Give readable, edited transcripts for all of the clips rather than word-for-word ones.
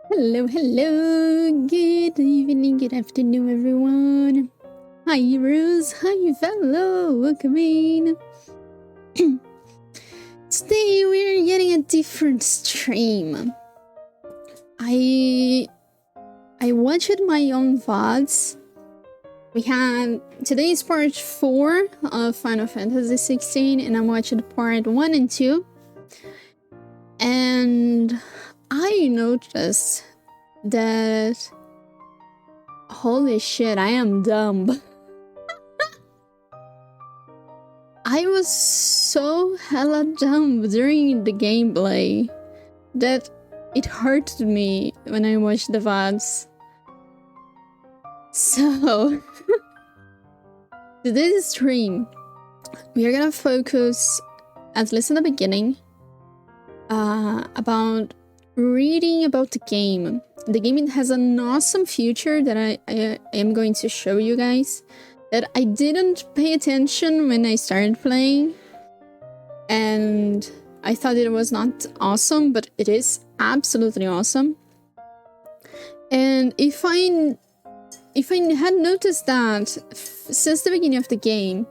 Hello, hello, good evening, good afternoon, everyone. Hi, heroes, hi, fellow, welcome in. Today we're getting a different stream. I watched my own VODs. We have today's part 4 of Final Fantasy XVI, and I watched part 1 and 2. And I noticed that holy shit, I am dumb. I was so hella dumb during the gameplay that it hurted me when I watched the VODs. So, today's stream, we are gonna focus, at least in the beginning, about reading about the game. The game has an awesome feature that I am going to show you guys that I didn't pay attention when I started playing, and I thought it was not awesome, but it is absolutely awesome. And if I had noticed that since the beginning of the game,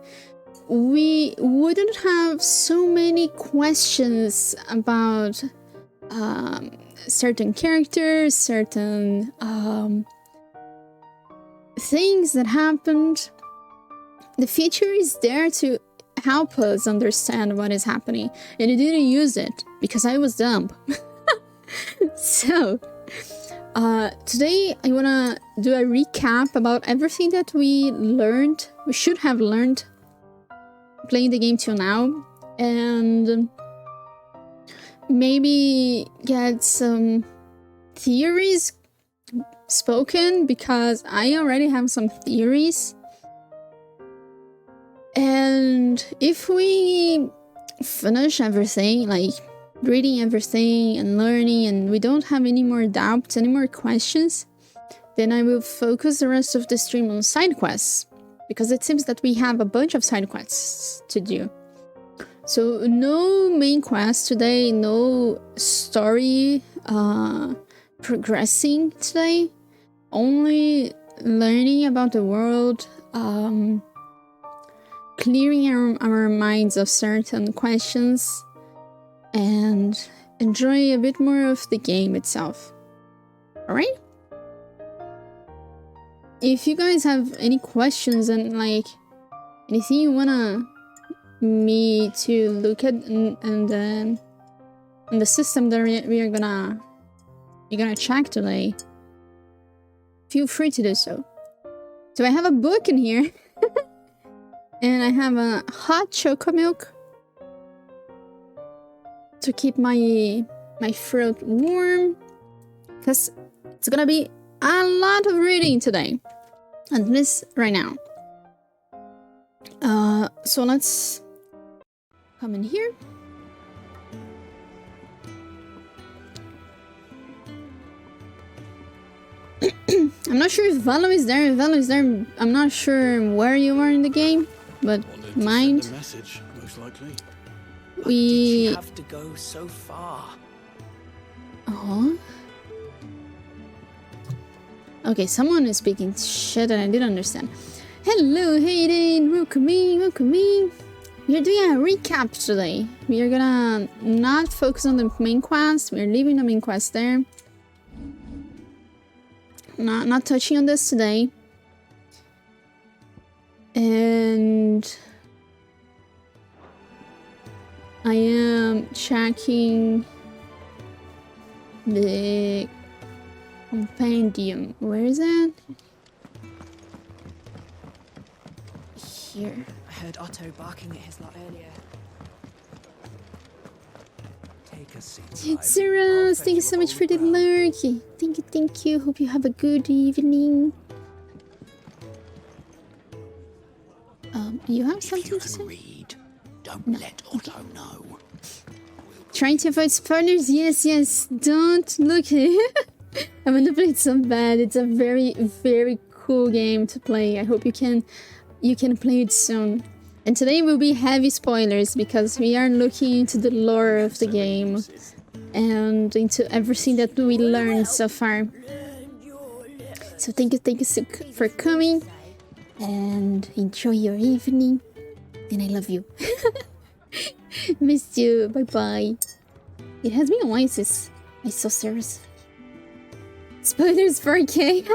we wouldn't have so many questions about certain characters, certain things that happened. The feature is there to help us understand what is happening, and I didn't use it because I was dumb. So, today I wanna do a recap about everything that we should have learned playing the game till now, and maybe get some theories spoken, because I already have some theories. And if we finish everything, like reading everything and learning, and we don't have any more doubts, any more questions, then I will focus the rest of the stream on side quests, because it seems that we have a bunch of side quests to do. So no main quest today, no story progressing today, only learning about the world, clearing our minds of certain questions, and enjoy a bit more of the game itself. Alright? If you guys have any questions and like anything you wanna me to look at and the system that you're gonna check today, feel free to do so. So I have a book in here. And I have a hot choco milk to keep my throat warm, because it's gonna be a lot of reading today, at least right now. So let's come in here. I'm not sure if Valo is there. If Valo is there, I'm not sure where you are in the game, but mind. Message, most likely. We have to go so far. Oh. Okay, someone is speaking shit and I didn't understand. Hello, Hayden. Welcome in, welcome in. We are doing a recap today. We are gonna not focus on the main quest. We are leaving the main quest there. Not touching on this today. And I am checking the compendium. Where is it? Here. I heard Otto barking at his lot earlier. Take a seat. It's Rose. Thank you so much for the lurky. Thank you. Hope you have a good evening. You have something to say? Read. Don't let Otto know. Trying to avoid spoilers? Yes. Don't look. I'm gonna play it so bad. It's a very, very cool game to play. I hope you can play it soon. And today will be heavy spoilers because we are looking into the lore of the game. and into everything that we learned so far. So thank you for coming, and enjoy your evening, and I love you. Missed you. Bye bye. It has been a while since I saw Sarah's. Spoilers 4K.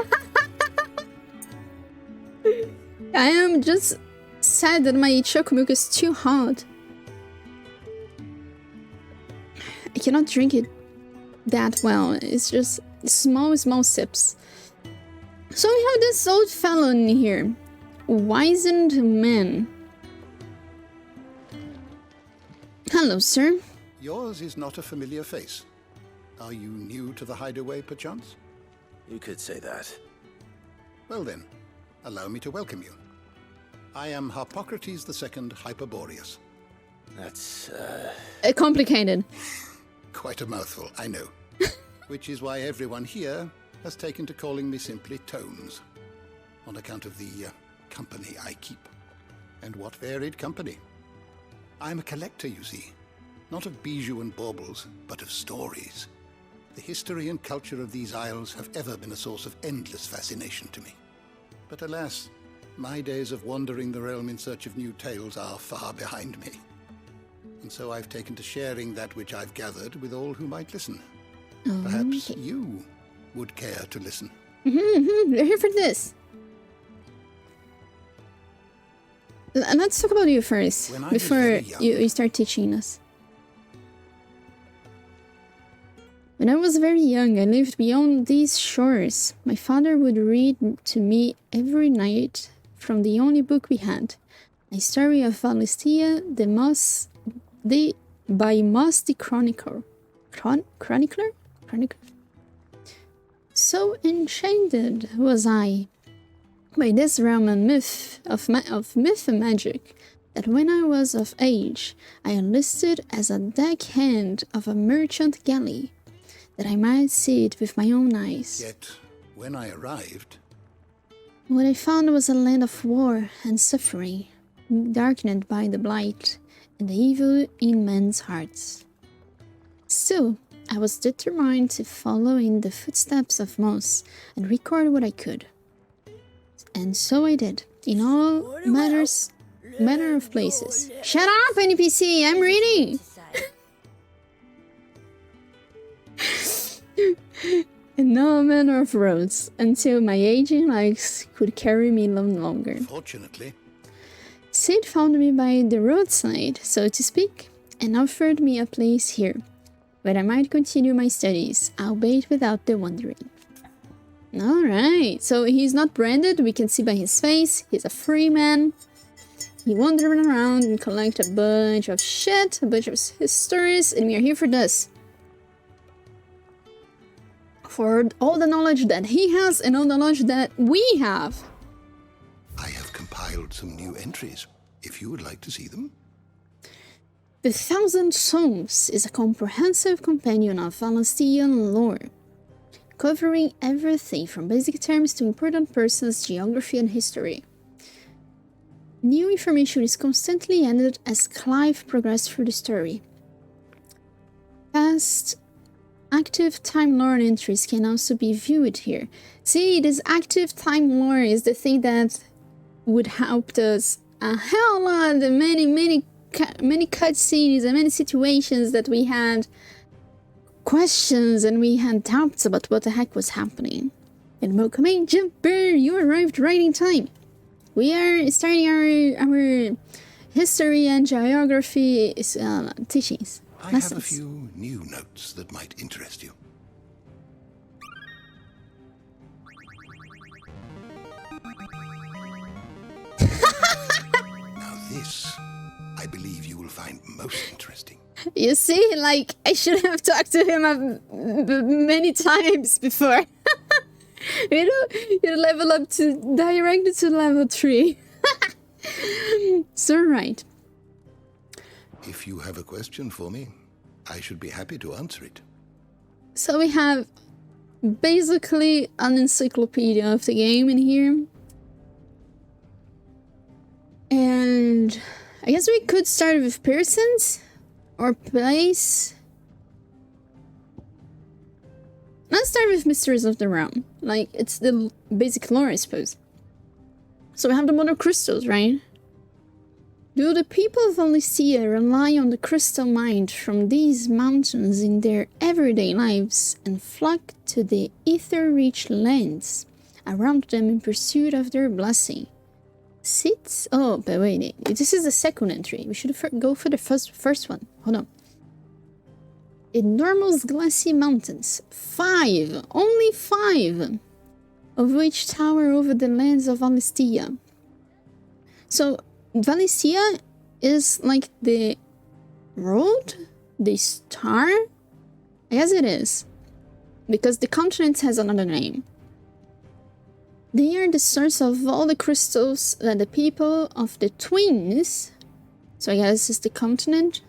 I am just sad that my chocolate milk is too hot. I cannot drink it that well. It's just small sips. So we have this old fellow in here. Wizened man. Hello, sir. Yours is not a familiar face. Are you new to the hideaway, perchance? You could say that. Well then, allow me to welcome you. I am Harpocrates II Hyperboreus. That's, Complicated. Quite a mouthful, I know. Which is why everyone here has taken to calling me simply Tones, on account of the company I keep. And what varied company. I'm a collector, you see. Not of bijou and baubles, but of stories. The history and culture of these isles have ever been a source of endless fascination to me. But alas, my days of wandering the realm in search of new tales are far behind me. And so I've taken to sharing that which I've gathered with all who might listen. Perhaps you would care to listen. We're here for this. Let's talk about you first, When I was before very young- you start teaching us. When I was very young, I lived beyond these shores. My father would read to me every night from the only book we had, a story of Valistia by Moss the Chronicler. Chronicler? So enchanted was I by this realm and myth of myth and magic that when I was of age, I enlisted as a deckhand of a merchant galley, that I might see it with my own eyes. Yet, when I arrived, What I found was a land of war and suffering, darkened by the blight and the evil in men's hearts. Still, I was determined to follow in the footsteps of Moss and record what I could. And so I did, in all manner of places. Shut up, NPC! I'm reading! In all manner of roads, until my aging legs could carry me no longer. fortunately, Sid found me by the roadside, so to speak, and offered me a place here, where I might continue my studies, albeit without the wandering. Alright, so he's not branded, we can see by his face, he's a free man. He wanders around and collects a bunch of shit, a bunch of histories, and we are here for this. For all the knowledge that he has and all the knowledge that we have. I have compiled some new entries, if you would like to see them. The Thousand Songs is a comprehensive companion of Valencian lore, covering everything from basic terms to important persons, geography, and history. New information is constantly added as Clive progresses through the story. Past active time lore entries can also be viewed here. See, this active time lore is the thing that would help us a hell lot. The many cutscenes and many situations that we had questions and we had doubts about what the heck was happening. And welcome in, Jumper! You arrived right in time. We are starting our history and geography teachings. I lessons. have a few new notes that might interest you. Now this, I believe you will find most interesting. You see, like, I should have talked to him many times before. you level up to directly to level 3. So right. If you have a question for me, I should be happy to answer it. So we have basically an encyclopedia of the game in here. And I guess we could start with persons or place. Let's start with Mysteries of the Realm. Like, it's the basic lore, I suppose. So we have the Mother Crystals, right? Do the people of Valencia rely on the crystal mind from these mountains in their everyday lives and flock to the ether-rich lands around them in pursuit of their blessing? Sits? Oh, but wait, this is the second entry. We should go for the first one. Hold on. Enormous glassy mountains. 5, only 5, of which tower over the lands of Valencia. So, Valencia is like the road? The star? I guess it is. Because the continent has another name. They are the source of all the crystals that the people of the twins, so I guess it's the continent,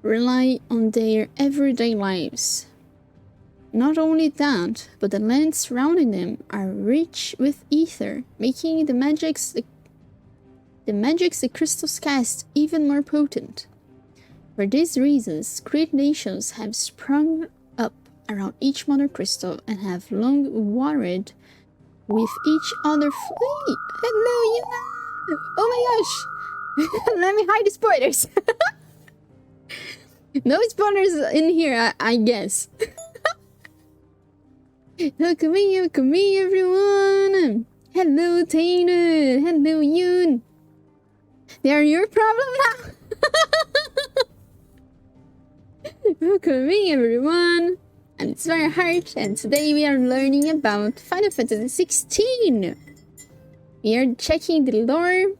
rely on their everyday lives. Not only that, but the lands surrounding them are rich with ether, making the magics the crystals cast even more potent. For these reasons, great nations have sprung up around each mother crystal and have long warred with each other. Hello, you. Oh my gosh! Let me hide the spoilers. No spoilers in here, I guess. Welcome me, everyone. Hello, Taina. Hello, Yoon. They are your problem now. Welcome me, everyone. And it's very hard, and today we are learning about Final Fantasy XVI. We are checking the lore.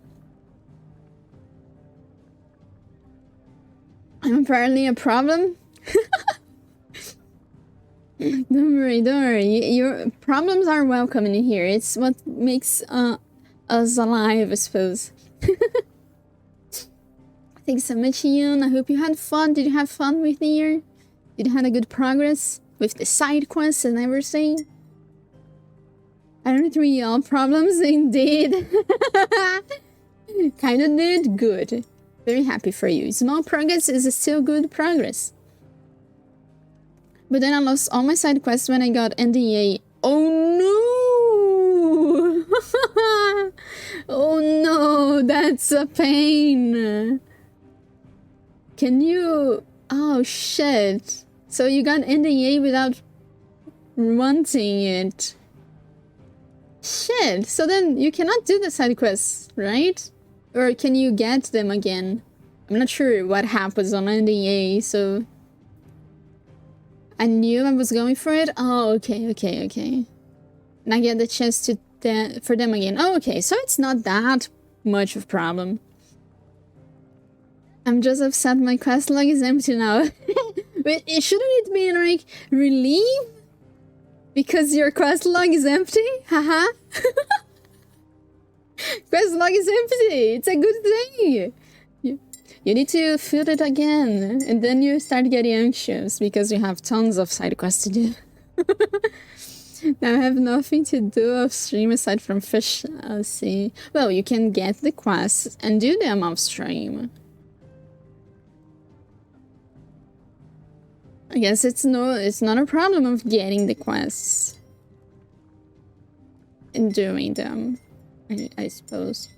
I'm apparently a problem. Don't worry. Your problems are welcome in here. It's what makes us alive, I suppose. Thanks so much, Ian. I hope you had fun. Did you have fun with the year? Did you have a good progress with the side quests and everything? Aren't we all problems indeed? Kinda did. Good. Very happy for you. Small progress is still good progress. But then I lost all my side quests when I got NDA. Oh no! Oh no, that's a pain. Can you... Oh shit. So you got NDA without wanting it. Shit. So then you cannot do the side quests, right? Or can you get them again? I'm not sure what happens on NDA, so... I knew I was going for it. Oh, okay. And I get the chance to for them again. Oh, okay, so it's not that much of a problem. I'm just upset my quest log is empty now. Wait, shouldn't it be like relief? Because your quest log is empty? Haha. Quest log is empty. It's a good thing. You need to fill it again, and then you start getting anxious because you have tons of side quests to do. Now I have nothing to do off stream aside from fish. Let's see. Well, you can get the quests and do them off stream. I guess it's not a problem of getting the quests and doing them, I suppose.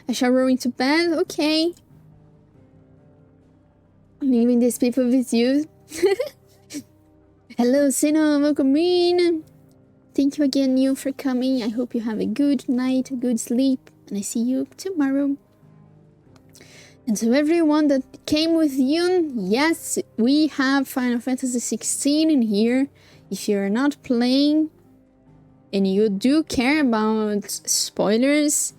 I shall roll into bed. Okay. I'm leaving these people with you. Hello, Sino. Welcome in. Thank you again, Neil, for coming. I hope you have a good night, a good sleep, and I see you tomorrow. And to everyone that came with you, yes, we have Final Fantasy XVI in here. If you're not playing and you do care about spoilers,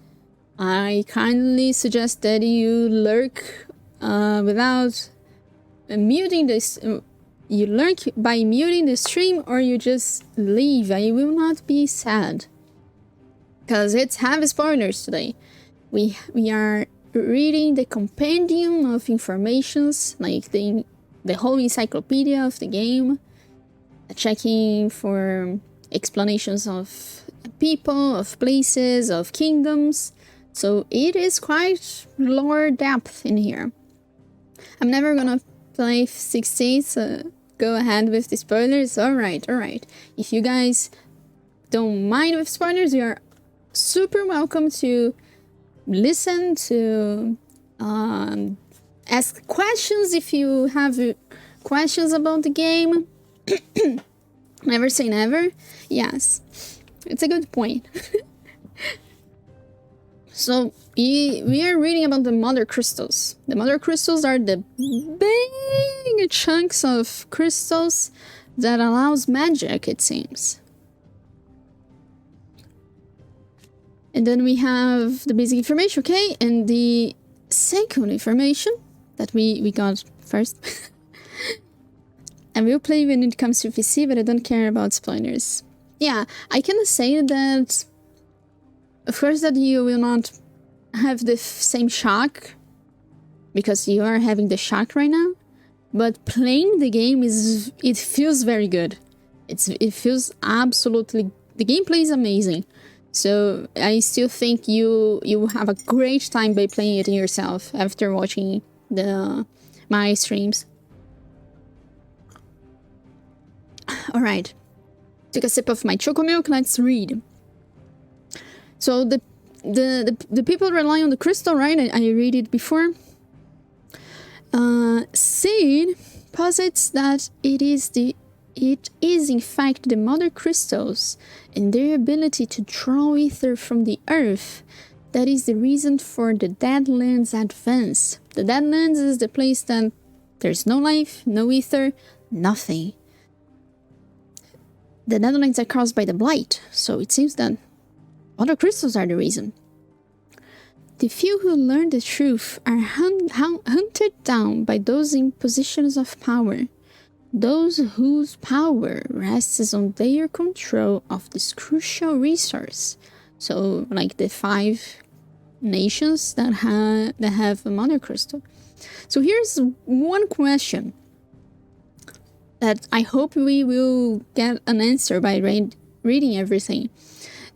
I kindly suggest that you lurk without muting this. You lurk by muting the stream, or you just leave. I will not be sad, because it's heavy spoilers today. We are reading the compendium of informations, like the whole encyclopedia of the game, checking for explanations of people, of places, of kingdoms. So it is quite lore depth in here. I'm never gonna play 16, so go ahead with the spoilers. Alright. If you guys don't mind with spoilers, you are super welcome to listen, to ask questions if you have questions about the game. Never say never. Yes, it's a good point. So we are reading about the mother crystals. The mother crystals are the big chunks of crystals that allows magic, it seems. And then we have the basic information, okay? And the second information that we got first. I will play when it comes to PC, but I don't care about spoilers. Yeah, I can say that, of course, that you will not have the same shock, because you are having the shock right now, but playing the game it feels very good. It feels absolutely, the gameplay is amazing. So I still think you will have a great time by playing it yourself after watching my streams. Alright, took a sip of my choco milk, let's read. So the people rely on the crystal, right? I read it before. Sid posits that it is in fact the mother crystals and their ability to draw ether from the earth that is the reason for the Deadlands advance. The Deadlands is the place that there's no life, no ether, nothing. The Deadlands are caused by the blight, so it seems that other crystals are the reason. The few who learn the truth are hunted down by those in positions of power, those whose power rests on their control of this crucial resource. So, like the 5 nations that have a mother crystal. So here's one question that I hope we will get an answer by reading everything.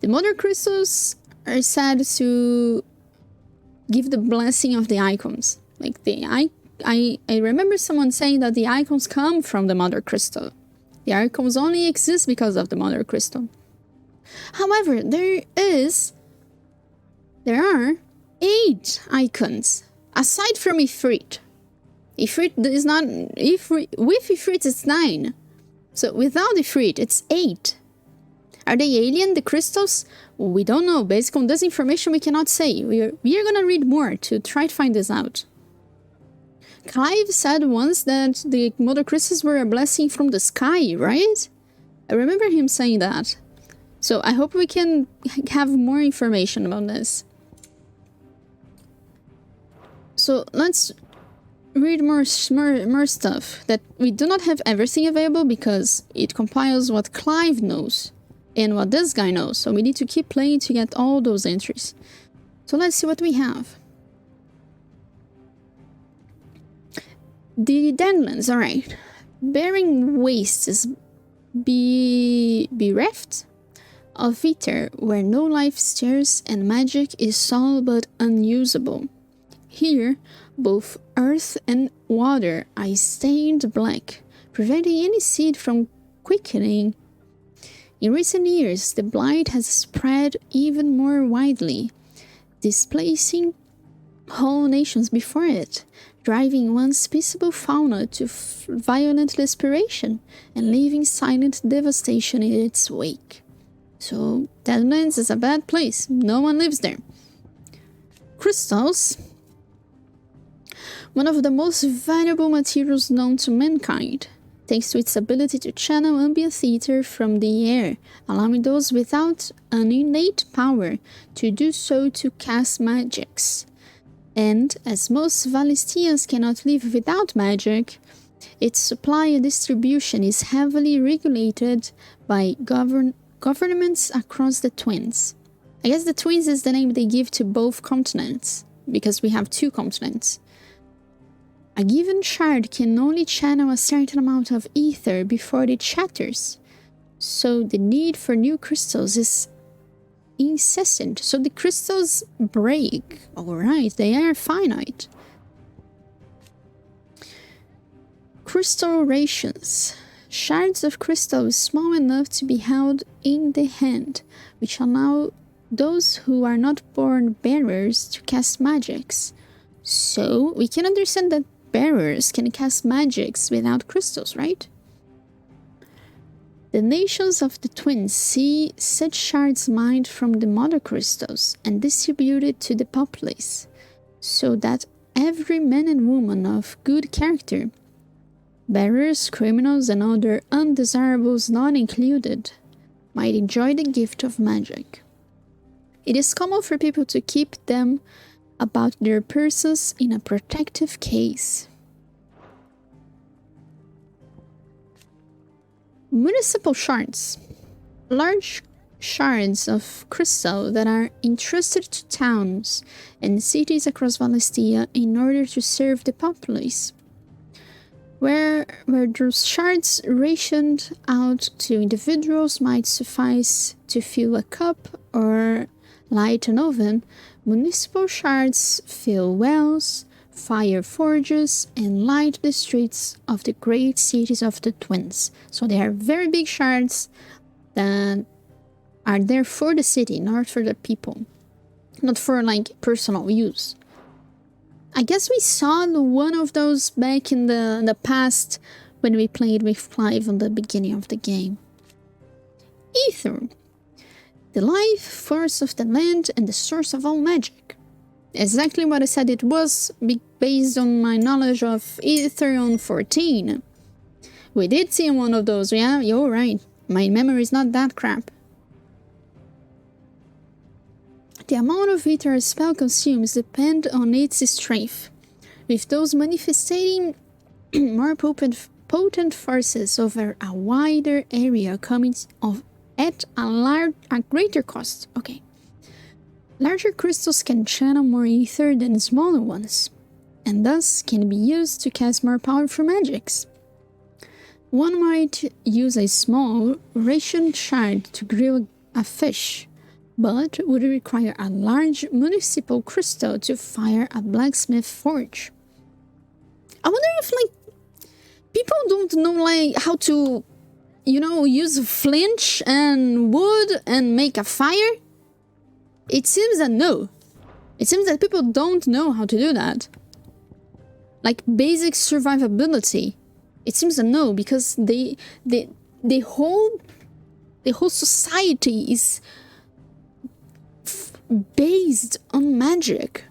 The mother crystals are said to give the blessing of the icons. Like I remember someone saying that the icons come from the mother crystal. The icons only exist because of the mother crystal. However, there are 8 icons aside from Ifrit. Ifrit is not with Ifrit it's 9. So without Ifrit it's 8. Are they alien, the crystals? We don't know. Based on this information, we cannot say. We are gonna read more to try to find this out. Clive said once that the mother crystals were a blessing from the sky, right? I remember him saying that. So I hope we can have more information about this. So let's read more stuff. That we do not have everything available because it compiles what Clive knows and what this guy knows. So we need to keep playing to get all those entries. So let's see what we have. The Deadlands, alright. Bearing wastes bereft of ether where no life stirs and magic is all but unusable. Here, both earth and water are stained black, preventing any seed from quickening. In recent years, the blight has spread even more widely, displacing whole nations before it, driving once peaceable fauna to violent desperation and leaving silent devastation in its wake. So, Deadlands is a bad place. No one lives there. Crystals. One of the most valuable materials known to mankind, thanks to its ability to channel ambient ether from the air, allowing those without an innate power to do so to cast magics. And, as most Valistians cannot live without magic, its supply and distribution is heavily regulated by governments across the Twins. I guess the Twins is the name they give to both continents, because we have 2 continents. A given shard can only channel a certain amount of ether before it shatters, so the need for new crystals is incessant. So the crystals break. Alright, they are finite. Crystal rations. Shards of crystal small enough to be held in the hand, which allow those who are not born bearers to cast magics. So, we can understand that bearers can cast magics without crystals, right? The nations of the twins see such shards mined from the mother crystals and distributed to the populace, so that every man and woman of good character, bearers, criminals, and other undesirables not included, might enjoy the gift of magic. It is common for people to keep them about their persons in a protective case. Municipal shards. Large shards of crystal that are entrusted to towns and cities across Valistia in order to serve the populace. Where those shards rationed out to individuals might suffice to fill a cup or light an oven, municipal shards fill wells, fire forges, and light the streets of the great cities of the twins. So they are very big shards that are there for the city, not for the people. Not for, like, personal use. I guess we saw one of those back in the past when we played with Clive on the beginning of the game. Ether. The life force of the land and the source of all magic. Exactly what I said it was, based on my knowledge of Ethereum 14. We did see one of those, yeah, you're right. My memory is not that crap. The amount of ether a spell consumes depends on its strength, with those manifesting more potent forces over a wider area coming at a greater cost. Okay. Larger crystals can channel more ether than smaller ones, and thus can be used to cast more powerful magics. One might use a small, rationed shard to grill a fish, but would require a large municipal crystal to fire a blacksmith forge. I wonder if, like, people don't know, like, how to, use flint and wood and make a fire? It seems that no. It seems that people don't know how to do that. Like basic survivability. It seems that no, because the whole society is based on magic.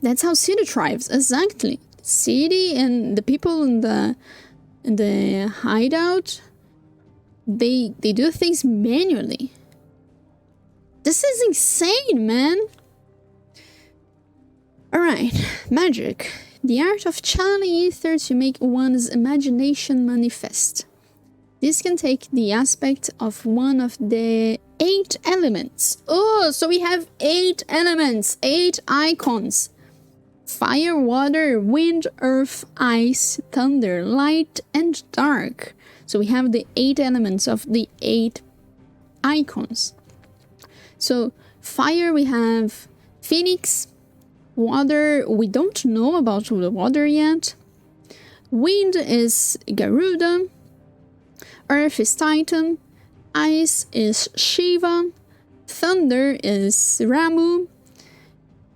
That's how city thrives, exactly. City and the people in the hideout, they do things manually. This is insane, man. Alright, magic. The art of channeling ether to make one's imagination manifest. This can take the aspect of one of the 8 elements. Oh, so we have 8 elements, 8 icons. Fire, water, wind, earth, ice, thunder, light, and dark. So we have the 8 elements of the 8 icons. So, fire, we have Phoenix. Water, we don't know about the water yet. Wind is Garuda. Earth is Titan. Ice is Shiva. Thunder is Ramu.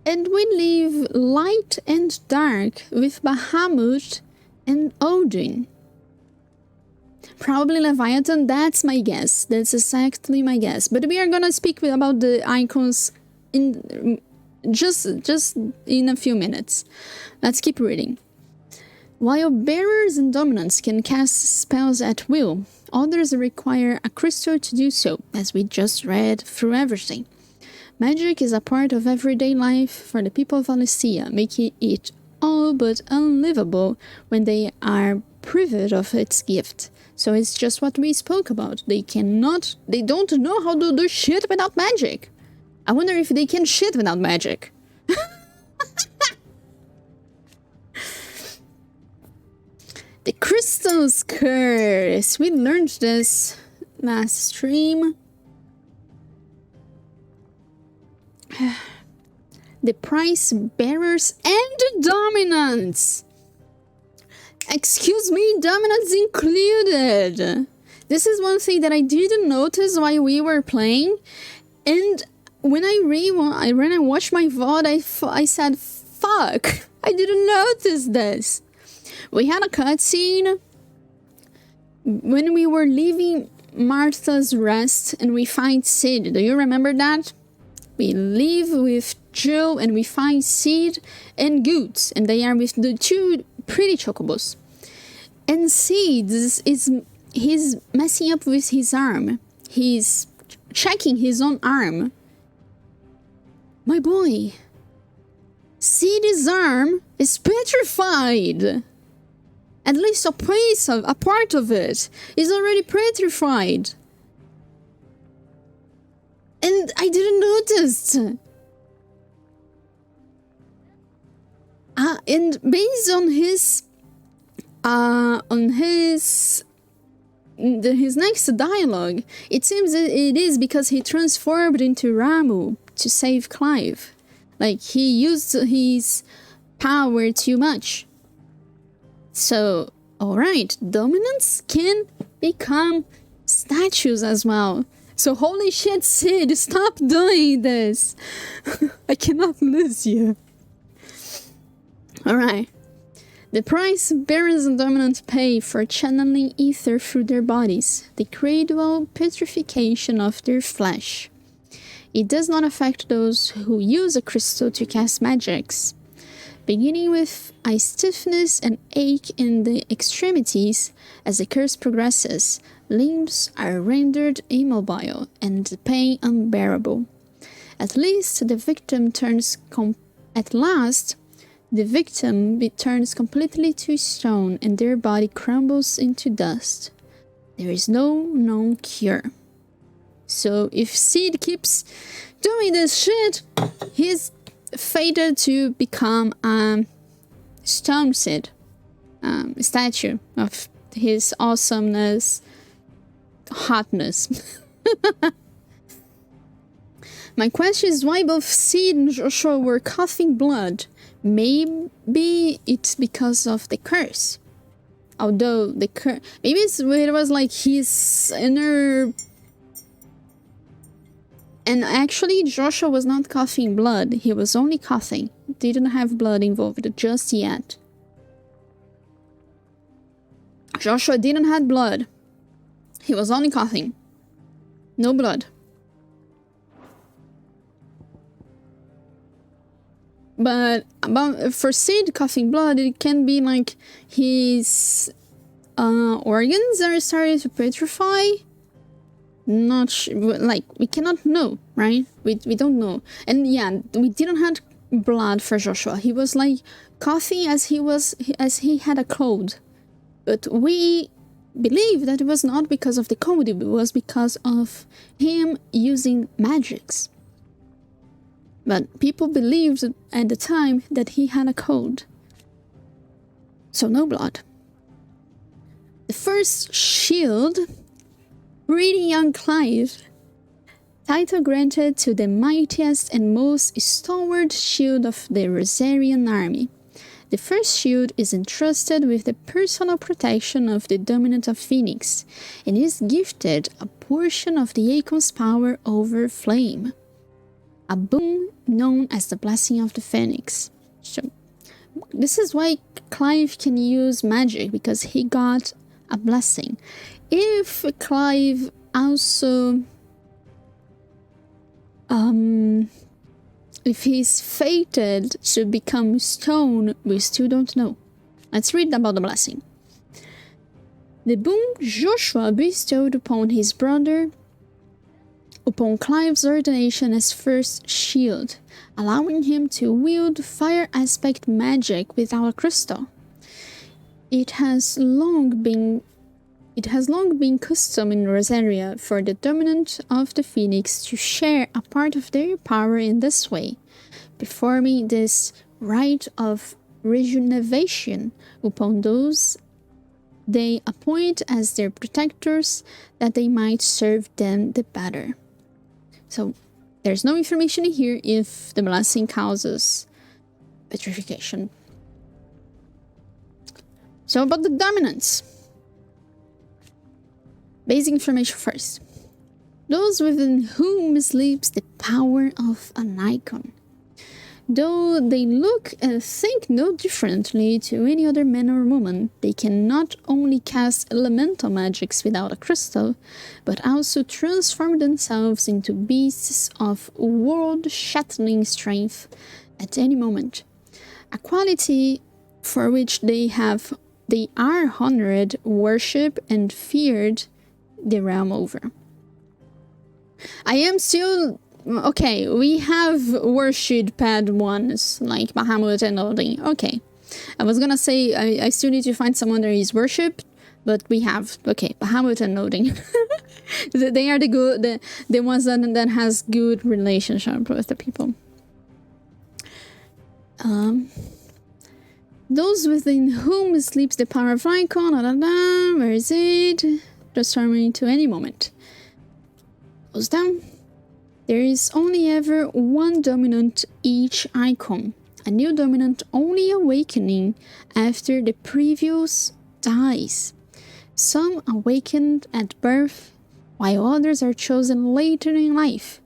And we leave light and dark with Bahamut and Odin. Probably Leviathan, that's my guess. That's exactly my guess. But we are gonna speak about the icons in just in a few minutes. Let's keep reading. While bearers and dominants can cast spells at will, others require a crystal to do so, as we just read through everything. Magic is a part of everyday life for the people of Valistia, making it all but unlivable when they are private of its gift. So it's just what we spoke about. They don't know how to do shit without magic. I wonder if they can shit without magic. The crystal's curse. We learned this last stream. The price bearers and the dominants. Excuse me, dominance included. This is one thing that I didn't notice while we were playing, and when I watched my VOD, I said, "Fuck! I didn't notice this." We had a cutscene when we were leaving Martha's Rest, and we find Sid. Do you remember that? We leave with Joe, and we find Sid and Goots, and they are with the two pretty chocobos. And Sid he's messing up with his arm. He's checking his own arm. My boy, Sid's arm is petrified. At least a part of it is already petrified. And I didn't notice. And based on his next dialogue, it seems that it is because he transformed into Ramu to save Clive. Like, he used his power too much. So, alright, dominants can become statues as well. So, holy shit, Sid, stop doing this. I cannot lose you. Alright. The price barons and dominants pay for channeling ether through their bodies, the gradual petrification of their flesh. It does not affect those who use a crystal to cast magics. Beginning with a stiffness and ache in the extremities, as the curse progresses, limbs are rendered immobile and the pain unbearable. At last, the victim turns completely to stone and their body crumbles into dust. There is no known cure. So if Sid keeps doing this shit, he's fated to become a stone Sid, statue of his awesomeness, hotness. My question is why both Sid and Joshua were coughing blood. Maybe it's because of the curse. Although the curse, maybe it was like his inner. And actually, Joshua was not coughing blood. He was only coughing. Didn't have blood involved just yet. Joshua didn't have blood. He was only coughing. No blood. But for Sid coughing blood, it can be like his organs are starting to petrify. Not like we cannot know, right? We don't know. And yeah, we didn't have blood for Joshua. He was like coughing as he had a cold. But we believe that it was not because of the cold, it was because of him using magics. But people believed at the time that he had a cold. So no blood. The first shield, pretty young Clive, title granted to the mightiest and most stalwart shield of the Rosarian army. The first shield is entrusted with the personal protection of the dominant of Phoenix, and is gifted a portion of the Aecon's power over flame. A boon known as the Blessing of the Phoenix. So, this is why Clive can use magic, because he got a blessing. If Clive also... if he's fated to become stone, we still don't know. Let's read about the blessing. The boon Joshua bestowed upon his brother upon Clive's ordination as first shield, allowing him to wield fire aspect magic without a crystal. It has long been custom in Rosaria for the dominant of the Phoenix to share a part of their power in this way, performing this rite of rejuvenation upon those they appoint as their protectors, that they might serve them the better. So, there's no information in here if the blessing causes petrification. So about the dominance. Basic information first. Those within whom sleeps the power of an icon. Though they look and think no differently to any other man or woman, they can not only cast elemental magics without a crystal, but also transform themselves into beasts of world-shattering strength at any moment. A quality for which they are honored, worshipped, and feared the realm over. I am still... Okay, we have worshipped pad ones, like Bahamut and Odin. Okay. I was gonna say, I still need to find someone that is worshipped, but we have. Okay, Bahamut and Odin. They are the ones that has good relationship with the people. Those within whom sleeps the power of icon, where is it? Transforming to any moment. Goes down. There is only ever one dominant each icon, a new dominant only awakening after the previous dies. Some awakened at birth, while others are chosen later in life.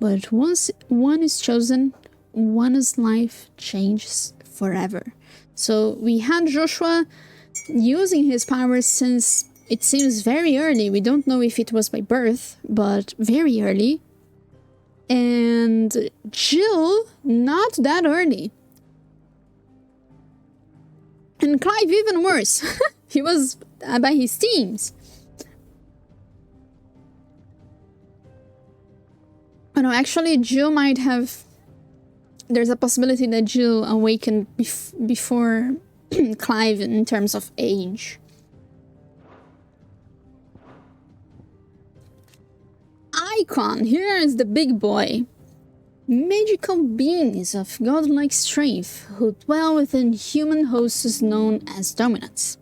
But once one is chosen, one's life changes forever. So we had Joshua using his powers since it seems very early. We don't know if it was by birth, but very early. And Jill, not that early. And Clive, even worse. He was by his teens. Oh no, actually Jill might have... There's a possibility that Jill awakened before Clive in terms of age. Icon, here is the big boy. Magical beings of godlike strength who dwell within human hosts known as dominants,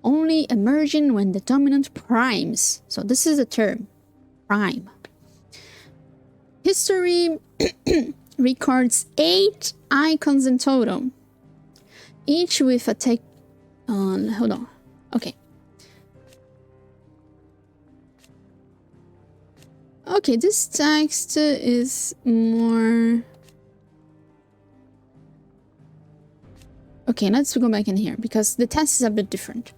only emerging when the dominant primes. So this is the term, prime. History records 8 icons in total, each with a tech... hold on. Okay. Okay, this text is more... Okay, let's go back in here, because the test is a bit different.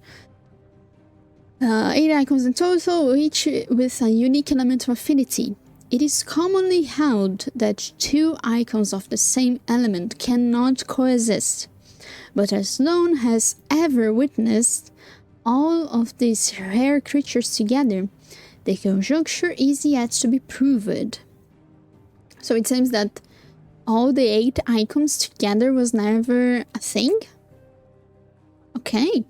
8 icons in total, each with a unique element of affinity. It is commonly held that 2 icons of the same element cannot coexist. But as no one has ever witnessed all of these rare creatures together, the conjuncture is yet to be proved. So it seems that all the 8 icons together was never a thing? Okay.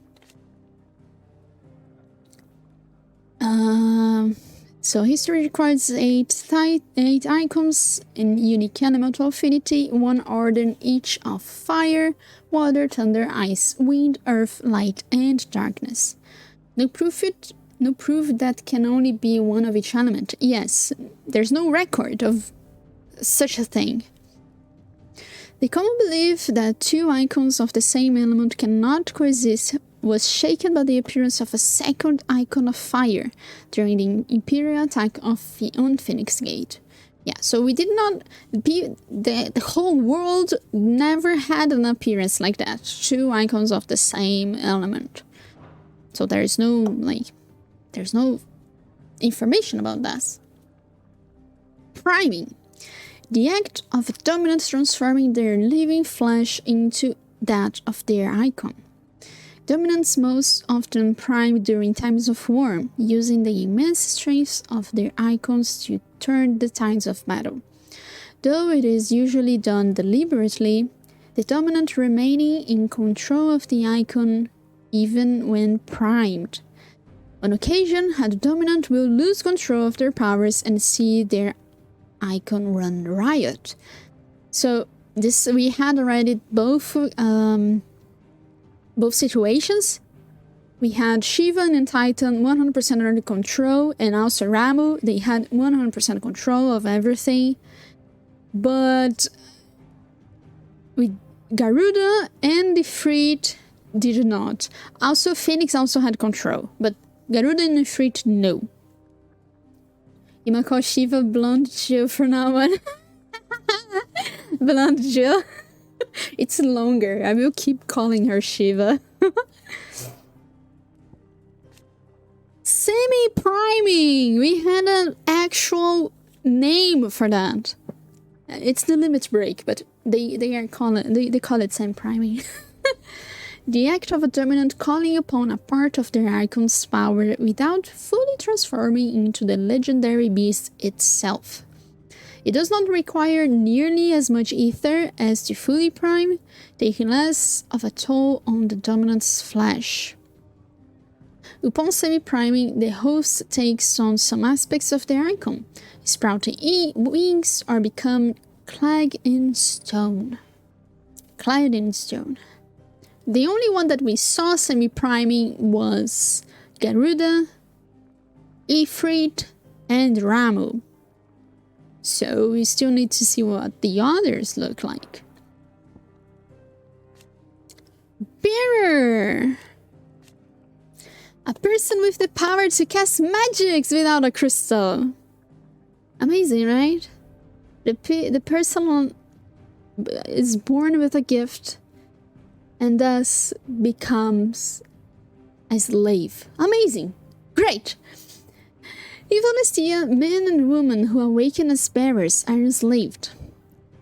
So history records 8 icons in unique elemental affinity, 1 order each of fire, water, thunder, ice, wind, earth, light, and darkness. No proof that can only be one of each element. Yes, there's no record of such a thing. The common belief that 2 icons of the same element cannot coexist was shaken by the appearance of a second icon of fire during the Imperial attack on Phoenix Gate. Yeah, so we did not... The whole world never had an appearance like that. 2 icons of the same element. So there is no, there's no information about that. Priming. The act of dominants transforming their living flesh into that of their icon. Dominants most often prime during times of war, using the immense strength of their icons to turn the tides of battle. Though it is usually done deliberately, the dominant remaining in control of the icon even when primed. On occasion, a dominant will lose control of their powers and see their icon run riot. So this we had already both situations. We had Shivan and Titan 100% under control, and also Ramu, they had 100% control of everything. But with Garuda and Ifrit, did not. Also, Phoenix also had control, but Garuda and Ifrit, no. You might call Shiva Blonde Jill from now on. Blonde Jill. It's longer. I will keep calling her Shiva. Semi-priming! We had an actual name for that. It's the limit break, but they call it semi-priming. The act of a dominant calling upon a part of their icon's power without fully transforming into the legendary beast itself. It does not require nearly as much ether as to fully prime, taking less of a toll on the dominant's flesh. Upon semi-priming, the host takes on some aspects of their icon, sprouting wings or become clad in stone. The only one that we saw semi-priming was Garuda, Ifrit, and Ramu. So we still need to see what the others look like. Bearer! A person with the power to cast magics without a crystal. Amazing, right? The person is born with a gift and thus becomes a slave. Amazing! Great! In Valistia, men and women who awaken as bearers are enslaved.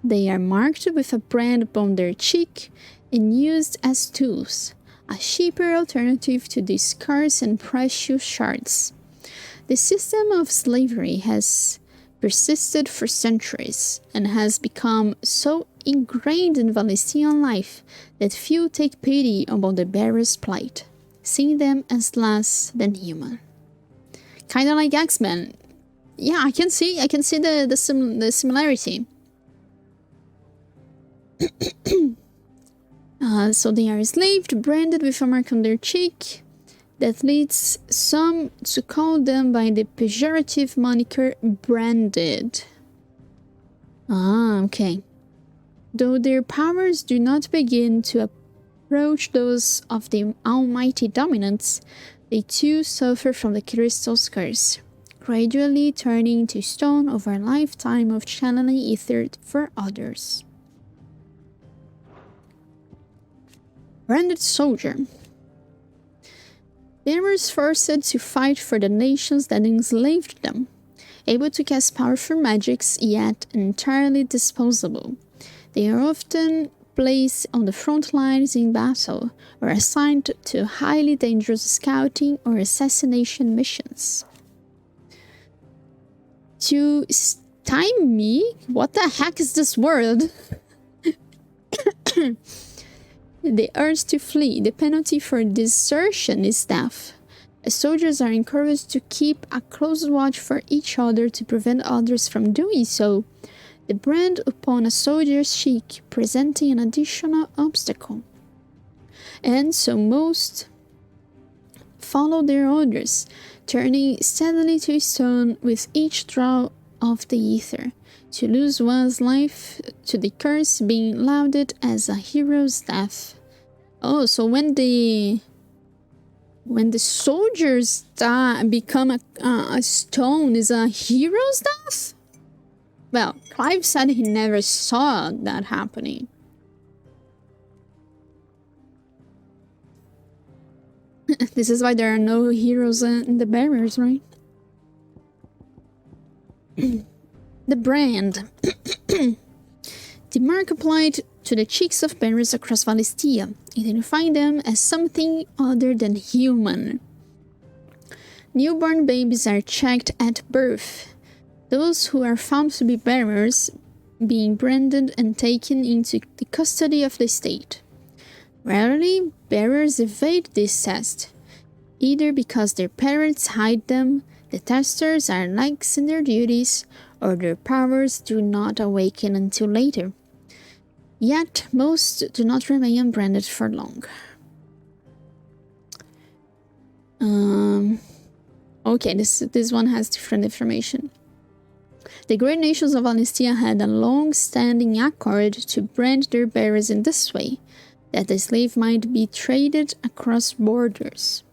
They are marked with a brand upon their cheek and used as tools, a cheaper alternative to the scarce and precious shards. The system of slavery has persisted for centuries and has become so ingrained in Valistian life that few take pity upon the bearer's plight, seeing them as less than human. Kind of like X-Men. Yeah, I can see the similarity. So they are enslaved, branded with a mark on their cheek that leads some to call them by the pejorative moniker branded. Okay. Though their powers do not begin to approach those of the almighty dominants, they too suffer from the crystal's curse, gradually turning to stone over a lifetime of channeling ether for others. Branded soldier. They were forced to fight for the nations that enslaved them, able to cast powerful magics yet entirely disposable. They are often placed on the front lines in battle or assigned to highly dangerous scouting or assassination missions. To stymie? What the heck is this word? The urge to flee. The penalty for desertion is death. Soldiers are encouraged to keep a close watch for each other to prevent others from doing so. The brand upon a soldier's cheek presenting an additional obstacle. And so most follow their orders, turning steadily to stone with each draw of the ether, to lose one's life to the curse being lauded as a hero's death. Oh, so when the soldiers become a stone is a hero's death? Well, Clive said he never saw that happening. This is why there are no heroes in the bearers, right? The brand. The mark applied to the cheeks of bearers across Valistia, identifying them as something other than human. Newborn babies are checked at birth. Those who are found to be bearers being branded and taken into the custody of the state. Rarely, bearers evade this test, either because their parents hide them, the testers are lax in their duties, or their powers do not awaken until later. Yet, most do not remain unbranded for long. Okay, this one has different information. The great nations of Valistia had a long-standing accord to brand their bearers in this way, that the slave might be traded across borders.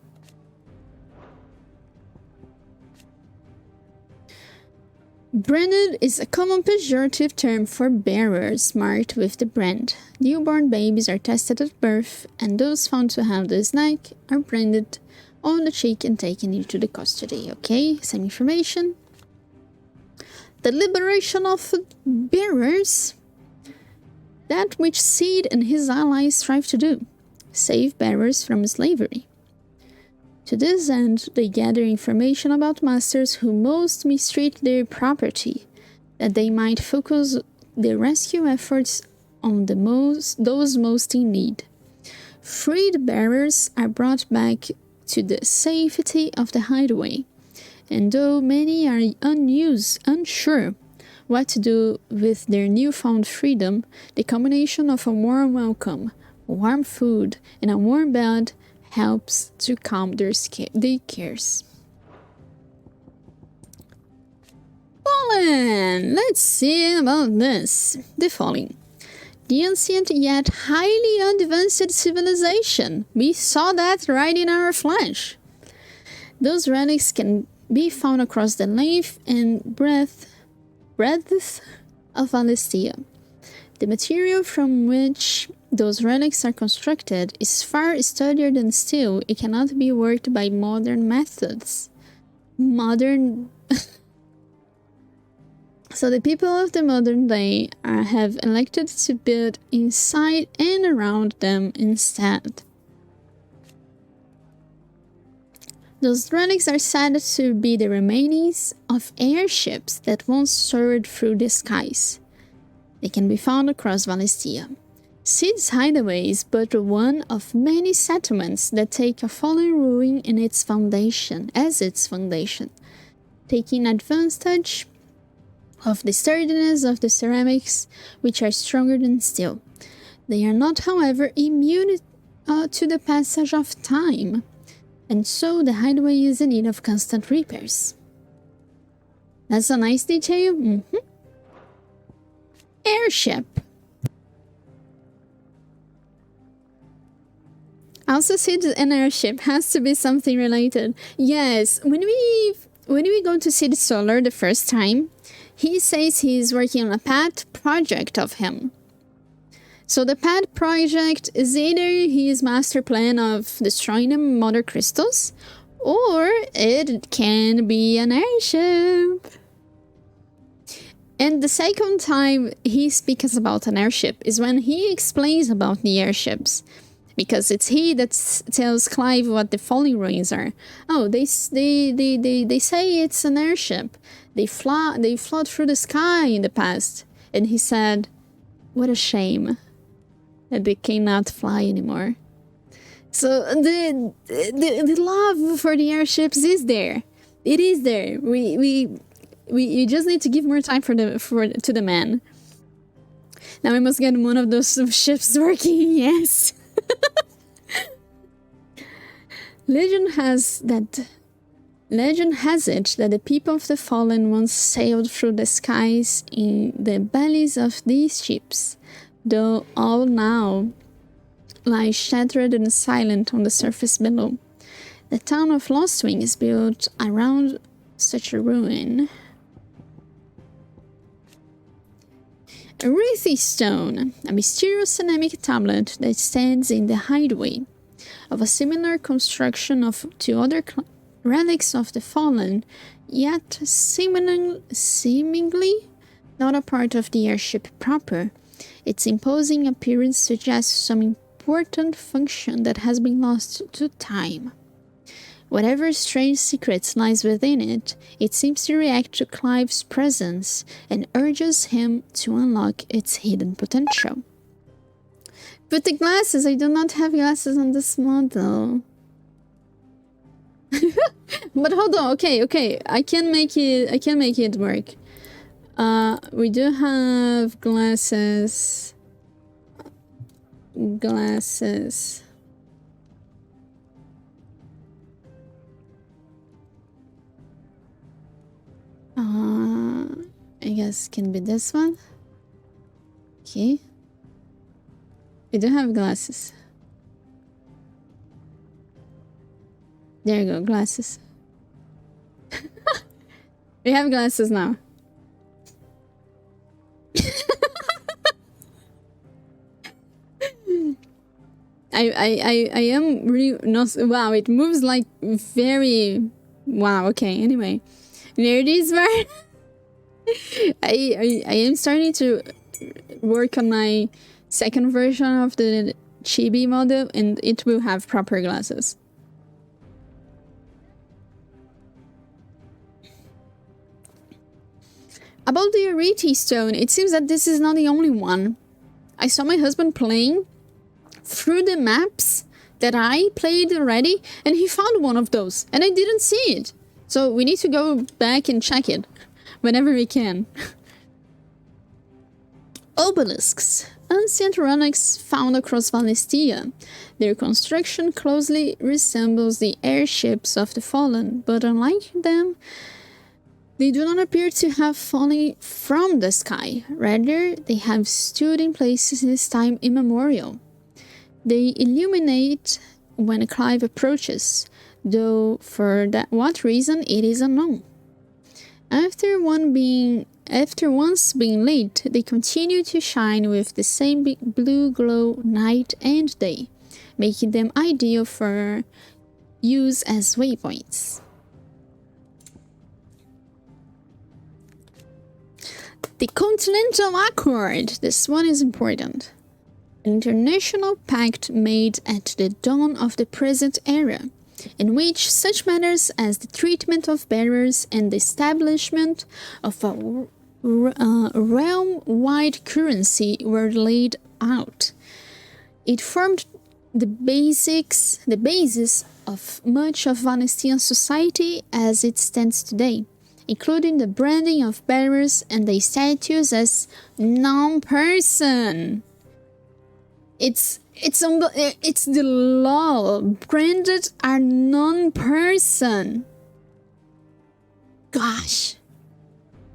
Branded is a common pejorative term for bearers marked with the brand. Newborn babies are tested at birth, and those found to have the snake are branded on the cheek and taken into the custody. Okay, same information. The liberation of bearers, that which Sid and his allies strive to do, save bearers from slavery. To this end, they gather information about masters who most mistreat their property, that they might focus their rescue efforts on those most in need. Freed bearers are brought back to the safety of the hideaway, and though many are unsure what to do with their newfound freedom, the combination of a warm welcome, warm food, and a warm bed helps to calm their cares. Fallen! Let's see about this. The Fallen. The ancient yet highly advanced civilization. We saw that right in our flesh. Those relics can be found across the length and breadth of Valistia. The material from which those relics are constructed is far sturdier than steel. It cannot be worked by modern methods. So the people of the modern day have elected to build inside and around them instead. Those relics are said to be the remains of airships that once soared through the skies. They can be found across Valistia. Sid's Hideaway is but one of many settlements that take a fallen ruin in its foundation, taking advantage of the sturdiness of the ceramics, which are stronger than steel. They are not, however, immune to the passage of time, and so the hideaway is in need of constant repairs. That's a nice detail. Airship. Also said an airship has to be something related. Yes, when we go to Sid Solar the first time, he says he's working on a pet project of him. So the pet project is either his master plan of destroying the mother crystals, or it can be an airship. And the second time he speaks about an airship is when he explains about the airships. Because it's he that tells Clive what the falling ruins are. Oh, they say it's an airship. They float through the sky in the past. And he said, what a shame that they cannot fly anymore. So the love for the airships is there. It is there. We just need to give more time to the man. Now we must get one of those ships working. Yes. Legend has it that the people of the Fallen once sailed through the skies in the bellies of these ships, though all now lie shattered and silent on the surface below. The town of Lostwing is built around such a ruin. A Wreathy Stone, a mysterious ceramic tablet that stands in the hideaway, of a similar construction to other relics of the Fallen, yet seemingly not a part of the airship proper. Its imposing appearance suggests some important function that has been lost to time. Whatever strange secret lies within it, it seems to react to Clive's presence and urges him to unlock its hidden potential. But the glasses, I do not have glasses on this model. But hold on, okay, I can make it work. We do have glasses. I guess can be this one. Okay. I do have glasses. There you go, glasses. We have glasses now. I am really not. Wow, it moves like very. Wow. Okay. Anyway, there it is. Where I am starting to work on my second version of the chibi model, and it will have proper glasses. About the Arete stone, it seems that this is not the only one. I saw my husband playing through the maps that I played already, and he found one of those, and I didn't see it. So we need to go back and check it whenever we can. Obelisks. Ancient relics found across Valestia. Their construction closely resembles the airships of the fallen, but unlike them, they do not appear to have fallen from the sky. Rather, they have stood in places since time immemorial. They illuminate when Clive approaches, though for what reason it is unknown. After once being lit, they continue to shine with the same blue glow night and day, making them ideal for use as waypoints. The Continental Accord. This one is important. An international pact made at the dawn of the present era, in which such matters as the treatment of bearers and the establishment of a realm-wide currency were laid out. It formed the basis of much of Valestian society as it stands today, including the branding of bearers and the statues as non-person. It's the law. Branded are non-person. Gosh.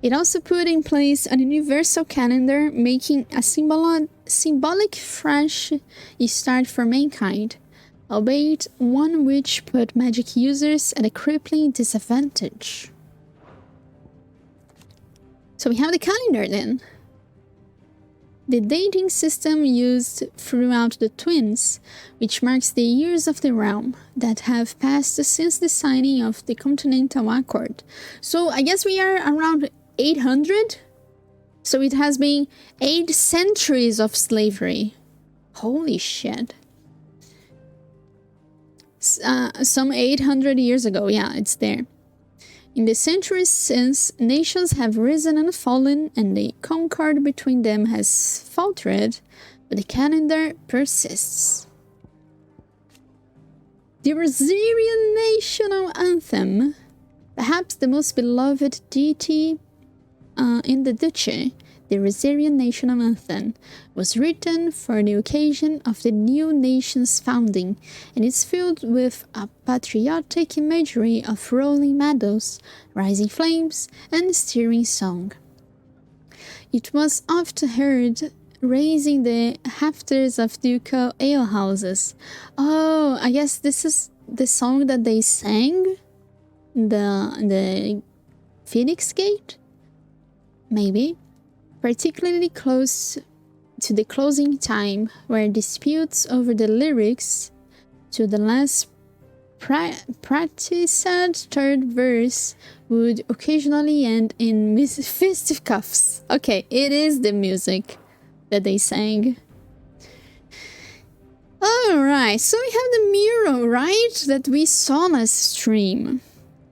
It also put in place an universal calendar, making a symbolic fresh start for mankind, albeit one which put magic users at a crippling disadvantage. So we have the calendar then. The dating system used throughout the Twins, which marks the years of the realm that have passed since the signing of the Continental Accord. So I guess we are around 800? So it has been 8 centuries of slavery. Holy shit. Some 800 years ago, yeah, it's there. In the centuries since, nations have risen and fallen, and the concord between them has faltered, but the calendar persists. The Rosarian National Anthem, perhaps the most beloved deity in the duchy, the Rosarian National Anthem, was written for the occasion of the new nation's founding, and is filled with a patriotic imagery of rolling meadows, rising flames, and stirring song. It was often heard raising the rafters of ducal alehouses. Oh, I guess this is the song that they sang? The Phoenix Gate? Maybe. Particularly close to the closing time, where disputes over the lyrics to the last practiced third verse would occasionally end in fisticuffs. Okay, it is the music that they sang. Alright, so we have the mural, right? That we saw last stream.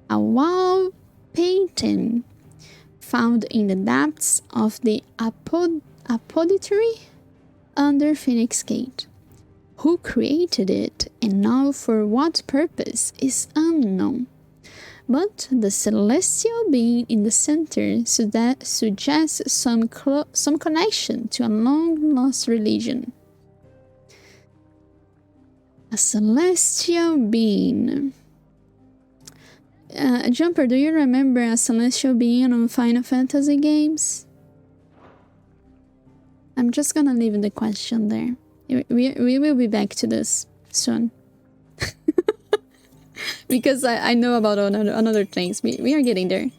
A wall painting found in the depths of the apoditory under Phoenix Gate. Who created it and now for what purpose is unknown. But the celestial being in the center suggests some connection to a long-lost religion. A celestial being. Jumper, do you remember a celestial being on Final Fantasy games? I'm just gonna leave the question there. We will be back to this soon. Because I know about another things. We are getting there.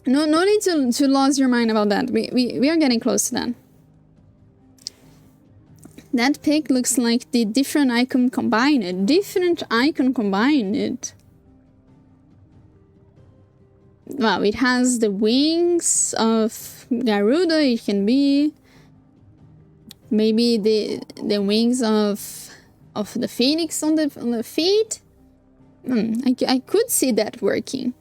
No need to lose your mind about that. We are getting close to that. That pic looks like the different icon combined. Different icon combined. Wow, it has the wings of Garuda. It can be maybe the wings of the phoenix on the feet. I could see that working.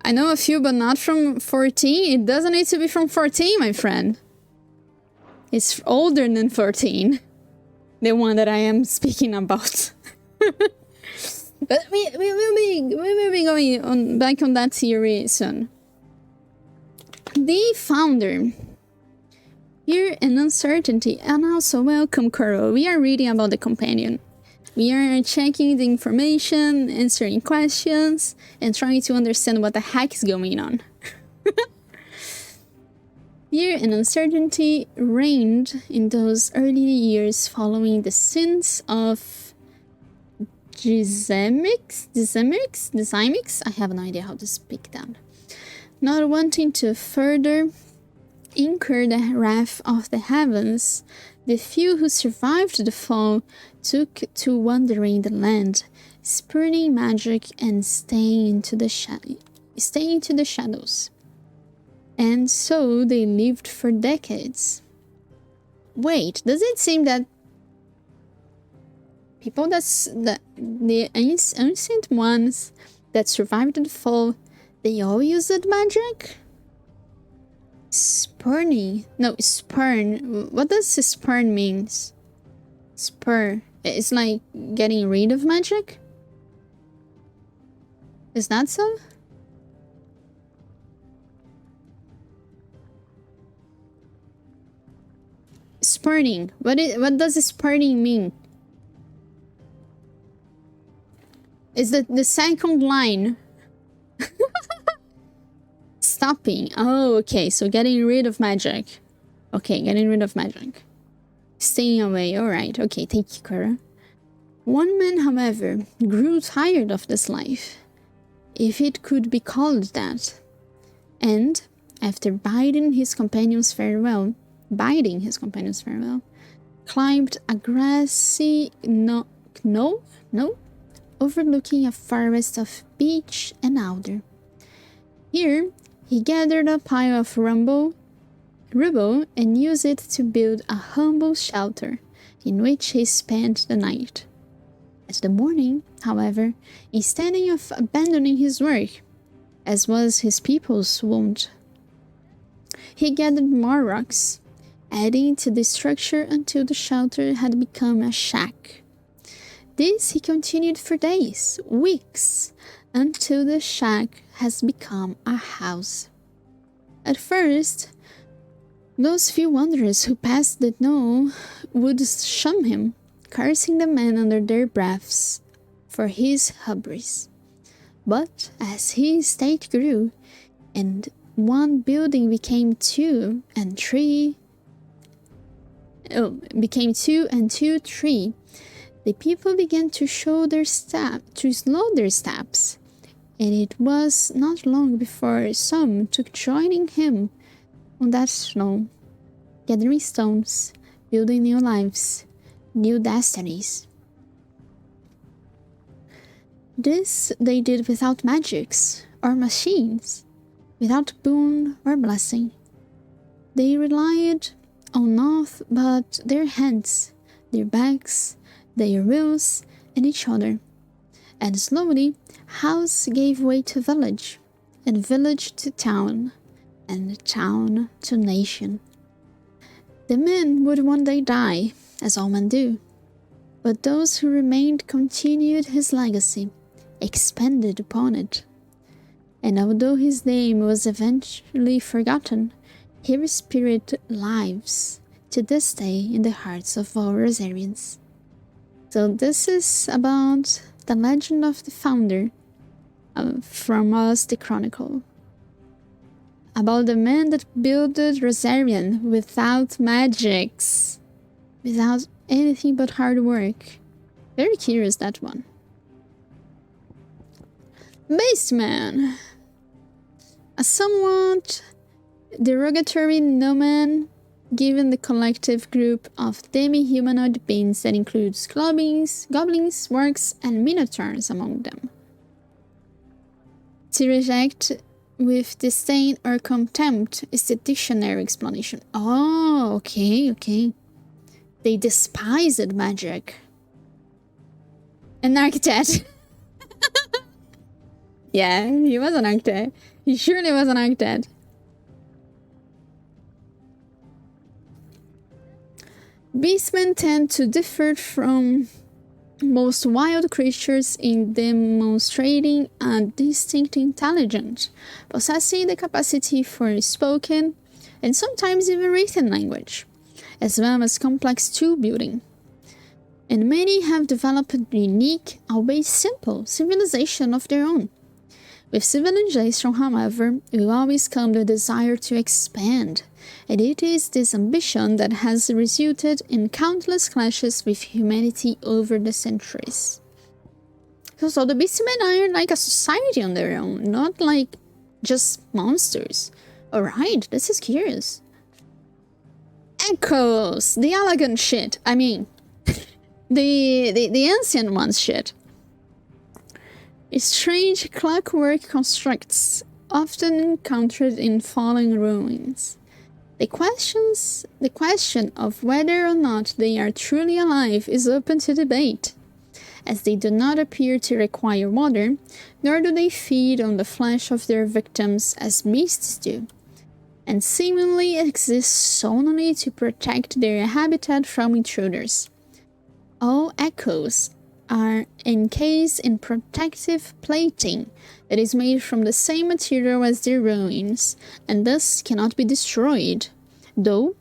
I know a few, but not from 14. It doesn't need to be from 14, my friend. It's older than 14. The one that I am speaking about. But we will be going on back on that theory soon. The founder. Fear and uncertainty, and also welcome, Kuro. We are reading about the companion. We are checking the information, answering questions, and trying to understand what the heck is going on. Fear and uncertainty reigned in those early years following the sins of Dizemix? I have no idea how to speak that. Not wanting to further incur the wrath of the heavens, the few who survived the fall took to wandering the land, spurning magic and staying into the shadows. And so they lived for decades. Wait, does it seem that people the ancient ones that survived the fall, they all used magic? Spurning. No, spurn. What does spurn means? Spur. It's like getting rid of magic? Is that so? Spurning. What does spurning mean? Is the second line. Stopping. Oh, okay. So getting rid of magic. Okay, getting rid of magic. Staying away. Alright. Okay, thank you, Kara. One man, however, grew tired of this life, if it could be called that, and, after bidding his companions farewell, climbed a grassy knoll overlooking a forest of beech and alder. Here, he gathered a pile of rubble and used it to build a humble shelter in which he spent the night. At the morning, however, instead of abandoning his work, as was his people's wont, he gathered more rocks, adding to the structure until the shelter had become a shack. This he continued for days, weeks, until the shack has become a house. At first, those few wanderers who passed the knoll would shun him, cursing the man under their breaths for his hubris. But as his estate grew, and one building became two and two, three, the people began to slow their steps, and it was not long before some took joining him on that snow, gathering stones, building new lives, new destinies. This they did without magics or machines, without boon or blessing. They relied on naught but their hands, their backs, their wills, and each other. And slowly, house gave way to village, and village to town, and town to nation. The man would one day die, as all men do, but those who remained continued his legacy, expanded upon it. And although his name was eventually forgotten, his spirit lives to this day in the hearts of all Rosarians. So this is about the legend of the founder from us, the Chronicle. about the man that built Rosarian without magics, without anything but hard work. Very curious, that one. Baseman. A somewhat derogatory nomen given the collective group of demi-humanoid beings that includes goblins, wargs, and minotaurs among them. To reject with disdain or contempt is the dictionary explanation. Oh, okay. They despised magic. An architect. Yeah, he was an architect. He surely was an architect. Beastmen tend to differ from most wild creatures in demonstrating a distinct intelligence, possessing the capacity for spoken and sometimes even written language, as well as complex tool building. And many have developed a unique, albeit simple, civilization of their own. With civilization, however, will always come the desire to expand, and it is this ambition that has resulted in countless clashes with humanity over the centuries. So the Beastmen are like a society on their own, not like just monsters. Alright, this is curious. Echoes! The elegant shit. I mean, the ancient ones shit. Strange clockwork constructs often encountered in fallen ruins. The question of whether or not they are truly alive is open to debate, as they do not appear to require water, nor do they feed on the flesh of their victims as beasts do, and seemingly exist solely to protect their habitat from intruders. All echoes are encased in protective plating that is made from the same material as their ruins, and thus cannot be destroyed, though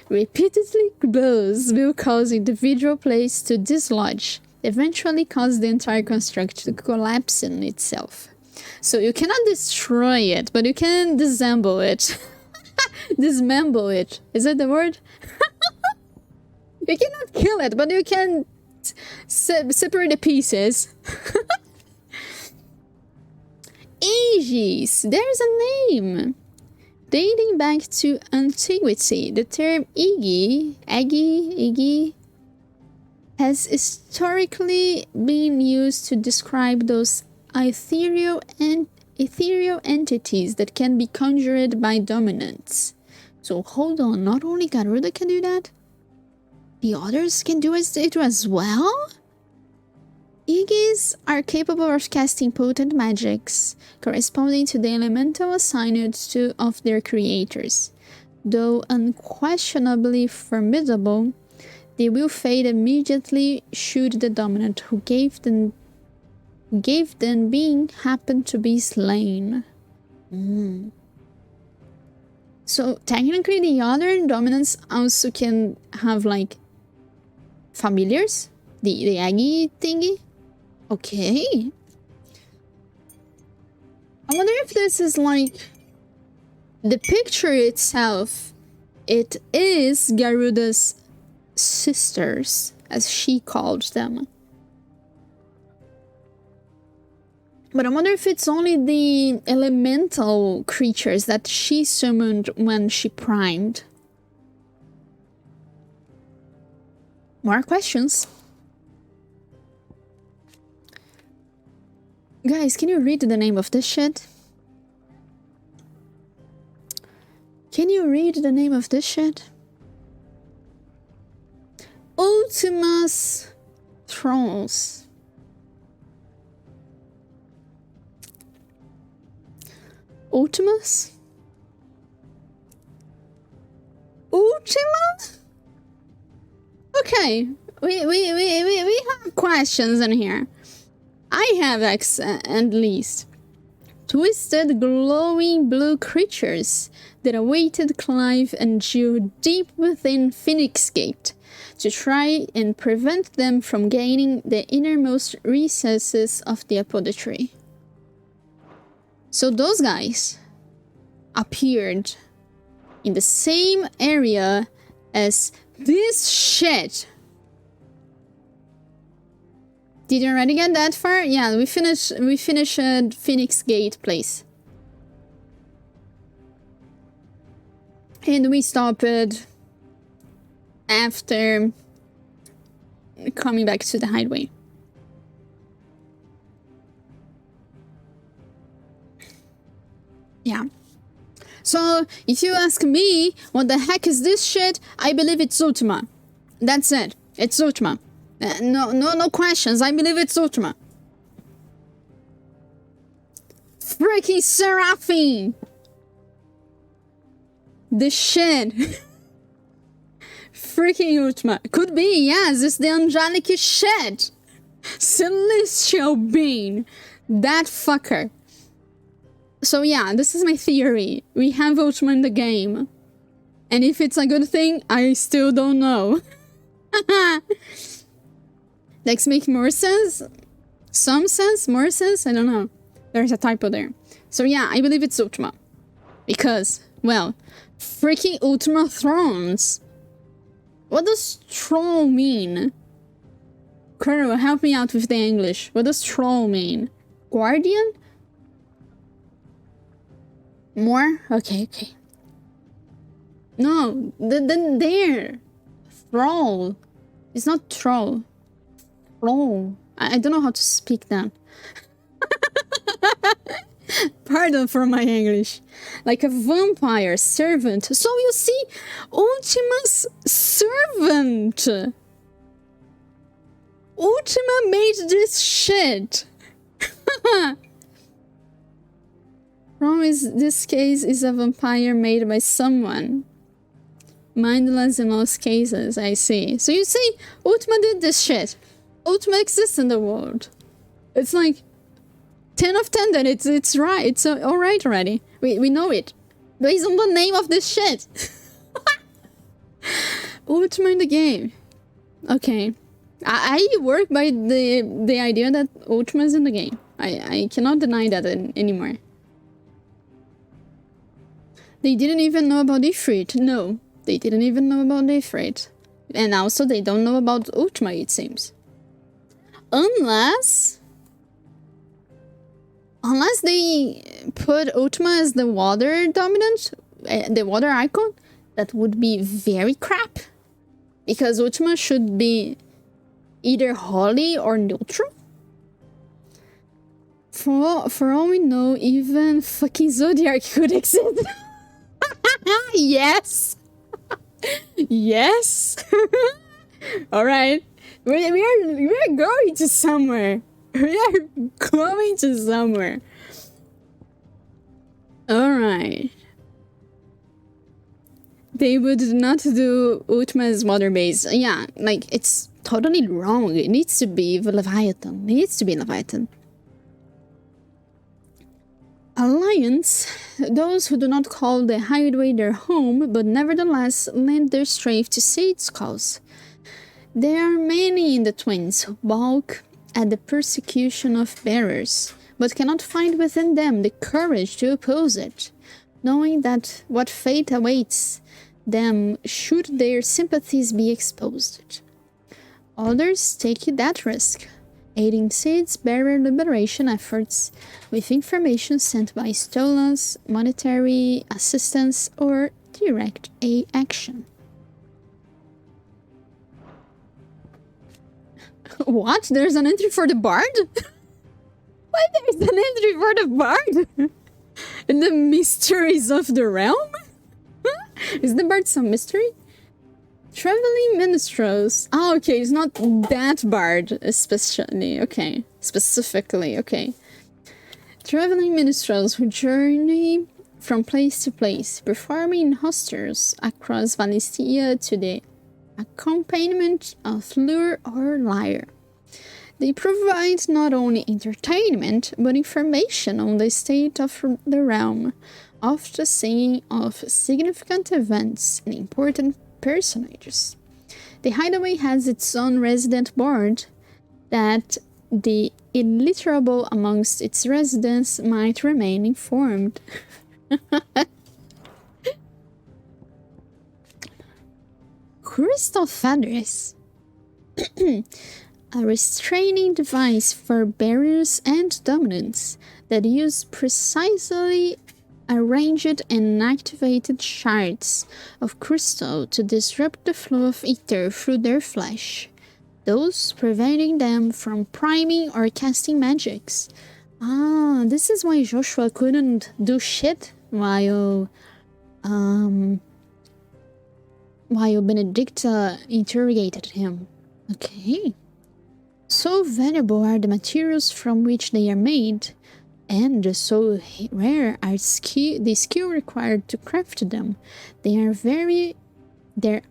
repeatedly blows will cause individual plates to dislodge, eventually cause the entire construct to collapse in itself. So you cannot destroy it, but you can disassemble it. Dismember it. Is that the word? You cannot kill it, but you can separate the pieces. Aegis, there's a name. Dating back to antiquity, the term Iggy, has historically been used to describe those ethereal entities that can be conjured by dominants. So hold on, not only Garuda can do that, the others can do it as well? Iggy's are capable of casting potent magics, corresponding to the elemental assigned to of their creators. Though unquestionably formidable, they will fade immediately should the dominant who gave them being happen to be slain. So technically the other dominants also can have like familiars? The Aggie thingy? Okay. I wonder if this is like the picture itself. It is Garuda's sisters, as she called them. But I wonder if it's only the elemental creatures that she summoned when she primed. More questions. Guys, can you read the name of this shit? Can you read the name of this shit? Ultimus Thrones. Ultimus? Ultima? Okay, we have questions in here. I have at least. Twisted, glowing blue creatures that awaited Clive and Jill deep within Phoenix Gate to try and prevent them from gaining the innermost recesses of the apothecary. So those guys appeared in the same area as this shit. Did you already get that far? Yeah, we finished at Phoenix Gate place. And we stopped after coming back to the highway. Yeah. So, if you ask me, what the heck is this shit? I believe it's Ultima. That's it. It's Ultima. No questions. I believe it's Ultima. Freaking Seraphine! The shit. Freaking Ultima. Could be, yes, it's the angelic shit. Celestial being. That fucker. So yeah, this is my theory. We have Ultima in the game. And if it's a good thing, I still don't know. Like, make more sense? Some sense? More sense? I don't know. There's a typo there. So yeah, I believe it's Ultima. Because, well, freaking Ultima Thrones. What does troll mean? Colonel, help me out with the English. What does troll mean? Guardian? More? Okay. No, then there. Thrall. It's not troll. Thrall. I don't know how to speak that. Pardon for my English. Like a vampire servant. So you see, Ultima's servant. Ultima made this shit. This case is a vampire made by someone. Mindless in most cases, I see. So you see, Ultima did this shit. Ultima exists in the world. It's like 10 of 10 that it's right. It's alright already. We know it. Based on the name of this shit. Ultima in the game. Okay. I work by the idea that Ultima is in the game. I cannot deny that anymore. They didn't even know about Ifrit. No, they didn't even know about Ifrit. And also they don't know about Ultima, it seems. Unless they put Ultima as the water dominant, the water icon, that would be very crap. Because Ultima should be either holy or neutral. For all we know, even fucking Zodiac could exist. Yes. Yes. All right. We are going to somewhere. We are going to somewhere. All right. They would not do Ultima's water base. Yeah, like it's totally wrong. It needs to be Leviathan. It needs to be Leviathan. Alliance, those who do not call the highway their home, but nevertheless lend their strength to say its cause. There are many in the Twins who balk at the persecution of bearers, but cannot find within them the courage to oppose it, knowing that what fate awaits them should their sympathies be exposed. Others take that risk, aiding Sid's bearer liberation efforts with information sent by Stolas, monetary assistance, or direct action. What? There's an entry for the bard? Why there's an entry for the bard? In the mysteries of the realm? Is the bard some mystery? Traveling minstrels. Oh, okay, it's not that bard especially. Okay, specifically, okay. Traveling minstrels who journey from place to place, performing in hostels across Valistia to the accompaniment of lure or lyre. They provide not only entertainment, but information on the state of the realm, often saying of significant events and important personages. The hideaway has its own resident board that the illiterable amongst its residents might remain informed. crystal feathers. A restraining device for barriers and dominance that use precisely arranged and activated shards of crystal to disrupt the flow of ether through their flesh, thus preventing them from priming or casting magics. Ah, this is why Joshua couldn't do shit while Benedicta interrogated him. Okay. So valuable are the materials from which they are made, and so rare are the skill required to craft them. There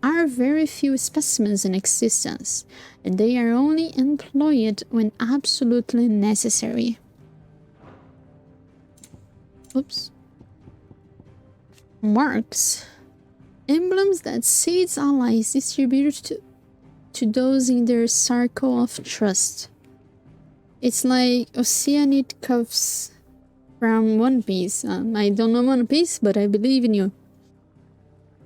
are very few specimens in existence, and they are only employed when absolutely necessary. Oops. Marks. Emblems that Said's allies distributed to those in their circle of trust. It's like Oceanid cuffs from One Piece. I don't know One Piece, but I believe in you.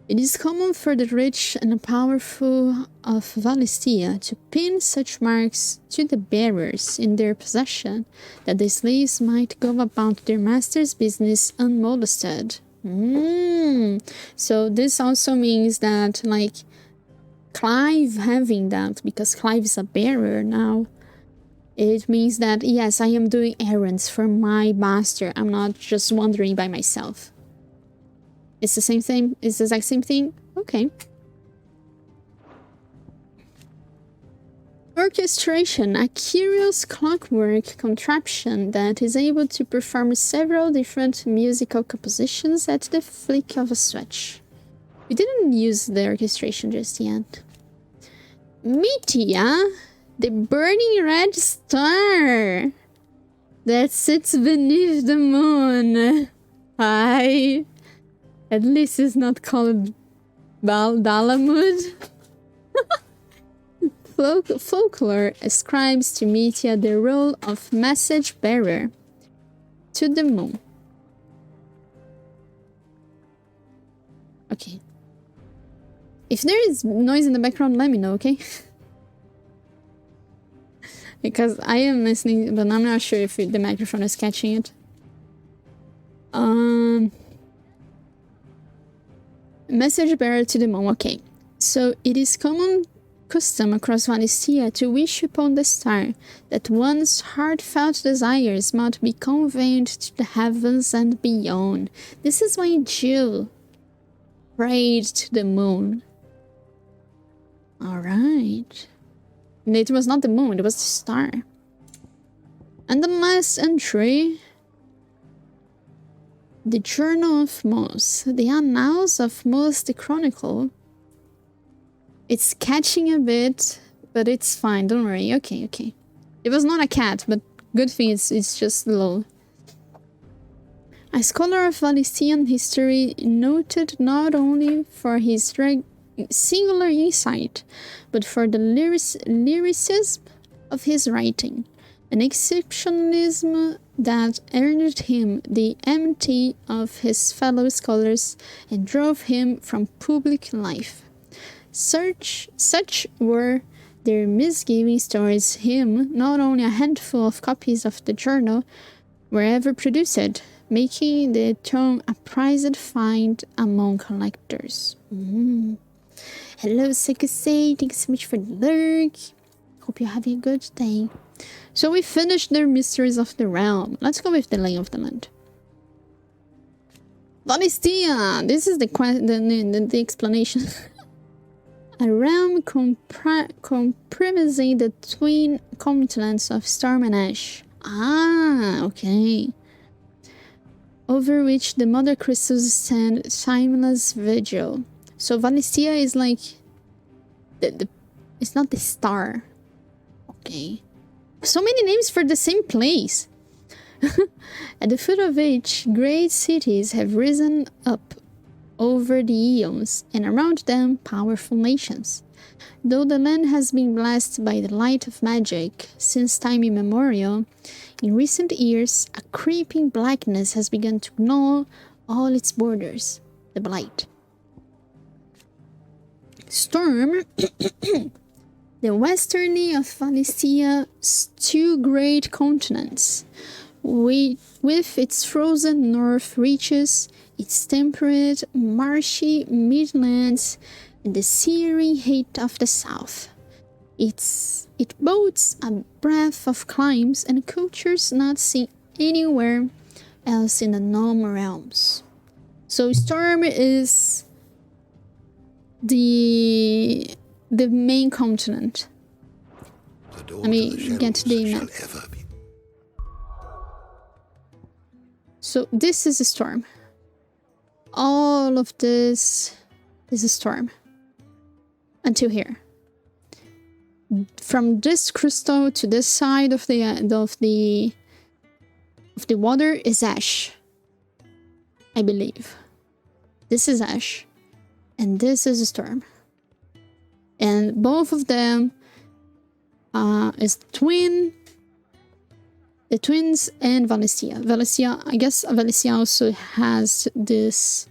It is common for the rich and powerful of Valistia to pin such marks to the bearers in their possession, that the slaves might go about their master's business unmolested. So this also means that, like, Clive having that, because Clive is a bearer now, it means that, yes, I am doing errands for my master. I'm not just wandering by myself. It's the same thing? It's the exact same thing? Okay. Orchestration, a curious clockwork contraption that is able to perform several different musical compositions at the flick of a switch. We didn't use the orchestration just yet. Metia, the burning red star that sits beneath the moon. At least it's not called Dalamud. Folklore ascribes to Metia the role of message bearer to the moon. Okay. If there is noise in the background, let me know, okay? Because I am listening, but I'm not sure if the microphone is catching it. Message bearer to the moon, okay. So it is common custom across Valistia to wish upon the star that one's heartfelt desires might be conveyed to the heavens and beyond. This is why Jill prayed to the moon. Alright. It was not the moon, it was the star. And the last entry. The Journal of Mos. The Annals of Mos the Chronicle. It's catching a bit, but it's fine, don't worry. Okay. It was not a cat, but good thing it's just low. A scholar of Valistian history noted not only for his singular insight, but for the lyricism of his writing, an exceptionalism that earned him the enmity of his fellow scholars and drove him from public life. Such were their misgivings towards him. Not only a handful of copies of the journal were ever produced, making the tome a prized find among collectors. Hello, Sekusei. Thanks so much for the lurk. Hope you're having a good day. So we finished the Mysteries of the Realm. Let's go with the Lay of the Land. Valistia! This is the explanation. A realm comprising the twin continents of Storm and Ash. Ah, okay. Over which the mother crystals stand timeless vigil. So Valistia is like it's not the star. Okay. So many names for the same place. At the foot of which great cities have risen up over the eons, and around them powerful nations. Though the land has been blessed by the light of magic since time immemorial, in recent years a creeping blackness has begun to gnaw all its borders, the blight. Storm, the westerly of Valicia's two great continents, with its frozen north reaches, its temperate, marshy midlands, and the searing heat of the south. It boasts a breadth of climes and cultures not seen anywhere else in the Gnome realms. So Storm is the main continent. The door Let me to the get the shall map. ever be. So this is a storm. All of this is a storm. Until here. From this crystal to this side of the water is ash. I believe. This is ash. And this is a storm. And both of them is twin. The twins and Valicia. Valicia, I guess Valicia also has this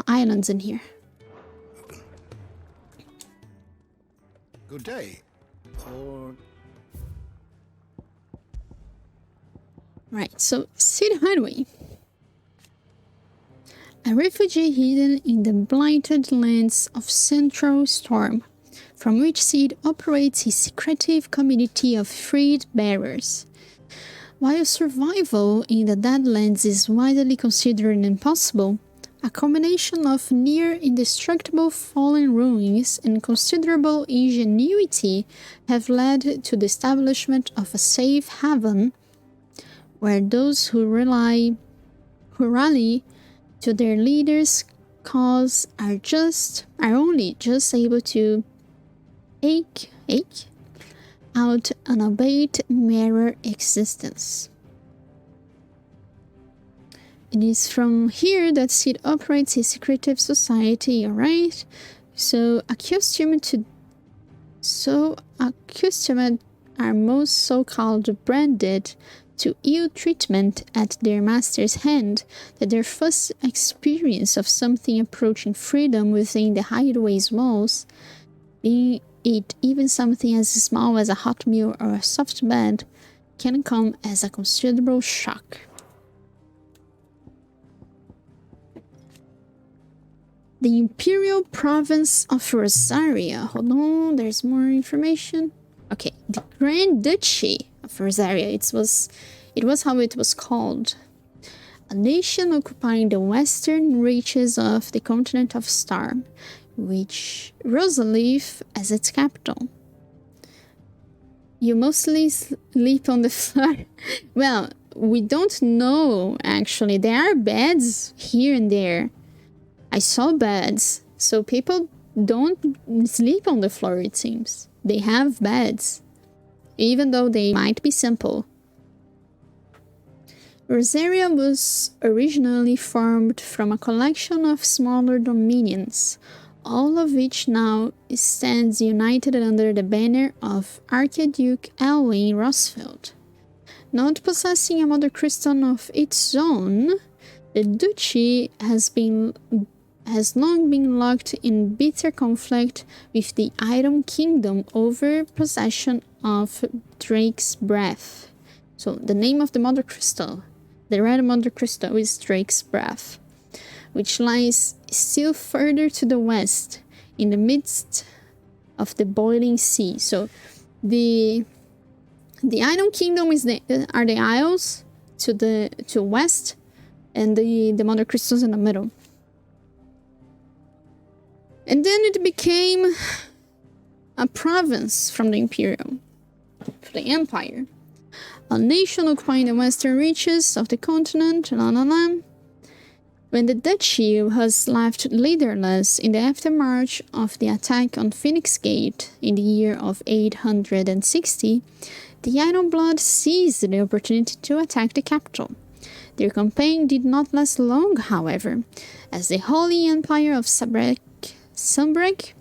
islands in here. Good day. Or Right, so Sid Highway. A refugee hidden in the blighted lands of Central Storm, from which Sid operates his secretive community of freed bearers. While survival in the Deadlands is widely considered impossible, a combination of near indestructible fallen ruins and considerable ingenuity have led to the establishment of a safe haven where those who rally to their leaders' cause are only just able to eke out an albeit mirror existence. It is from here that Sid operates his secretive society, alright? So accustomed are most so-called branded to ill treatment at their master's hand that their first experience of something approaching freedom within the hideaway's walls, being it even something as small as a hot meal or a soft bed, can come as a considerable shock. The Imperial Province of Rosaria. Hold on, there's more information. Okay, the Grand Duchy of Rosaria. It was how it was called. A nation occupying the western reaches of the continent of Storm, which Rosalith as its capital. You mostly sleep on the floor. Well, we don't know actually. There are beds here and there. I saw beds, so people don't sleep on the floor, it seems. They have beds, even though they might be simple. Rosaria was originally formed from a collection of smaller dominions, all of which now stands united under the banner of Archduke Elwyn Rosfield. Not possessing a mother crystal of its own, the duchy has long been locked in bitter conflict with the Iron Kingdom over possession of Drake's Breath. So the name of the Mother Crystal, the Red Mother Crystal, is Drake's Breath, which lies still further to the west, in the midst of the boiling sea. So the Iron Kingdom are the Isles to west, and the Mother Crystals in the middle. And then it became a province from the Empire. A nation occupying the western reaches of the continent, When the duchy was left leaderless in the aftermath of the attack on Phoenix Gate in the year of 860, the Ironblood seized the opportunity to attack the capital. Their campaign did not last long, however, as the Holy Empire of Sunbreak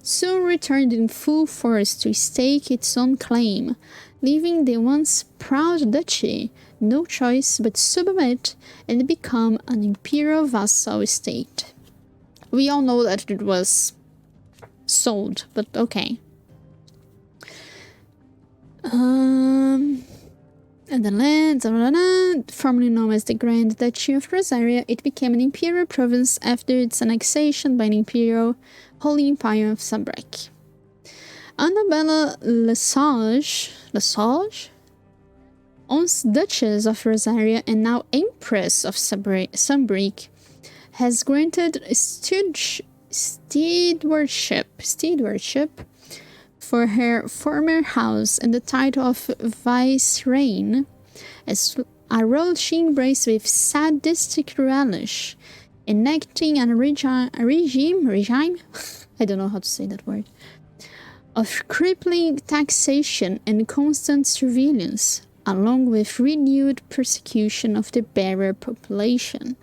soon returned in full force to stake its own claim, leaving the once proud duchy no choice but submit and become an imperial vassal state. We all know that it was sold, but okay. And the land, formerly known as the Grand Duchy of Rosaria, it became an imperial province after its annexation by the Imperial Holy Empire of Sambrek. Annabella Lesage, once Duchess of Rosaria and now Empress of Sambrek, has granted stewardship for her former house and the title of Vicereine, a role she embraced with sadistic relish, enacting a regime I don't know how to say that word, of crippling taxation and constant surveillance, along with renewed persecution of the barrier population.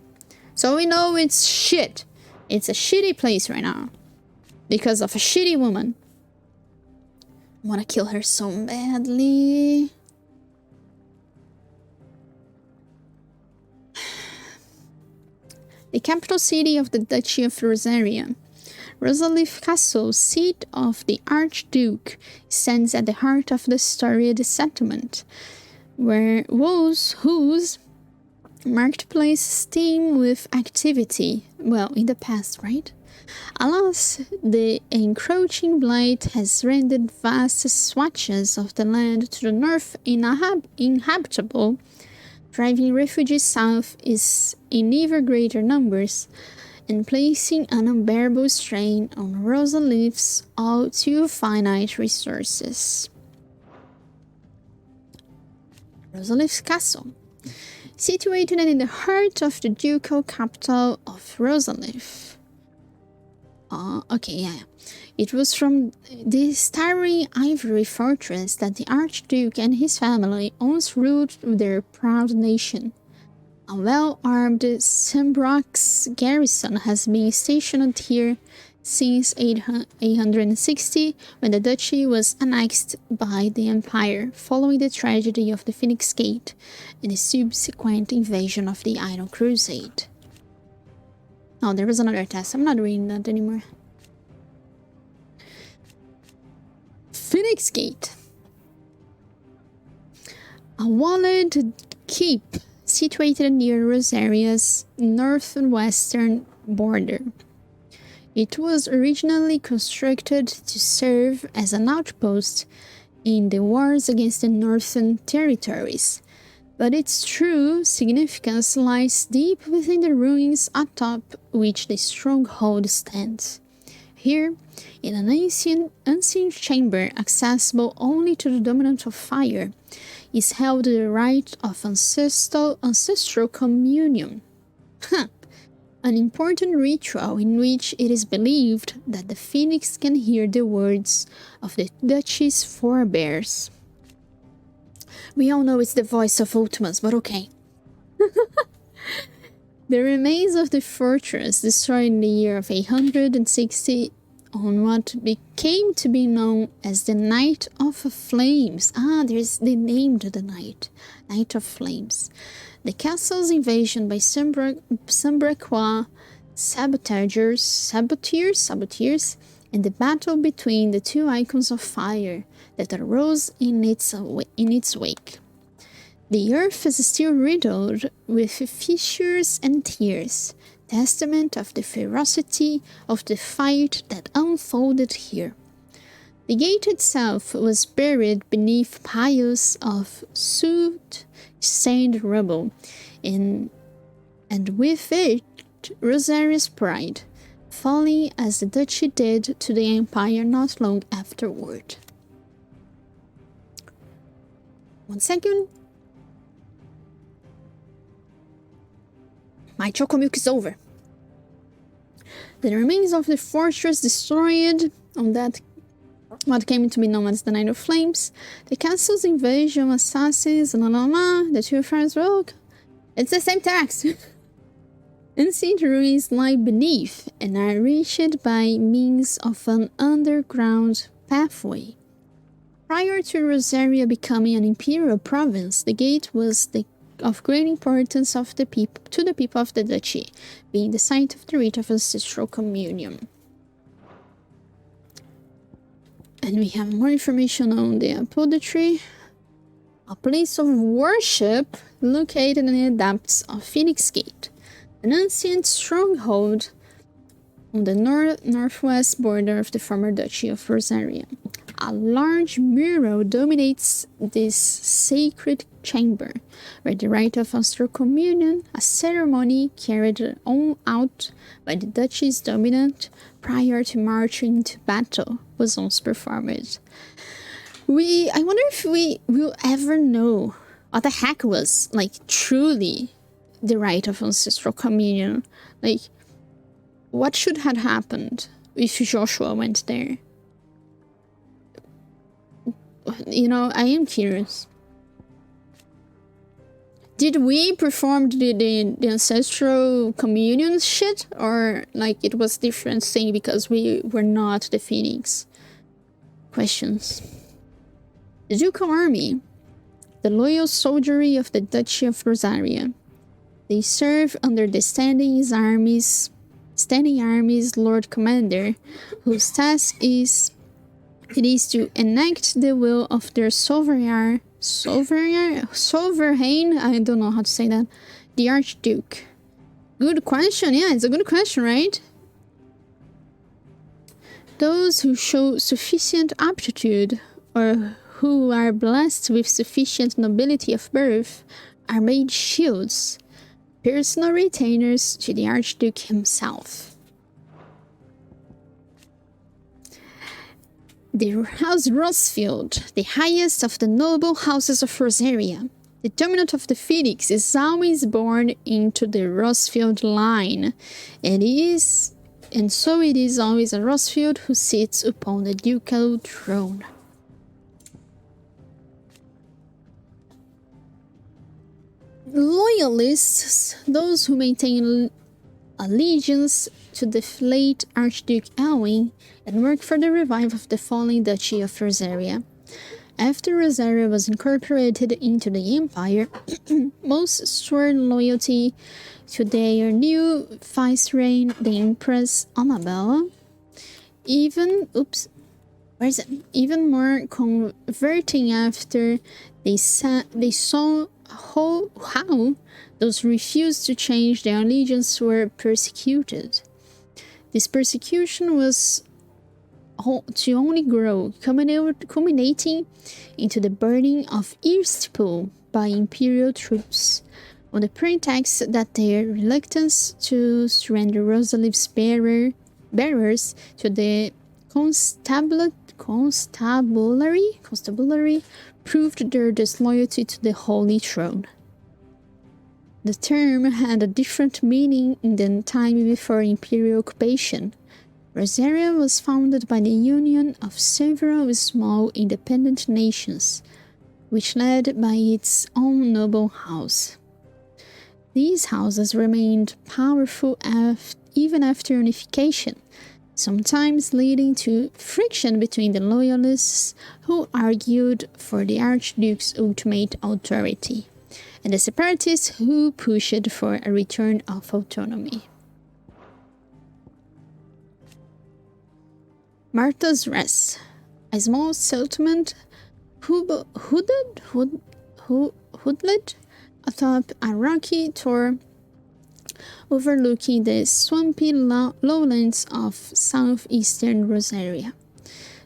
So we know it's shit. It's a shitty place right now. Because of a shitty woman. I wanna kill her so badly. The capital city of the Duchy of Rosaria, Rosalith Castle, seat of the Archduke, stands at the heart of the storied settlement, whose marketplace teem with activity. Well, in the past, right? Alas, the encroaching blight has rendered vast swatches of the land to the north inhabitable, driving refugees south in ever greater numbers, and placing an unbearable strain on Rosalith's all too finite resources. Rosalith's Castle, situated in the heart of the ducal capital of Rosalith. It was from this towering ivory fortress that the Archduke and his family once ruled their proud nation. A well-armed Sembrox garrison has been stationed here since 860, when the duchy was annexed by the Empire, following the tragedy of the Phoenix Gate and the subsequent invasion of the Iron Crusade. Oh, there was another test. I'm not reading that anymore. Phoenix Gate. A walled keep situated near Rosaria's northwestern border. It was originally constructed to serve as an outpost in the wars against the Northern Territories, but its true significance lies deep within the ruins atop which the stronghold stands. Here, in an ancient chamber accessible only to the dominant of fire, is held the rite of ancestral communion. An important ritual in which it is believed that the phoenix can hear the words of the duchy's forebears. We all know it's the voice of Ultimus, but okay. The remains of the fortress, destroyed in the year of 860 on what became to be known as the Night of Flames. They named the night. Night of Flames. The castle's invasion by Sembrequois saboteurs, and the battle between the two icons of fire that arose in its wake. The earth is still riddled with fissures and tears, testament of the ferocity of the fight that unfolded here. The gate itself was buried beneath piles of soot-stained rubble, and with it Rosaria's pride, falling as the duchy did to the empire not long afterward. 1 second. My choco milk is over. The remains of the fortress destroyed on that what came to be known as the Night of Flames, the castle's invasion, assassins, the two friends rogue. It's the same text. Ancient ruins lie beneath and are reached by means of an underground pathway. Prior to Rosaria becoming an imperial province, the gate was of great importance to the people of the duchy, being the site of the rite of ancestral communion. And we have more information on the apodatory. A place of worship located in the depths of Phoenix Gate, an ancient stronghold on the northwest border of the former Duchy of Rosaria. A large mural dominates this sacred chamber, where the rite of astral communion, a ceremony carried on out by the Duchy's dominant prior to marching into battle, was once performed. I wonder if we will ever know what the heck was, like, truly the rite of ancestral communion. Like, what should have happened if Joshua went there? You know, I am curious. Did we perform the ancestral communion shit? Or, like, it was different thing because we were not the Phoenix? Questions. The Ducal Army, the loyal soldiery of the Duchy of Rosaria. They serve under the Standing Army's Lord Commander, whose task is to enact the will of their sovereign, I don't know how to say that, the Archduke. Good question, yeah, it's a good question, right? Those who show sufficient aptitude, or who are blessed with sufficient nobility of birth, are made shields, personal retainers to the Archduke himself. The House Rosfield, the highest of the noble houses of Rosaria. The dominant of the Phoenix is always born into the Rosfield line, and so it is always a Rosfield who sits upon the ducal throne. Loyalists, those who maintain allegiance to the late Archduke Alwyn and work for the revival of the fallen Duchy of Rosaria. After Rosaria was incorporated into the Empire, most swore loyalty to their new viceroy, the Empress Annabella. Even more converting after they saw how those who refused to change their allegiance were persecuted. This persecution was to only grow, culminating into the burning of Eastpool by imperial troops, on the pretext that their reluctance to surrender Rosaliv's bearers to the constabulary proved their disloyalty to the Holy Throne. The term had a different meaning in the time before imperial occupation. Rosaria was founded by the union of several small independent nations, which led by its own noble house. These houses remained powerful even after unification, sometimes leading to friction between the loyalists who argued for the Archduke's ultimate authority, and the separatists who pushed for a return of autonomy. Martha's Rest, a small settlement hooded atop a rocky tor overlooking the swampy lowlands of southeastern Rosaria.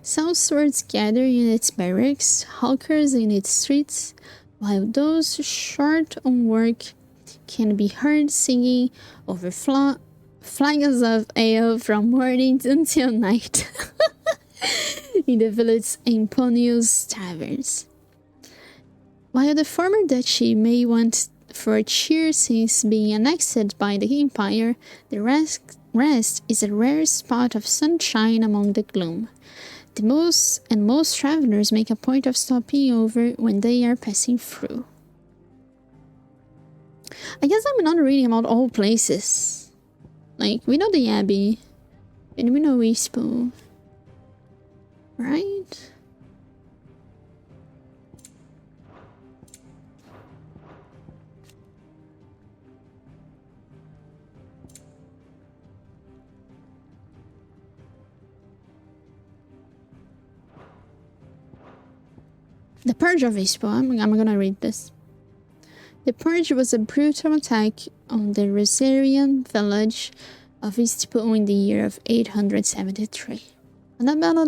Southwards gather in its barracks, hawkers in its streets, while those short on work can be heard singing over flags of ale from morning until night in the village's imponious taverns. While the former duchy may want for cheer since being annexed by the Empire, the rest is a rare spot of sunshine among the gloom. Most travelers make a point of stopping over when they are passing through. I guess I'm not reading about all places. Like, we know the Abbey, and we know Eastpool, right? The Purge of Ispo. I'm gonna read this. The Purge was a brutal attack on the Rosarian village of Ispo in the year of 873. Annabella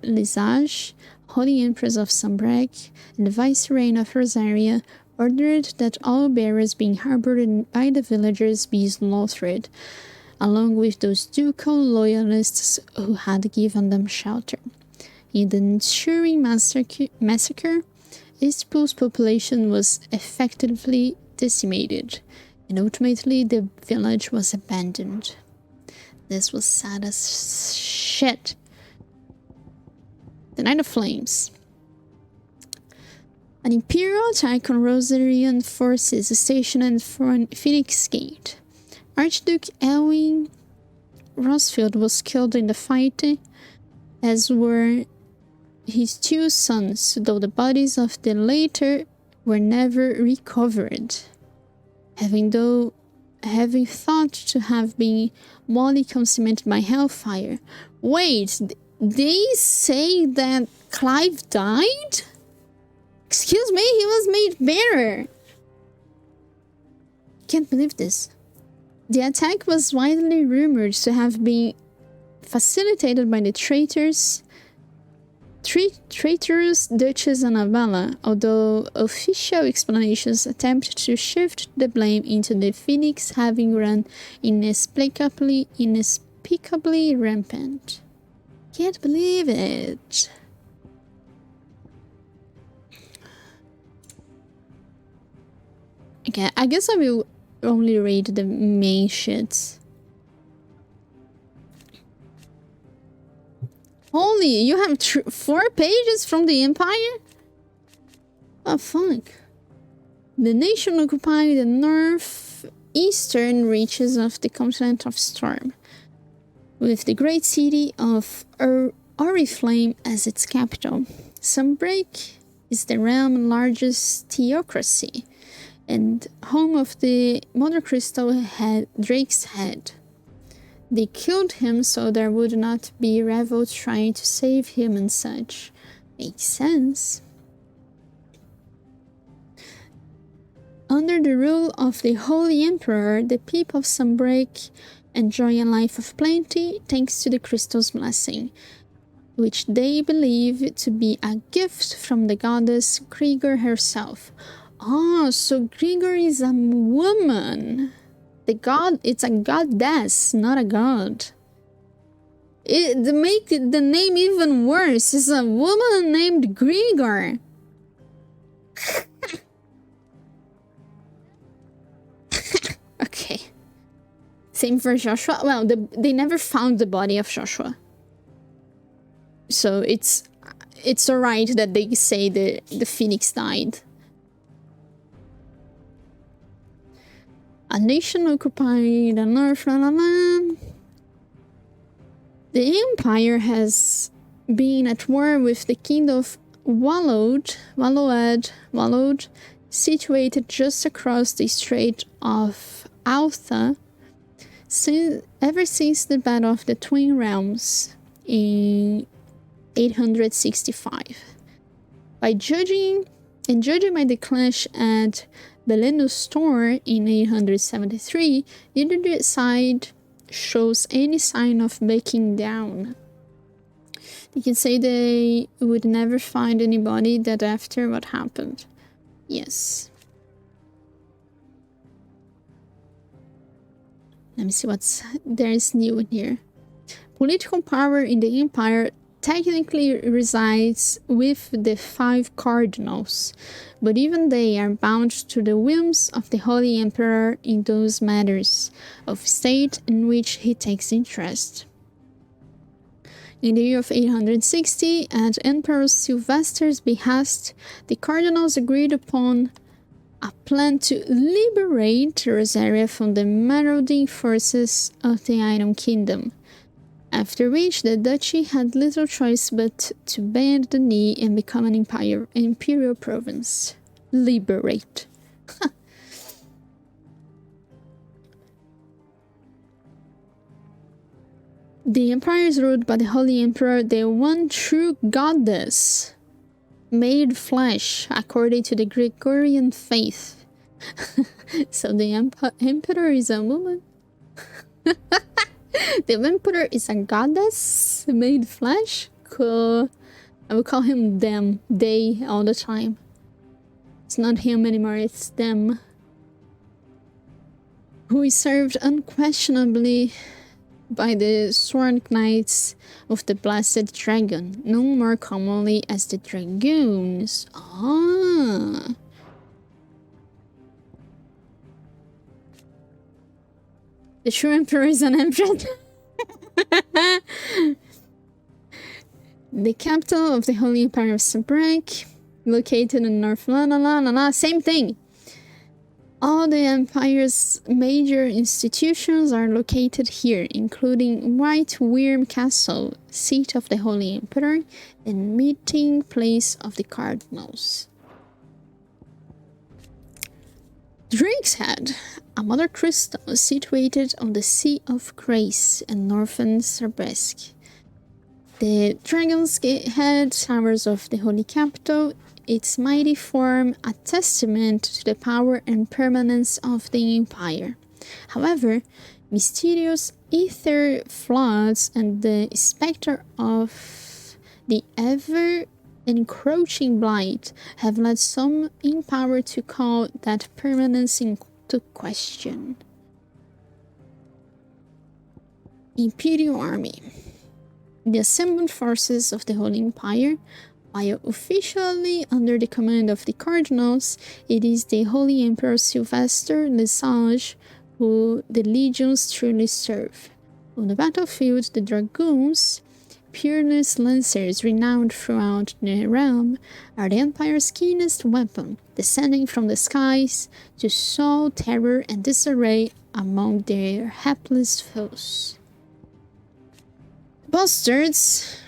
Lisage, Holy Empress of Sambrec, and the Vicereign of Rosaria, ordered that all bearers being harbored by the villagers be slaughtered, along with those ducal loyalists who had given them shelter. In the ensuing massacre, Ispo's population was effectively decimated, and ultimately the village was abandoned. This was sad as shit. The Night of Flames. An imperial attack on Rosarian forces stationed at Phoenix Gate. Archduke Elwin Rosfield was killed in the fight, as were his two sons, though the bodies of the latter were never recovered, having thought to have been mortally consumed by hellfire. Wait, they say that Clive died? Excuse me, he was made bearer. Can't believe this. The attack was widely rumored to have been facilitated by the traitorous Duchess Annabella, although official explanations attempt to shift the blame into the Phoenix having run inexplicably rampant. Can't believe it. Okay, I guess I will only read the main shits. Holy, you have 4 pages from the Empire? Oh, fuck. The nation occupied the northeastern reaches of the continent of Storm, with the great city of Oriflame as its capital. Sunbreak is the realm's largest theocracy, and home of the Mother Crystal Drake's Head. They killed him so there would not be revolt trying to save him and such. Makes sense. Under the rule of the Holy Emperor, the people of Sunbreak enjoy a life of plenty thanks to the crystal's blessing, which they believe to be a gift from the goddess Krieger herself. Oh, so Krieger is a woman. It's a goddess, not a god. To make the name even worse, is a woman named Krieger. Okay. Same for Joshua. Well, they never found the body of Joshua, so it's alright that they say the Phoenix died. A nation occupied the north. The Empire has been at war with the kingdom of Wallowed, situated just across the Strait of Altha, ever since the Battle of the Twin Realms in 865. Judging by the clash at Belenus Store in 873, neither side shows any sign of backing down. You can say they would never find anybody that after what happened. Yes. Let me see there is new in here. Political power in the Empire technically resides with the 5 cardinals, but even they are bound to the whims of the Holy Emperor in those matters of state in which he takes interest. In the year of 860, at Emperor Sylvester's behest, the cardinals agreed upon a plan to liberate Rosaria from the marauding forces of the Iron Kingdom, after which the duchy had little choice but to bend the knee and become an imperial province. Liberate. The empire is ruled by the Holy Emperor, the one true goddess. made flesh according to the Gregorian faith. So the emperor is a woman. The emperor is a goddess made flesh. Cool. I will call him them, they all the time. It's not him anymore, it's them. Who is served unquestionably by the sworn knights of the Blessed Dragon, known more commonly as the Dragoons. Ah. The true emperor is an empress. The capital of the Holy Empire of Sabrak, located in North same thing. All the Empire's major institutions are located here, including White Wyrm Castle, seat of the Holy Emperor, and meeting place of the Cardinals. Drake's Head, a mother crystal situated on the Sea of Grace in northern Sabresk. The Dragon's Head towers of the Holy Capital, its mighty form a testament to the power and permanence of the Empire. However, mysterious ether floods and the specter of the ever-encroaching blight have led some in power to call that permanence into question. Imperial Army. The assembled forces of the Holy Empire, while officially under the command of the Cardinals, it is the Holy Emperor Sylvester Lesage who the legions truly serve. On the battlefield, the Dragoons, peerless lancers renowned throughout the realm, are the Empire's keenest weapon, descending from the skies to sow terror and disarray among their hapless foes. Bastards,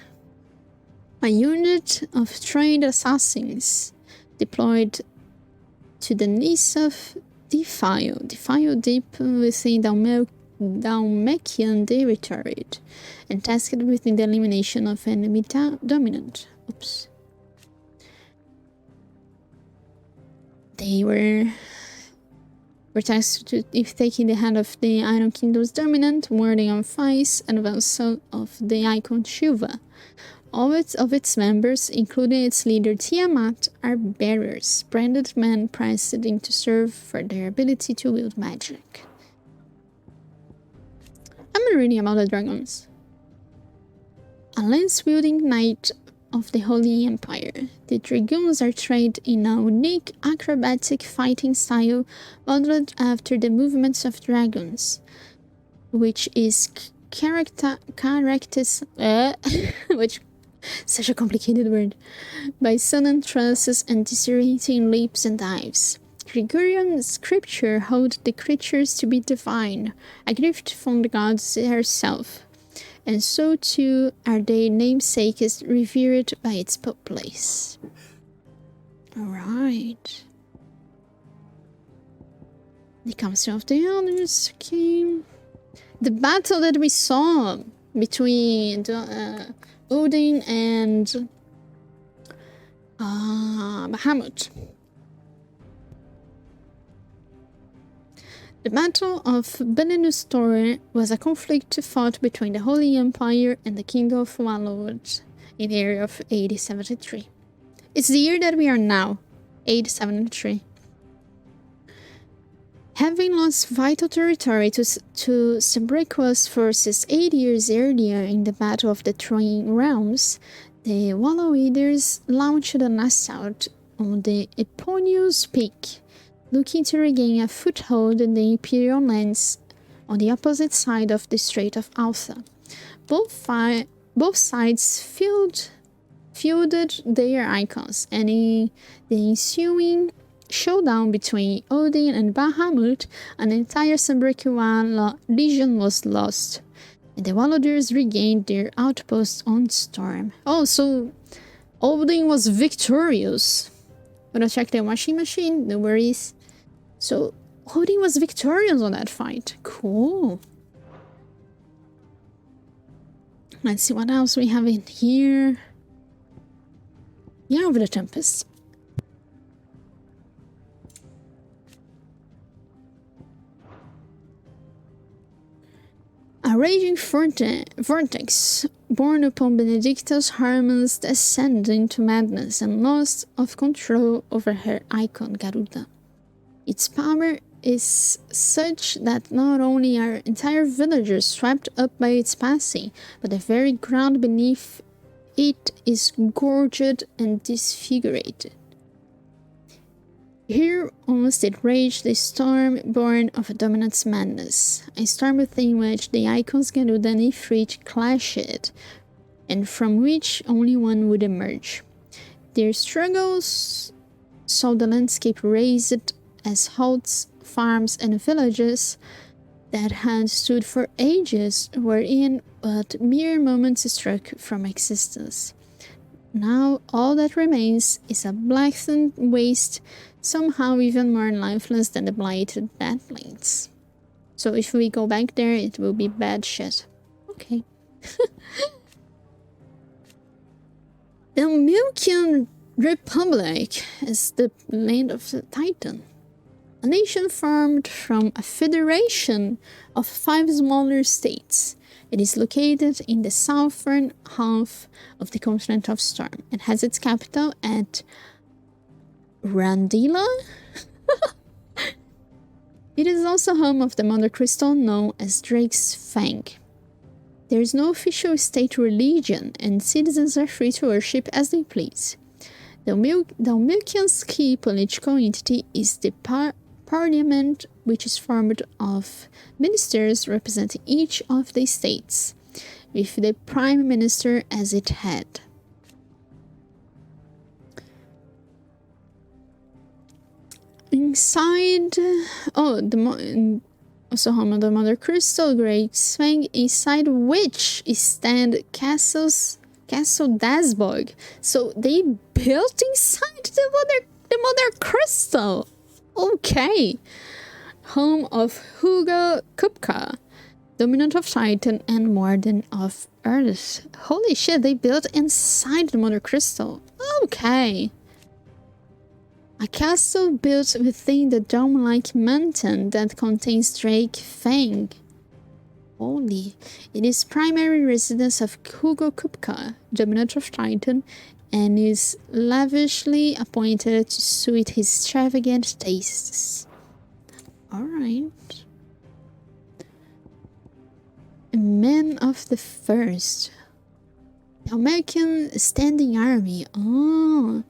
a unit of trained assassins deployed to the Nisaf Defile deep within Dalmekian territory, and tasked with the elimination of enemy dominant. Oops. They were tasked with taking the head of the Iron Kingdom's dominant, warding on Feis, and vassal of the icon Shiva. All of its members, including its leader Tiamat, are bearers, branded men prized to serve for their ability to wield magic. I'm reading about the dragons. A lance-wielding knight of the Holy Empire, the Dragoons are trained in a unique acrobatic fighting style modeled after the movements of dragons, which is which such a complicated word, by sudden trances and disorienting leaps and dives. Gregorian scripture hold the creatures to be divine, a gift from the gods herself, and so too are their namesakes revered by its populace. Alright. The Council of the Elders came. The battle that we saw between Odin and Bahamut. The Battle of Belenus Tor was a conflict fought between the Holy Empire and the Kingdom of Wallowood in the year of 873. It's the year that we are now, 873. Having lost vital territory to Sabrequa's forces 8 years earlier in the Battle of the Twin Realms, the Wallowooders launched an assault on the Eponius Peak, looking to regain a foothold in the Imperial lands on the opposite side of the Strait of Altha. Both sides fielded their icons, and in the ensuing showdown between Odin and Bahamut, an entire Sabrequa legion was lost, and the Wallowooders regained their outpost on Storm. Oh, so Odin was victorious. Gonna check the washing machine, no worries. So Odin was victorious on that fight. Cool. Let's see what else we have in here. Year of the Tempest. A raging vortex, born upon Benedicta's Harmon's descended into madness and lost of control over her icon, Garuda. Its power is such that not only are entire villages swept up by its passing, but the very ground beneath it is gorged and disfigured. Here almost it raged the storm born of a dominant's madness, a storm within which the icons Garuda and Ifrit clashed, and from which only one would emerge. Their struggles saw the landscape razed as huts, farms, and villages that had stood for ages were in but mere moments struck from existence. Now all that remains is a blackened waste, somehow even more lifeless than the blighted Badlands. So if we go back there, it will be bad shit. Okay. The Milkian Republic is the land of the Titan. A nation formed from a federation of 5 smaller states. It is located in the southern half of the continent of Storm and has its capital at Randila? It is also home of the mother crystal known as Drake's Fang. There is no official state religion, and citizens are free to worship as they please. The Milkian's key political entity is the Parliament, which is formed of ministers representing each of the states, with the Prime Minister as its head. Inside, also home of the Mother Crystal, Great Fang, inside which stand Castle Dasburg. So they built inside the Mother Crystal. Okay. Home of Hugo Kupka, dominant of Titan and warden of Earth. Holy shit, they built inside the Mother Crystal. Okay. A castle built within the dome-like mountain that contains Drake Fang. Holy. It is primary residence of Hugo Kupka, dominant of Titan, and is lavishly appointed to suit his extravagant tastes. Alright. Men of the First. The American Standing Army. Oh.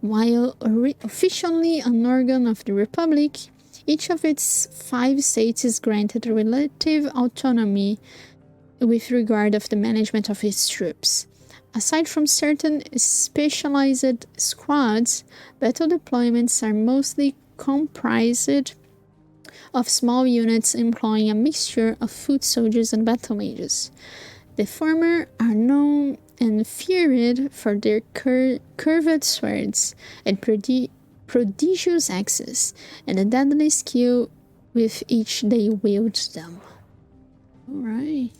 While officially an organ of the Republic, each of its 5 states is granted relative autonomy with regard of the management of its troops. Aside from certain specialized squads, battle deployments are mostly comprised of small units employing a mixture of foot soldiers and battle mages. The former are known and feared for their curved swords and prodigious axes, and the deadly skill with which they wield them. Alright.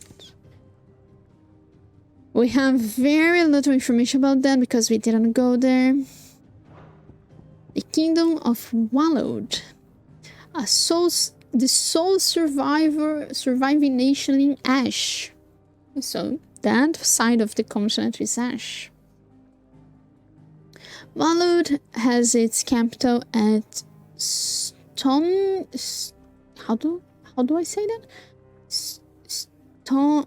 We have very little information about that because we didn't go there. The Kingdom of Wallowed. The sole surviving nation in Ash. So that side of the continent is Ash. Wallowed has its capital at how do I say that?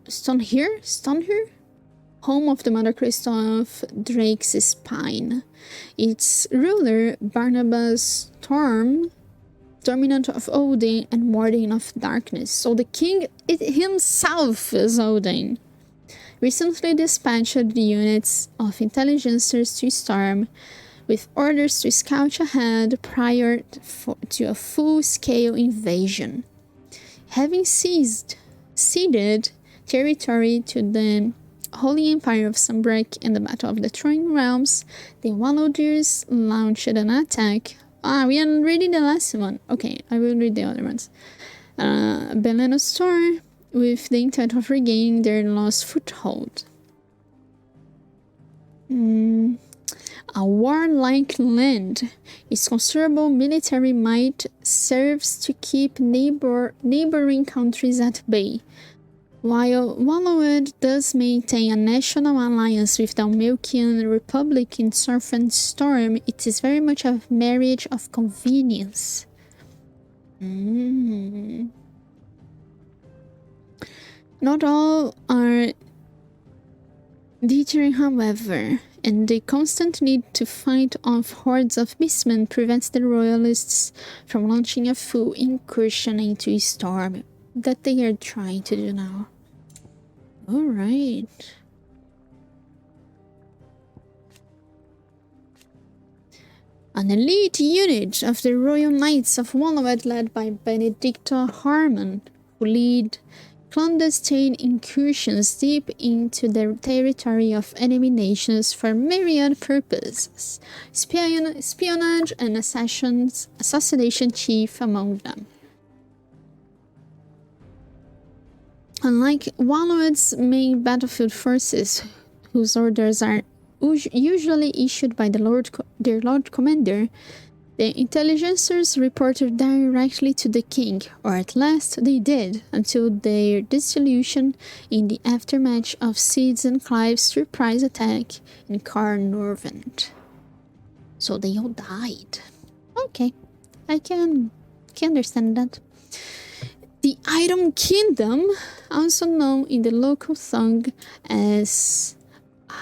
Stonehir? Home of the Mother Crystal of Drake's Spine. Its ruler, Barnabas Storm, dominant of Odin and warden of darkness. So the king himself is Odin. Recently dispatched the units of intelligencers to Storm with orders to scout ahead prior to a full-scale invasion. Having ceded territory to the Holy Empire of Sunbreak in the Battle of the Throne Realms, the Wallowers launched an attack. We are reading the last one. Okay, I will read the other ones. Belenostor, with the intent of regaining their lost foothold. A warlike land. Its considerable military might serves to keep neighboring countries at bay. While Wallowwood does maintain a national alliance with the Almilkian Republic in Southern Storm, it is very much a marriage of convenience. Not all are deterring, however, and the constant need to fight off hordes of beastmen prevents the royalists from launching a full incursion into Storm that they are trying to do now. Alright. An elite unit of the Royal Knights of Wallowwood led by Benedicto Harmon, who lead clandestine incursions deep into the territory of enemy nations for myriad purposes, espionage and assassination chief among them. Unlike Wallowwood's main battlefield forces, whose orders are usually issued by their Lord Commander, the intelligencers reported directly to the king, or at last they did, until their dissolution in the aftermath of Sid's and Clive's surprise attack in Carnarvon. So they all died. Okay, I can understand that. The Iron Kingdom, also known in the local tongue as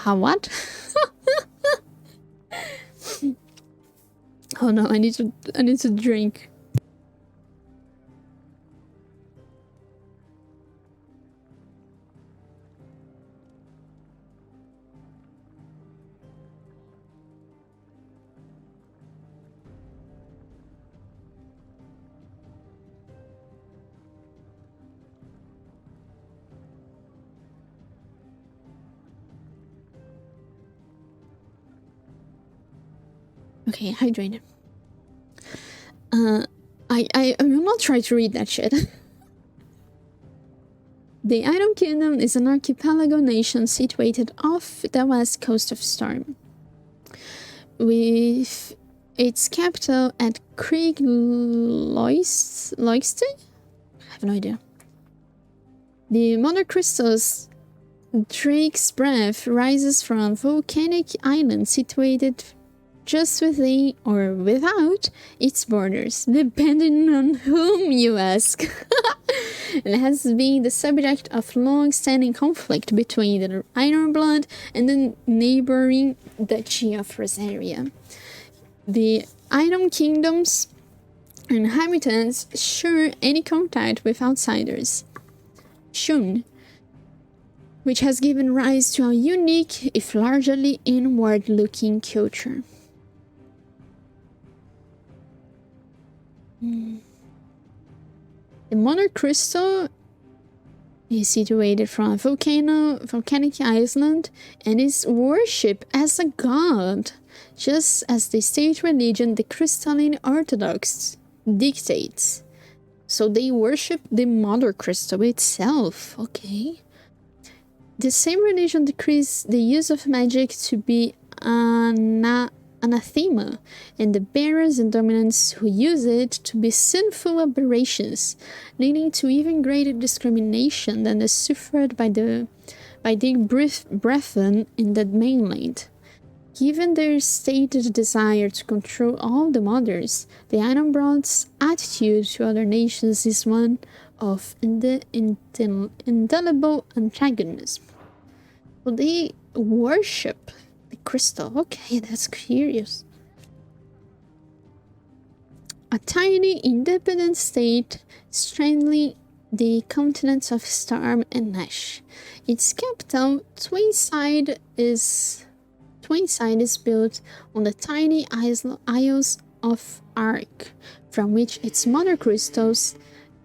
what? Oh no, I need to drink. Okay, hydrated. I will not try to read that shit. The Iron Kingdom is an archipelago nation situated off the west coast of Storm, with its capital at Kriegloiste? I have no idea. The Mother Crystal's Drake's Breath rises from volcanic island situated just within or without its borders, depending on whom you ask. It has been the subject of long-standing conflict between the Ironblood and the neighboring Duchy of Rosaria. The Iron Kingdom's inhabitants shun any contact with outsiders, which has given rise to a unique, if largely inward-looking culture. The Mother Crystal is situated from a volcanic island and is worshipped as a god, just as the state religion, the Crystalline Orthodox, dictates. So they worship the Mother Crystal itself, okay? The same religion decrees the use of magic to be anathema, and the bearers and dominants who use it to be sinful aberrations, leading to even greater discrimination than is suffered by the Brethren in the mainland. Given their stated desire to control all the mothers, the Ironblood's attitude to other nations is one of indelible antagonism. Well, they worship the crystal. Okay, that's curious. A tiny, independent state straddling the continents of Storm and Nash. Its capital, Twinside, is built on the tiny Isles of Ark, from which its mother crystals,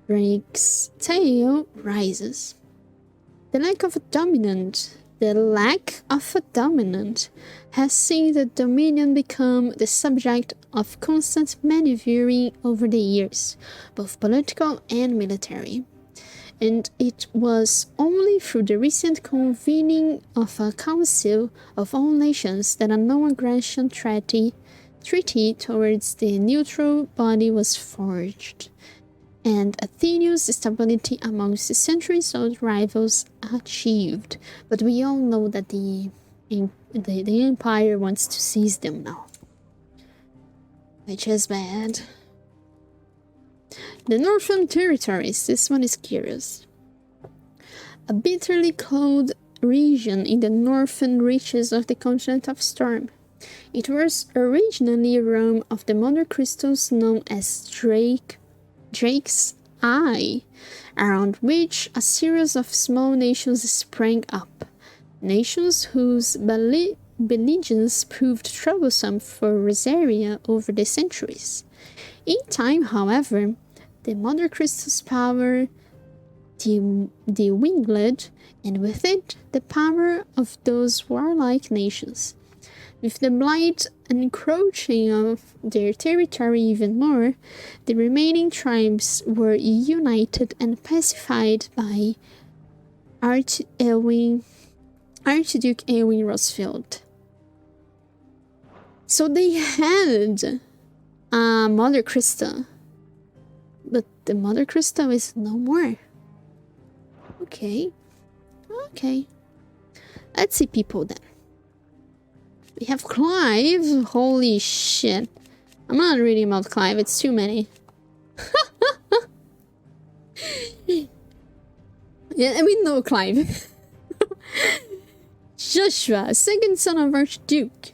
Drake's Tail, rises. The lack of a dominant has seen the Dominion become the subject of constant maneuvering over the years, both political and military. and it was only through the recent convening of a Council of All Nations that a non-aggression treaty towards the neutral body was forged, and Athenia's stability amongst the centuries-old rivals achieved. But we all know that the Empire wants to seize them now, which is bad. The Northern Territories, this one is curious. A bitterly cold region in the northern reaches of the continent of Storm. It was originally a realm of the mother crystals known as Drake's Eye, around which a series of small nations sprang up. Nations whose belligerence proved troublesome for Rosaria over the centuries. In time, however, the Mother Crystal's power dwindled, and with it, the power of those warlike nations. With the blight encroaching of their territory even more, the remaining tribes were united and pacified by Archduke Elwin Roosevelt. So they had a Mother Crystal, but the Mother Crystal is no more. Okay. Let's see people then. We have Clive. Holy shit. I'm not reading about Clive, it's too many. Yeah, we know Clive. Joshua, second son of Archduke.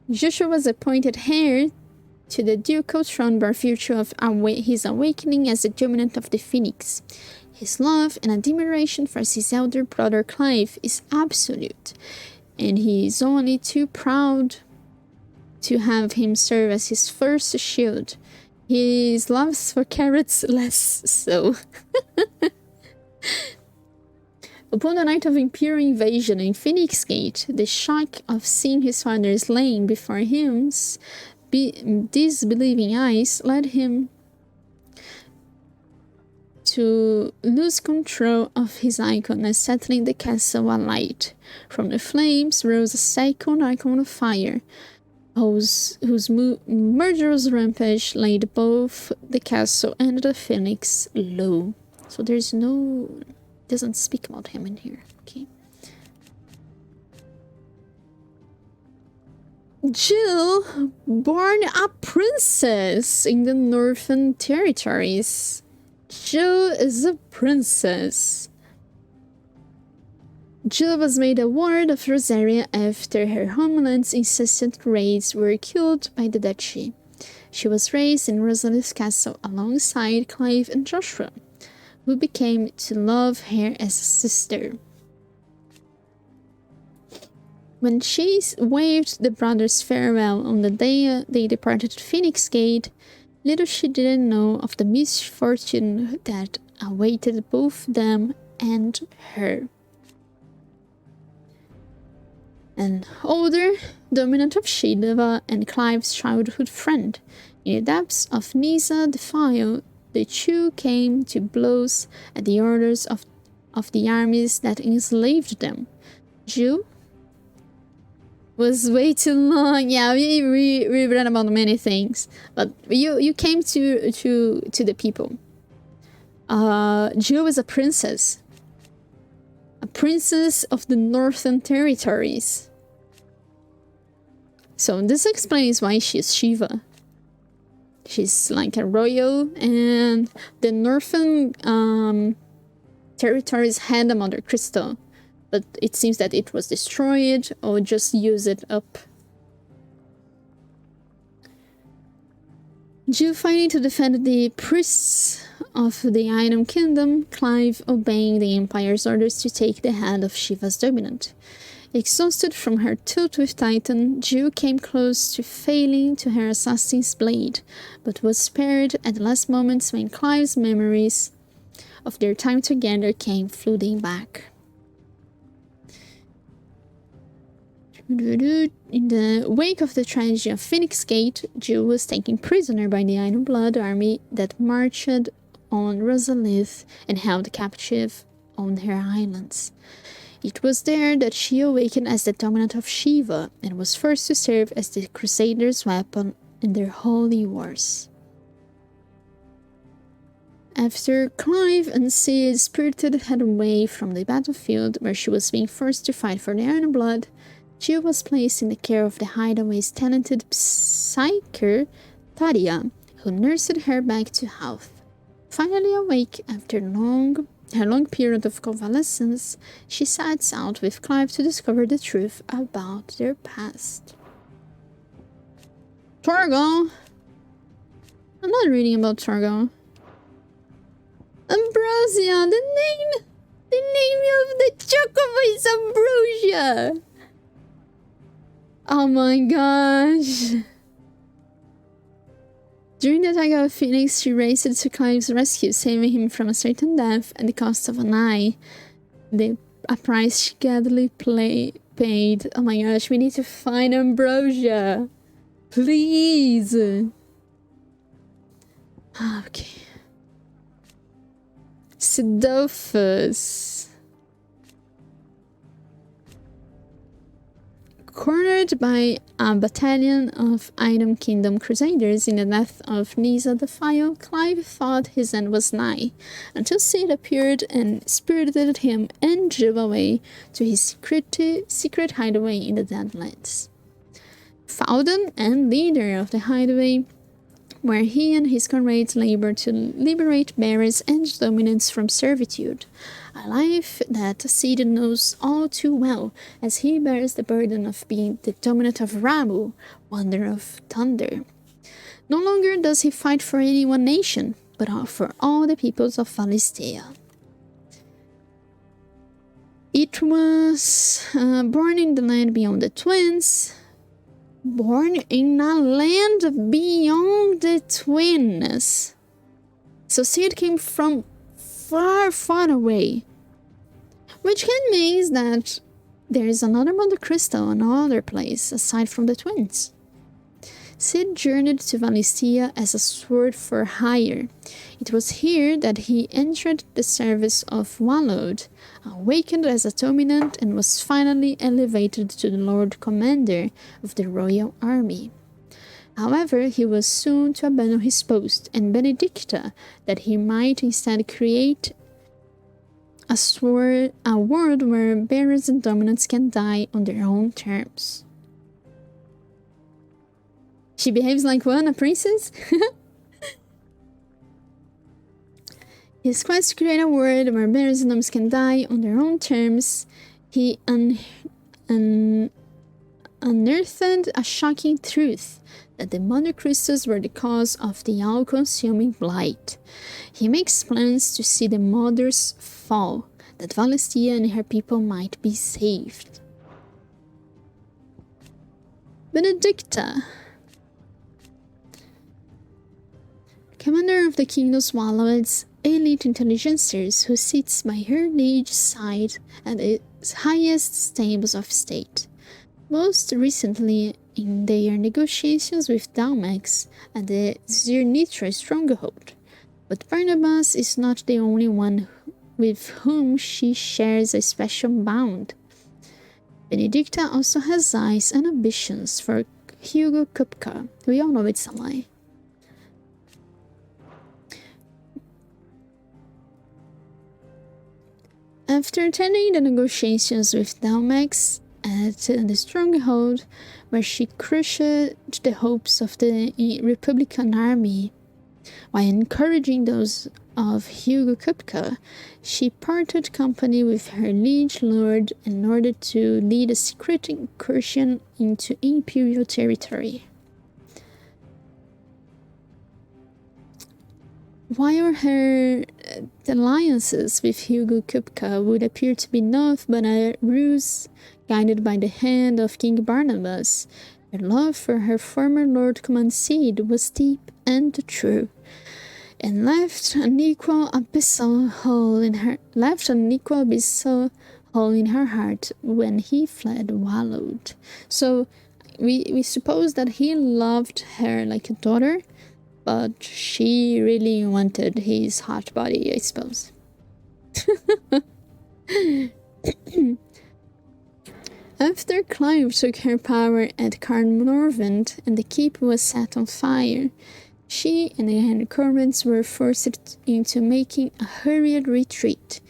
Joshua was appointed heir to the ducal throne by virtue of his awakening as the dominant of the Phoenix. His love and admiration for his elder brother Clive is absolute, and he is only too proud to have him serve as his first shield. His love for carrots less so. Upon the night of Imperial invasion in Phoenix Gate, the shock of seeing his father slain before him's disbelieving eyes led him to lose control of his icon and setting the castle alight. From the flames rose a second icon of fire, whose murderous rampage laid both the castle and the Phoenix low. So there's no... doesn't speak about him in here. Okay. Jill, born a princess in the Northern Territories. Jill is a princess. Jill was made a ward of Rosaria after her homeland's incessant raids were killed by the Duchy. She was raised in Rosalia's castle alongside Clive and Joshua, who became to love her as a sister. When she waved the brothers farewell on the day they departed Phoenix Gate, little she didn't know of the misfortune that awaited both them and her. An older, dominant of Shidava and Clive's childhood friend, in the depths of Nisa the File, the two came to blows at the orders of the armies that enslaved them. Jill was way too long. Yeah, we read about many things, but you came to the people. Jill is a princess of the Northern Territories. So this explains why she's Shiva. She's like a royal, and the Northern Territories had a Mother Crystal, but it seems that it was destroyed or just used it up. Jill fighting to defend the priests of the Iron Kingdom, Clive obeying the Empire's orders to take the head of Shiva's dominant. Exhausted from her tilt with Titan, Jill came close to failing to her assassin's blade, but was spared at the last moments when Clive's memories of their time together came flooding back. In the wake of the tragedy of Phoenix Gate, Jill was taken prisoner by the Iron Blood army that marched on Rosalith and held captive on her islands. It was there that she awakened as the dominant of Shiva and was forced to serve as the Crusaders' weapon in their holy wars. After Clive and Cid spirited her away from the battlefield where she was being forced to fight for the Iron Blood, Jill was placed in the care of the Hideaway's talented psyker, Tadia, who nursed her back to health. Finally awake after her long period of convalescence, she sets out with Clive to discover the truth about their past. Torgal! I'm not reading about Torgal. Ambrosia! The name of the chocobo is Ambrosia! Oh my gosh! During the attack of Phoenix, she raced to Clive's rescue, saving him from a certain death at the cost of an eye. A price she gladly paid. Oh my gosh, we need to find Ambrosia! Please! Okay. Sidolphus. Cornered by a battalion of Item Kingdom Crusaders in the death of Nisa the File, Clive thought his end was nigh, until Cid appeared and spirited him and Jill away to his secret hideaway in the Deadlands. Fowden and leader of the hideaway, where he and his comrades labored to liberate bearers and dominants from servitude, a life that Cid knows all too well, as he bears the burden of being the dominant of Ramu, Wonder of Thunder. No longer does he fight for any one nation, but for all the peoples of Valistea. It was born in the land beyond the Twins. Born in a land beyond the Twins. So Cid came from far, far away. Which can mean that there is another Mother Crystal, another place aside from the Twins. Cid journeyed to Valistea as a sword for hire. It was here that he entered the service of Wallod, awakened as a dominant, and was finally elevated to the Lord Commander of the Royal Army. However, he was soon to abandon his post, and Benedicta, that he might instead create a world where bearers and dominants can die on their own terms. She behaves like one, a princess? His quest to create a world where bearers and dominants can die on their own terms, he unearthed a shocking truth, that the Mother Crystals were the cause of the all-consuming blight. He makes plans to see the Mothers fall, that Valistea and her people might be saved. Benedicta, commander of the Kingdom's Wallowed's elite intelligencers, who sits by her liege side at its highest stables of state, most recently in their negotiations with Dalmax at the Zirnitra stronghold. But Barnabas is not the only one with whom she shares a special bond. Benedicta also has eyes and ambitions for Hugo Kupka. We all know it's a lie. After attending the negotiations with Dalmax at the stronghold, where she crushed the hopes of the Republican army, while encouraging those of Hugo Kupka, she parted company with her liege lord in order to lead a secret incursion into Imperial territory. While her alliances with Hugo Kupka would appear to be nothing but a ruse guided by the hand of King Barnabas, her love for her former Lord Command Cid was deep and true, and left an equal abyssal hole in her heart when he fled Wallowed. So we suppose that he loved her like a daughter, but she really wanted his hot body, I suppose. After Clive took her power at Carnarvon and the keep was set on fire, she and her currents were forced into making a hurried retreat,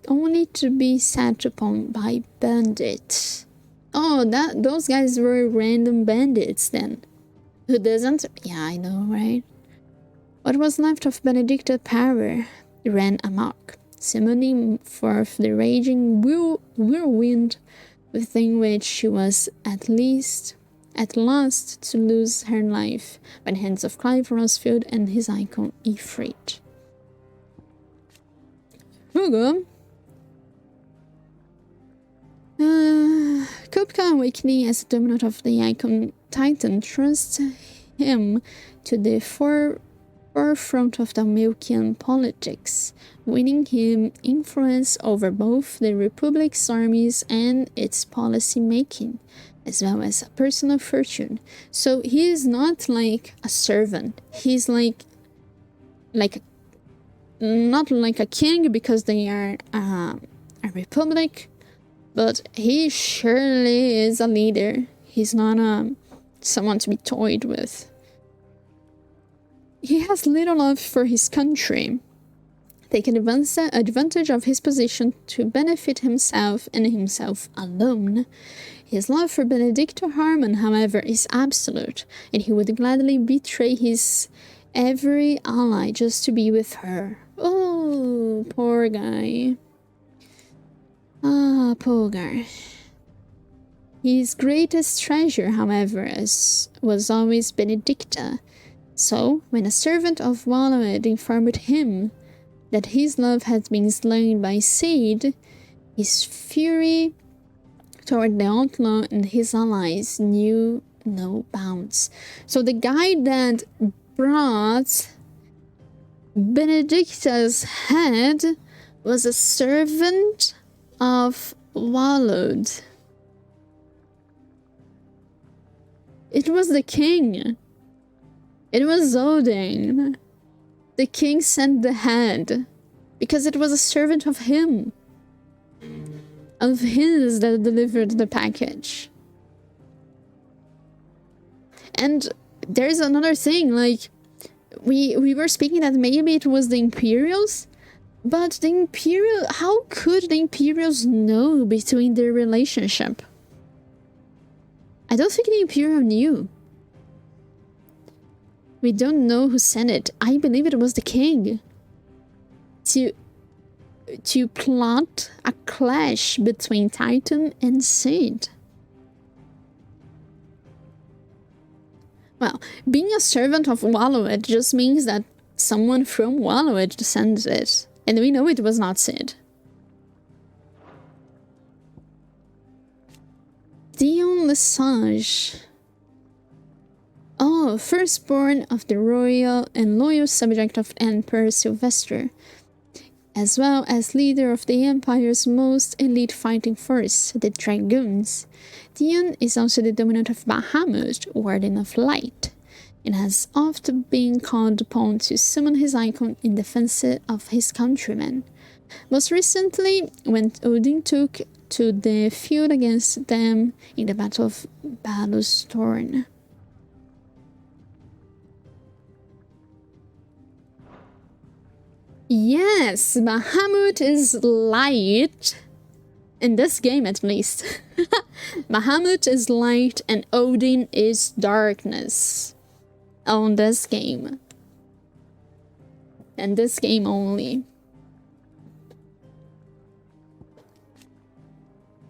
only to be set upon by bandits. Oh, those guys were random bandits then. Who doesn't? Yeah, I know, right? What was left of Benedicta's power ran amok, summoning forth the raging whirlwind within which she was at last to lose her life by the hands of Clive Rosfield and his icon Ifrit. Hugo. Kupka, awakening as the dominant of the icon Titan, trusts him to the forefront of Dalmatian politics, winning him influence over both the Republic's armies and its policy making, as well as a personal fortune. So he is not like a servant. He's like not like a king because they are a republic, but he surely is a leader. He's not someone to be toyed with. He has little love for his country, taking advantage of his position to benefit himself and himself alone. His love for Benedicta Harmon, however, is absolute, and he would gladly betray his every ally just to be with her. Oh, poor guy. Ah, poor guy. His greatest treasure, however, was always Benedicta. So, when a servant of Wallowed informed him that his love had been slain by Cid, his fury toward the outlaw and his allies knew no bounds. So the guy that brought Benedicta's head was a servant of Wallowed. It was the king. It was Odin. The king sent the head because it was a servant of him, of his, that delivered the package. And there's another thing, like, we were speaking that maybe it was the Imperials, but how could the Imperials know between their relationship? I don't think the Imperial knew. We don't know who sent it. I believe it was the king. To plot a clash between Titan and Cid. Well, being a servant of Wallowed just means that someone from Wallowed sends it. And we know it was not Cid. Dion Lesage. Oh, firstborn of the royal and loyal subject of Emperor Sylvester, as well as leader of the Empire's most elite fighting force, the Dragoons. Dion is also the dominant of Bahamut, Warden of Light, and has often been called upon to summon his icon in defense of his countrymen. Most recently, when Odin took to the field against them in the Battle of Balustorn. Yes, Bahamut is light. In this game, at least. Bahamut is light and Odin is darkness. On this game. And this game only.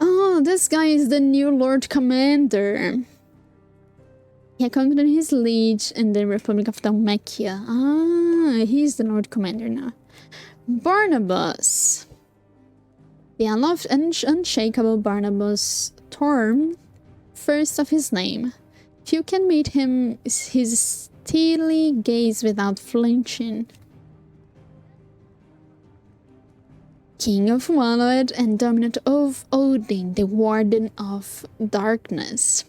Oh, this guy is the new Lord Commander. He accompanied his liege in the Republic of Dalmatia. Ah, he's the Lord Commander now. Barnabas. The aloft and unshakable Barnabas Torm, first of his name. Few can meet him his steely gaze without flinching. King of Wallowed and dominant of Odin, the Warden of Darkness.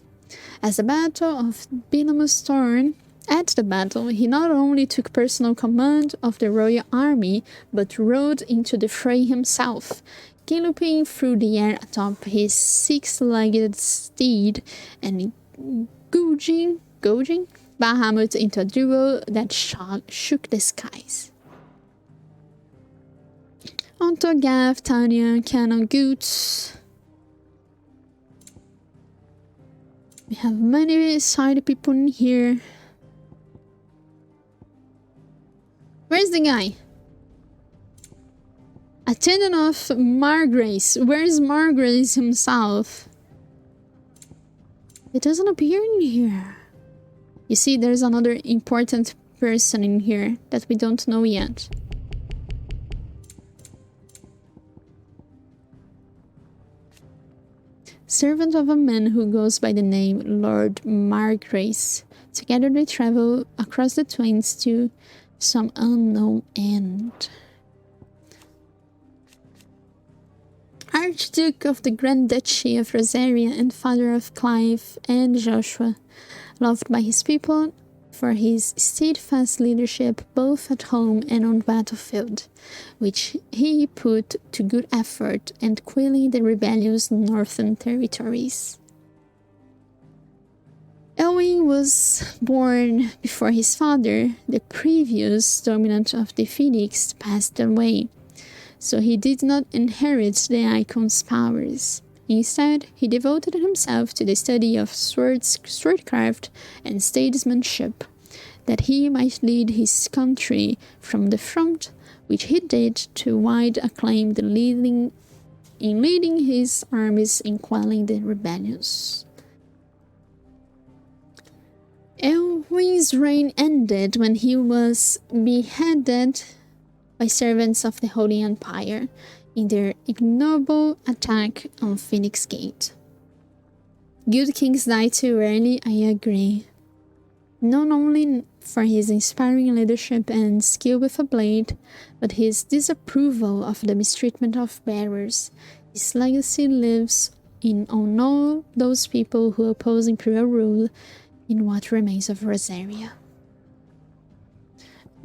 As the Battle of Bilamustorn At the battle, he not only took personal command of the royal army, but rode into the fray himself, galloping through the air atop his six-legged steed and gouging Bahamut into a duel that shook the skies. Onto Gav, Tanya, Canon, Goots. We have many side people in here. Where's the guy? Attendant of Margrace. Where's Margrace himself? It doesn't appear in here. You see, there's another important person in here that we don't know yet. Servant of a man who goes by the name Lord Margrace. Together they travel across the Twins to some unknown end. Archduke of the Grand Duchy of Rosaria and father of Clive and Joshua, loved by his people for his steadfast leadership both at home and on battlefield, which he put to good effort and quelling the rebellious northern territories. Elwing was born before his father, the previous dominant of the Phoenix, passed away, so he did not inherit the icon's powers. Instead, he devoted himself to the study of swordcraft and statesmanship, that he might lead his country from the front, which he did to wide acclaim in leading his armies in quelling the rebellions. Elwing's reign ended when he was beheaded by servants of the Holy Empire in their ignoble attack on Phoenix Gate. Good kings die too early, I agree. Not only for his inspiring leadership and skill with a blade, but his disapproval of the mistreatment of bearers. His legacy lives on all those people who oppose imperial rule in what remains of Rosaria.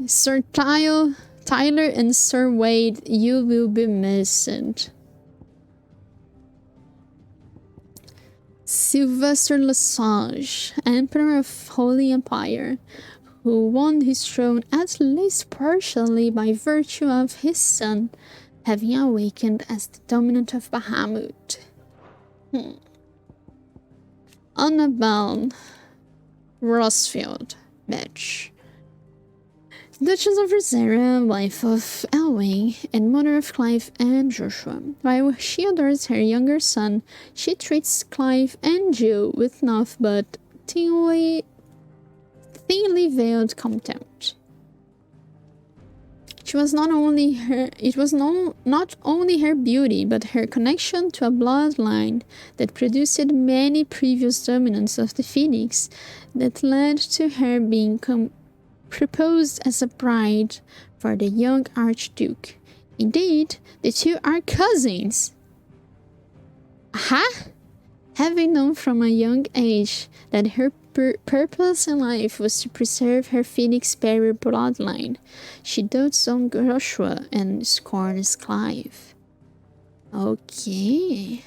Sir Tyler and Sir Wade, you will be missed. Sylvester Lesage, Emperor of Holy Empire, who won his throne at least partially by virtue of his son having awakened as the dominant of Bahamut. Annabelle Rossfield, bitch. Duchess of Rosaria, wife of Elwing, and mother of Clive and Joshua. While she adores her younger son, she treats Clive and Jill with nothing but thinly veiled contempt. It was not only her beauty, but her connection to a bloodline that produced many previous dominants of the Phoenix that led to her being proposed as a bride for the young Archduke. Indeed, the two are cousins. Aha! Having known from a young age that her purpose in life was to preserve her Phoenix bearer bloodline, she dotes on Joshua and scorns Clive. Okay.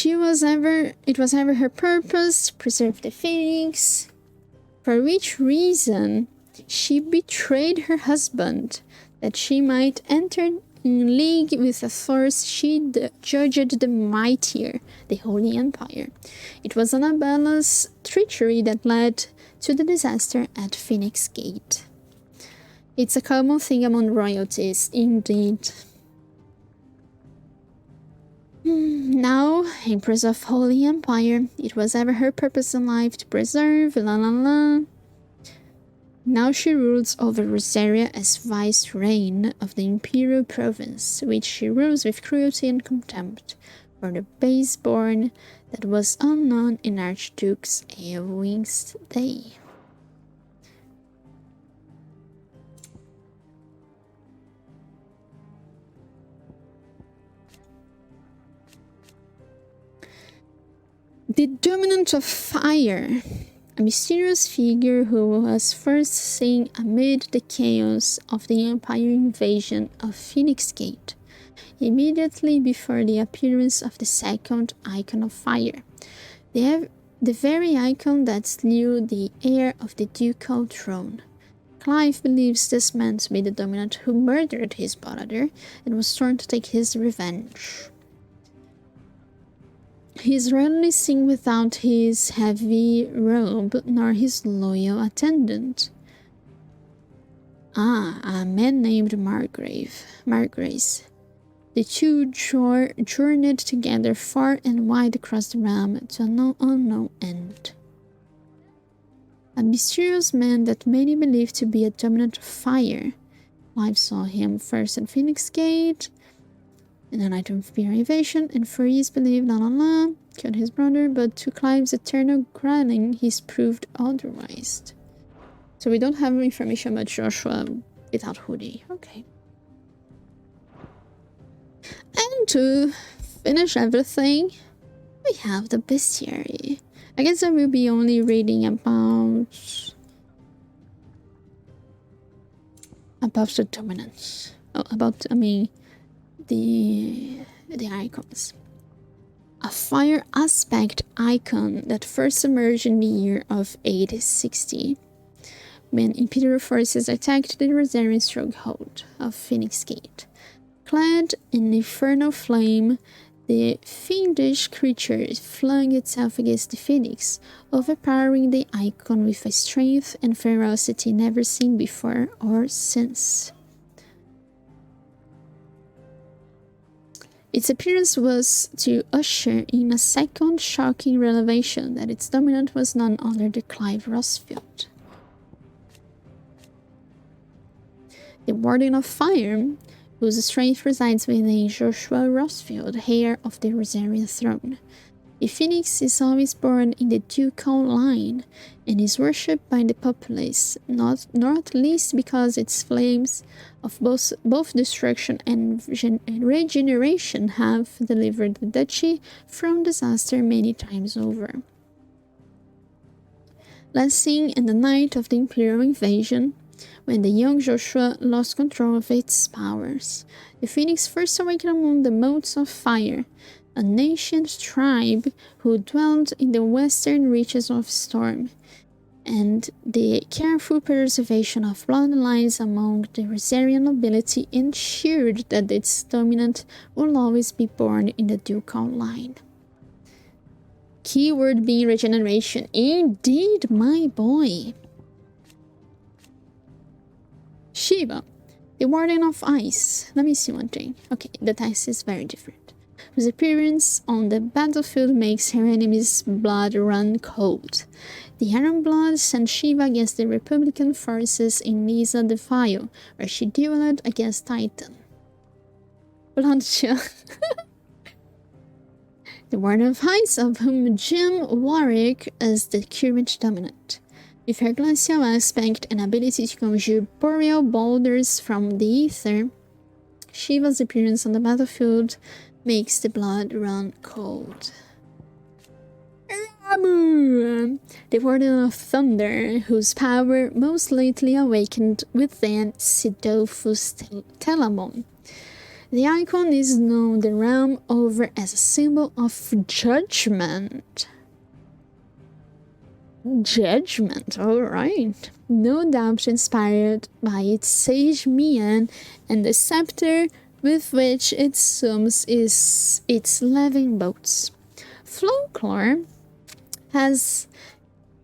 It was ever her purpose to preserve the Phoenix, for which reason she betrayed her husband, that she might enter in league with a force she judged the mightier, the Holy Empire. It was Annabella's treachery that led to the disaster at Phoenix Gate. It's a common thing among royalties, indeed. Now, Empress of Holy Empire, it was ever her purpose in life to preserve, Now she rules over Rosaria as vice-reign of the imperial province, which she rules with cruelty and contempt for the base-born that was unknown in Archduke Elwing's day. The dominant of fire, a mysterious figure who was first seen amid the chaos of the Empire invasion of Phoenix Gate, immediately before the appearance of the second icon of fire, the very icon that slew the heir of the ducal throne. Clive believes this man to be the dominant who murdered his brother and was sworn to take his revenge. He is rarely seen without his heavy robe nor his loyal attendant. A man named Margraves. The two journeyed together far and wide across the realm to an unknown end. A mysterious man that many believe to be a dominant of fire. Clive saw him first at Phoenix Gate, in the night of Imperial invasion, and for years believed killed his brother, but to Clive's eternal growling, he's proved otherwise. So we don't have information about Joshua without Hoodie. Okay. And to finish everything, we have the bestiary. I guess I will be only reading about the dominance. The icons. A fire aspect icon that first emerged in the year of 860, when Imperial forces attacked the Rosarian stronghold of Phoenix Gate. Clad in infernal flame, the fiendish creature flung itself against the Phoenix, overpowering the icon with a strength and ferocity never seen before or since. Its appearance was to usher in a second shocking revelation that its dominant was none other than Clive Rosfield. The Warden of Fire, whose strength resides within Joshua Rosfield, heir of the Rosarian throne. The Phoenix is always born in the ducal line and is worshipped by the populace, not least because its flames of both destruction and regeneration have delivered the duchy from disaster many times over. Last seen in the night of the Imperial invasion, when the young Joshua lost control of its powers, the Phoenix first awakened among the motes of fire, an ancient tribe who dwelled in the western reaches of Storm, and the careful preservation of bloodlines among the Rosarian nobility ensured that its dominant will always be born in the ducal line. Keyword being regeneration. Indeed, my boy. Shiva, the Warden of Ice. Let me see one thing. Okay, the text is very different. Whose appearance on the battlefield makes her enemy's blood run cold. The Iron Blood sent Shiva against the Republican forces in Nisa the Vile, where she dueled against Titan. Bloodshed. The Warden of Ice, of whom Jim Warwick is the current dominant. With her glacial aspect and ability to conjure boreal boulders from the ether, Shiva's appearance on the battlefield makes the blood run cold. Ramu, the Warden of Thunder, whose power most lately awakened within Sidolphus Telamon. The icon is known the realm over as a symbol of judgment. Judgment, alright. No doubt inspired by its sage Mian and the scepter with which it sums its living boats. Folklore has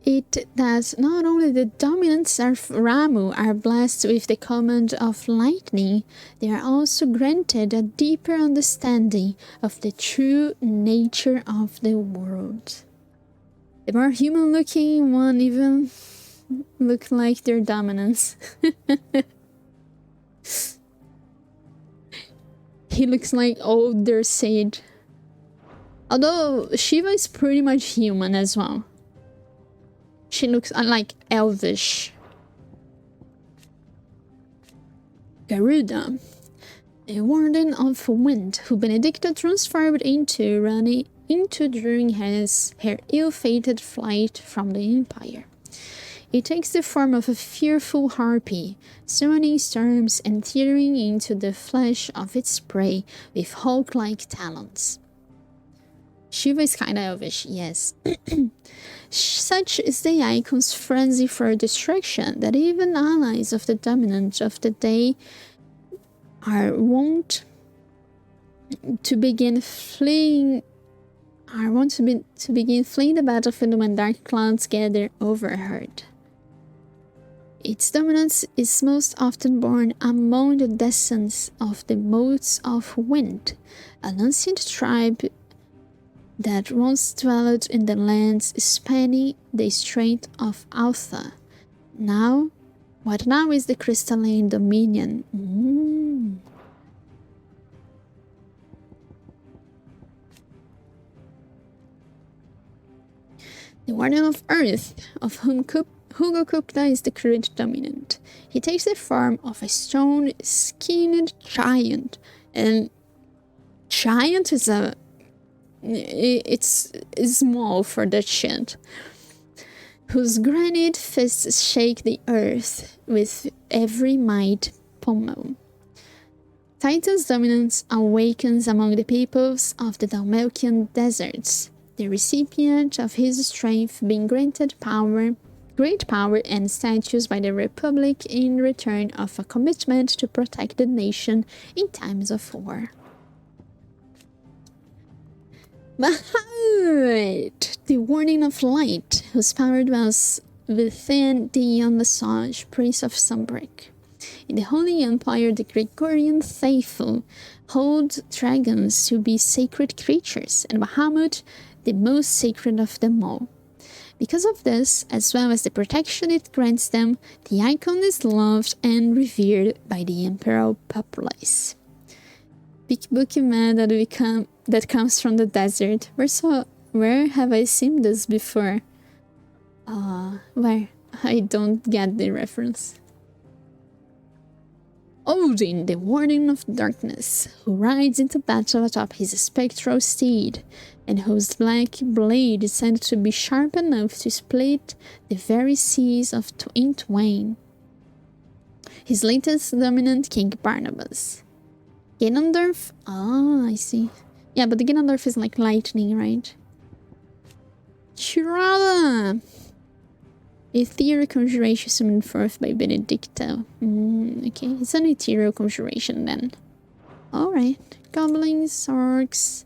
it that not only the dominants of Ramu are blessed with the command of lightning, they are also granted a deeper understanding of the true nature of the world. The more human-looking one even look like their dominants. He looks like older Sage. Although Shiva is pretty much human as well. She looks like elvish. Garuda, the Warden of Wind, who Benedicta transformed into into during her ill-fated flight from the Empire. It takes the form of a fearful harpy, summoning storms and tearing into the flesh of its prey with hawk-like talons. Shiva is kinda elvish, yes. Such is the icon's frenzy for destruction that even allies of the dominant of the day are wont to begin fleeing the battlefield when dark clouds gather overhead. Its dominance is most often born among the descendants of the Motes of Wind, an ancient tribe that once dwelled in the lands spanning the Strait of Altha. What now is the Crystalline Dominion? The Warden of Earth, of whom Hugo Kupta is the current dominant. He takes the form of a stone-skinned giant, and giant is it's small for that shit, whose granite fists shake the earth with every might pommel. Titan's dominance awakens among the peoples of the Dalmalkian deserts, the recipient of his strength being granted great power and status by the Republic in return of a commitment to protect the nation in times of war. Bahamut, the Warning of Light, whose power dwells within the Yonasage, Prince of Sunbreak. In the Holy Empire, the Gregorian faithful hold dragons to be sacred creatures, and Bahamut the most sacred of them all. Because of this, as well as the protection it grants them, the icon is loved and revered by the imperial populace. Big Bookie man that comes from the desert. Where have I seen this before? Where? I don't get the reference. Odin, the Warden of Darkness, who rides into battle atop his spectral steed, and whose black blade is said to be sharp enough to split the very seas in twain. His latest dominant, King Barnabas. Ganondorf? I see. Yeah, but the Ganondorf is like lightning, right? Shirada! Ethereal conjuration summoned forth by Benedicta. Okay, it's an ethereal conjuration then. Alright. Goblins, orcs,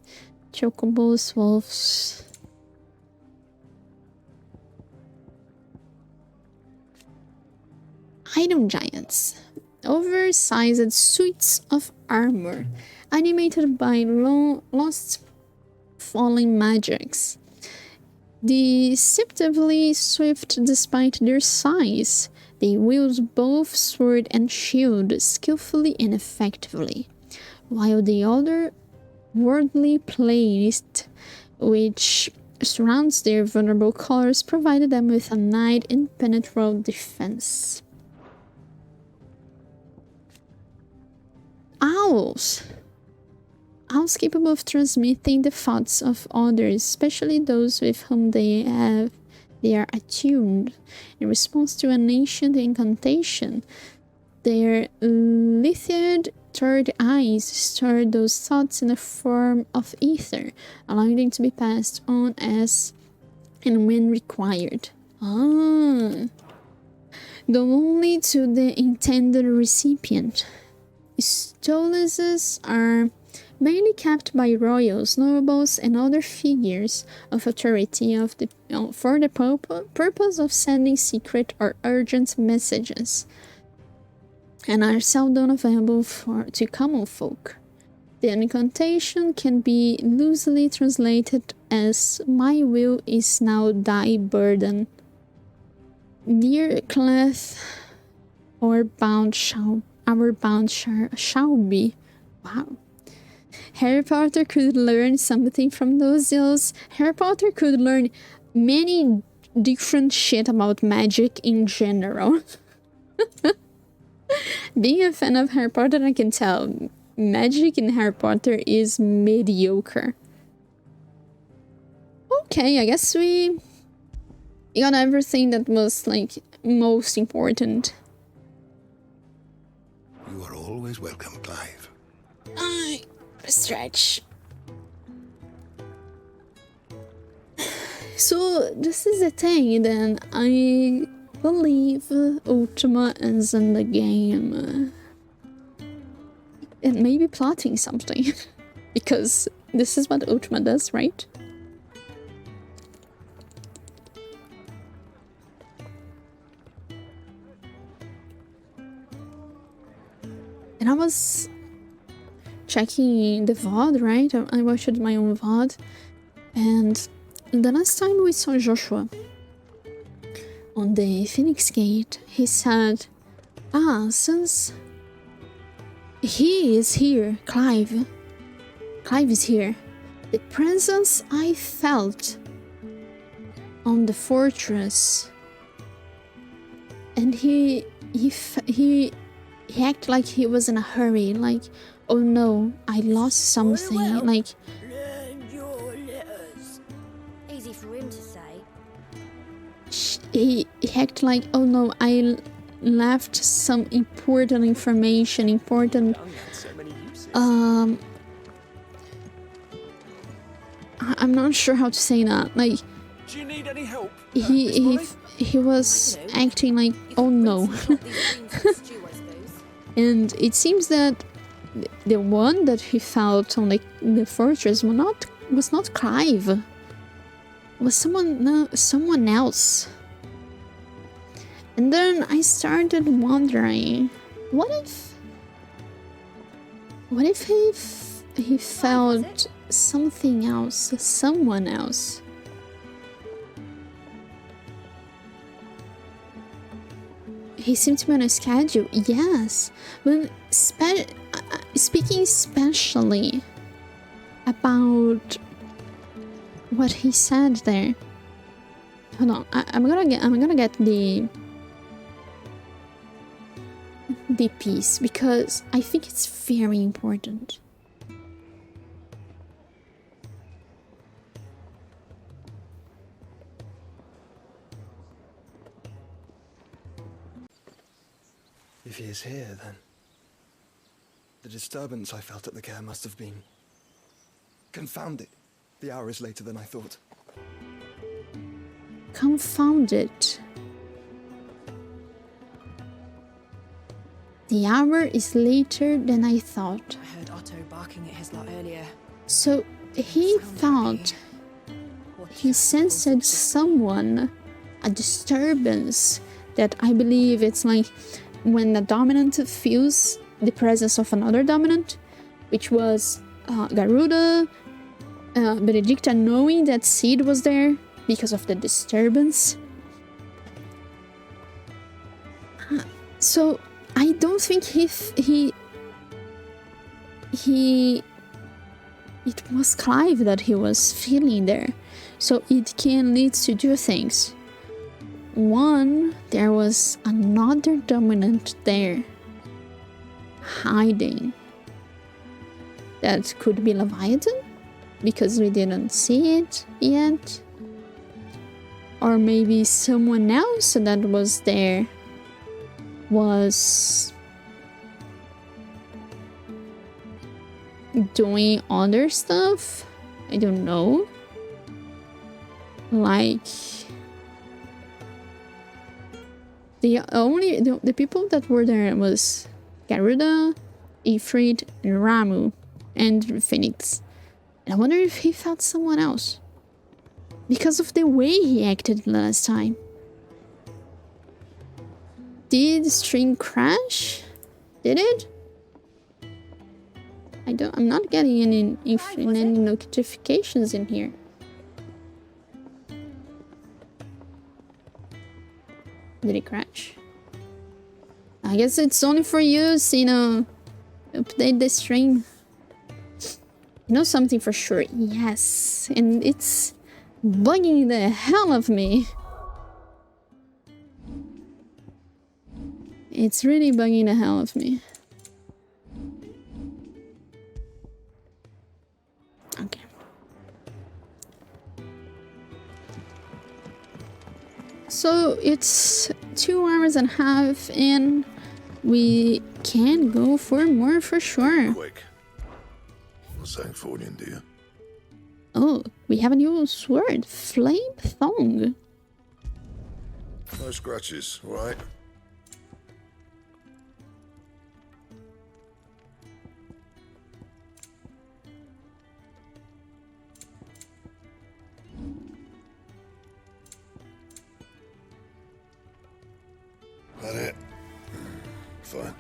chocobos, wolves. Item giants. Oversized suits of armor, animated by lost falling magics. Deceptively swift despite their size, they wield both sword and shield skillfully and effectively, while the other worldly plate which surrounds their vulnerable colors provided them with a nigh impenetrable defense. Owls capable of transmitting the thoughts of others, especially those with whom they are attuned. In response to an ancient incantation, their lithied third eyes store those thoughts in the form of ether, allowing them to be passed on as and when required. Though only to the intended recipient. Stolases are mainly kept by royals, nobles, and other figures of authority for the purpose of sending secret or urgent messages, and are seldom available to common folk. The incantation can be loosely translated as "My will is now thy burden." Dear cloth our bound shall be. Wow. Harry Potter could learn something from those deals. Harry Potter could learn many different shit about magic in general. Being a fan of Harry Potter, I can tell magic in Harry Potter is mediocre. Okay, I guess we got everything that was like most important. You are always welcome, Clive. I stretch. So this is the thing. Then I believe Ultima is in the game. And maybe plotting something. Because this is what Ultima does, right? And I was checking the VOD, right? I watched my own VOD. And the last time we saw Joshua on the Phoenix Gate, he said, since he is here, Clive is here. The presence I felt on the fortress, and he acted like he was in a hurry, like, oh no, I lost something, like. Learn your letters. Easy for him to say. He acted like, oh no, I left some important information, I'm not sure how to say that. Like, Do you need any help? he was acting like, oh no. And it seems that the one that he felt on the fortress was not Clive. It was someone else. And then I started wondering, what if he felt something else, someone else? He seemed to be on a schedule, yes, but speaking especially about what he said there. Hold on, I'm gonna get the piece because I think it's very important. If he is here, then the disturbance I felt at the care must have been confounded. The hour is later than I thought. Confounded. The hour is later than I thought. I heard Otto barking at his lot earlier. So he thought he sensed someone, a disturbance that I believe it's like when the dominant feels the presence of another dominant, which was Garuda, Benedicta knowing that Sid was there because of the disturbance. So I don't think it was Clive that he was feeling there. So it can lead to two things. One, there was another dominant there, hiding. That could be Leviathan, because we didn't see it yet. Or maybe someone else that was there was doing other stuff. I don't know. Like the people that were there was Garuda, Ifrit, and Ramu, and Phoenix. And I wonder if he felt someone else because of the way he acted last time. Did the stream crash? Did it? I'm not getting any notifications in here. Did it crash? I guess it's only for you, Sino. Update the stream. You know something for sure? Yes. And it's bugging the hell of me. It's really bugging the hell of me. Okay. it's 2.5 hours in. We can go for more for sure. Quick. Not saying fortune, do you? Oh, we have a new sword. Flame Thong. No scratches, all right? That it? Fine.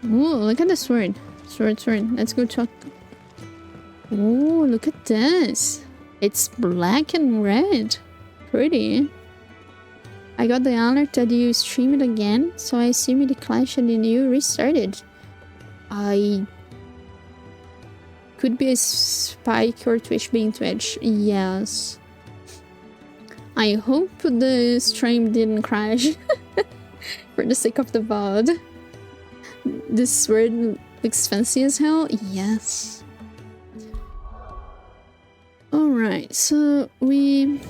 Ooh, look at the sword. Sword. Let's go talk. Ooh, look at this. It's black and red. Pretty. I got the alert that you streamed again, so I assume the clash and then you restarted. I... Could be a spike or Twitch being Twitch. Yes. I hope the stream didn't crash. For the sake of the VOD. This sword looks fancy as hell. Yes. Alright, so we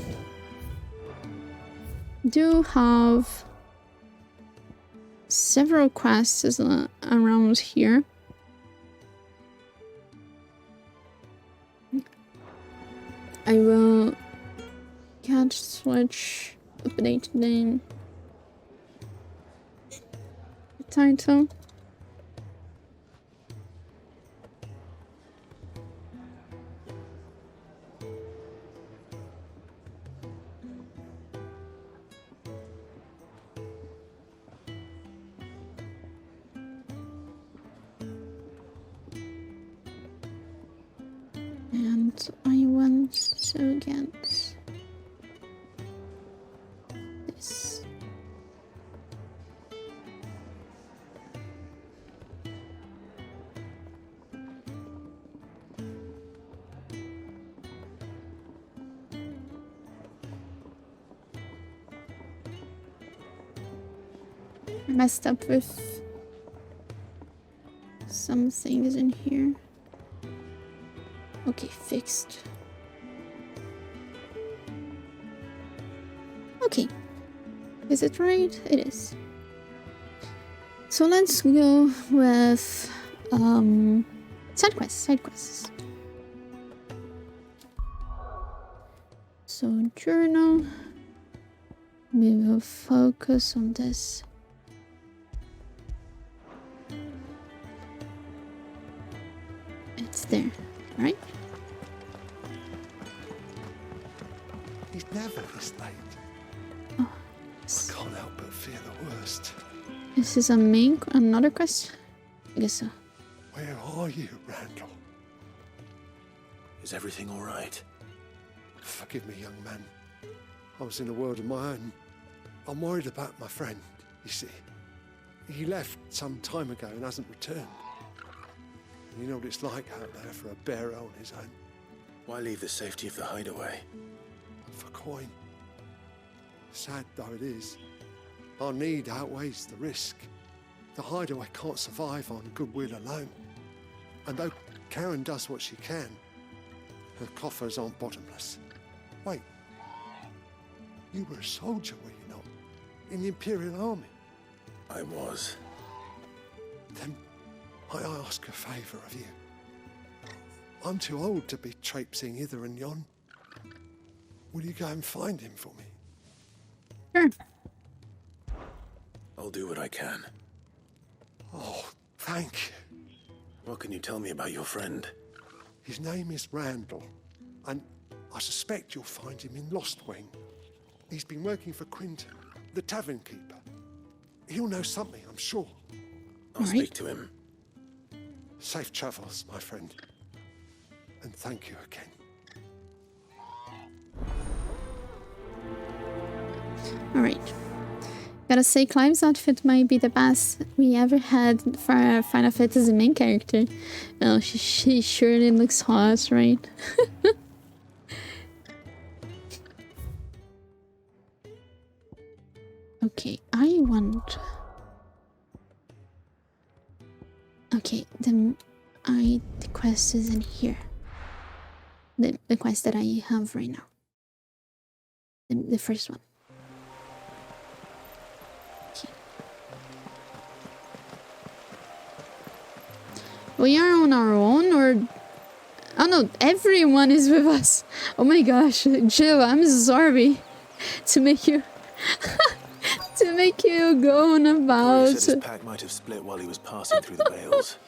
do have several quests around here. I will catch switch update name title. And I want to get this. I messed up with some things in here. Okay, fixed. Okay. Is it right? It is. So let's go with side quests. So journal. We will focus on this. It's there, right? He's never this late. Oh, I can't help but fear the worst. this is another quest? I guess so. Where are you, Randall? Is everything all right? Forgive me, young man. I was in a world of my own. I'm worried about my friend, you see. He left some time ago and hasn't returned. You know what it's like out there for a bearer on his own. Why leave the safety of the hideaway? For coin. Sad though it is, our need outweighs the risk. The hideaway can't survive on goodwill alone. And though Karen does what she can, her coffers aren't bottomless. Wait, you were a soldier, were you not? In the Imperial Army? I was. Then I ask a favour of you. I'm too old to be traipsing hither and yon. Will you go and find him for me? Sure. I'll do what I can. Oh, thank you. What can you tell me about your friend? His name is Randall, and I suspect you'll find him in Lost Wing. He's been working for Quinton, the tavern keeper. He'll know something, I'm sure. I'll speak to him. Safe travels, my friend. And thank you again. Alright. Gotta say, Clive's outfit might be the best we ever had for our Final Fantasy main character. Oh, she surely looks hot, right? Okay, I want... Okay, the quest is in here. The quest that I have right now. The first one. We are on our own, or... Oh no, everyone is with us. Oh my gosh, Jill, I'm sorry to make you... to make you go on about... He said his pack might have split while he was passing through the bales.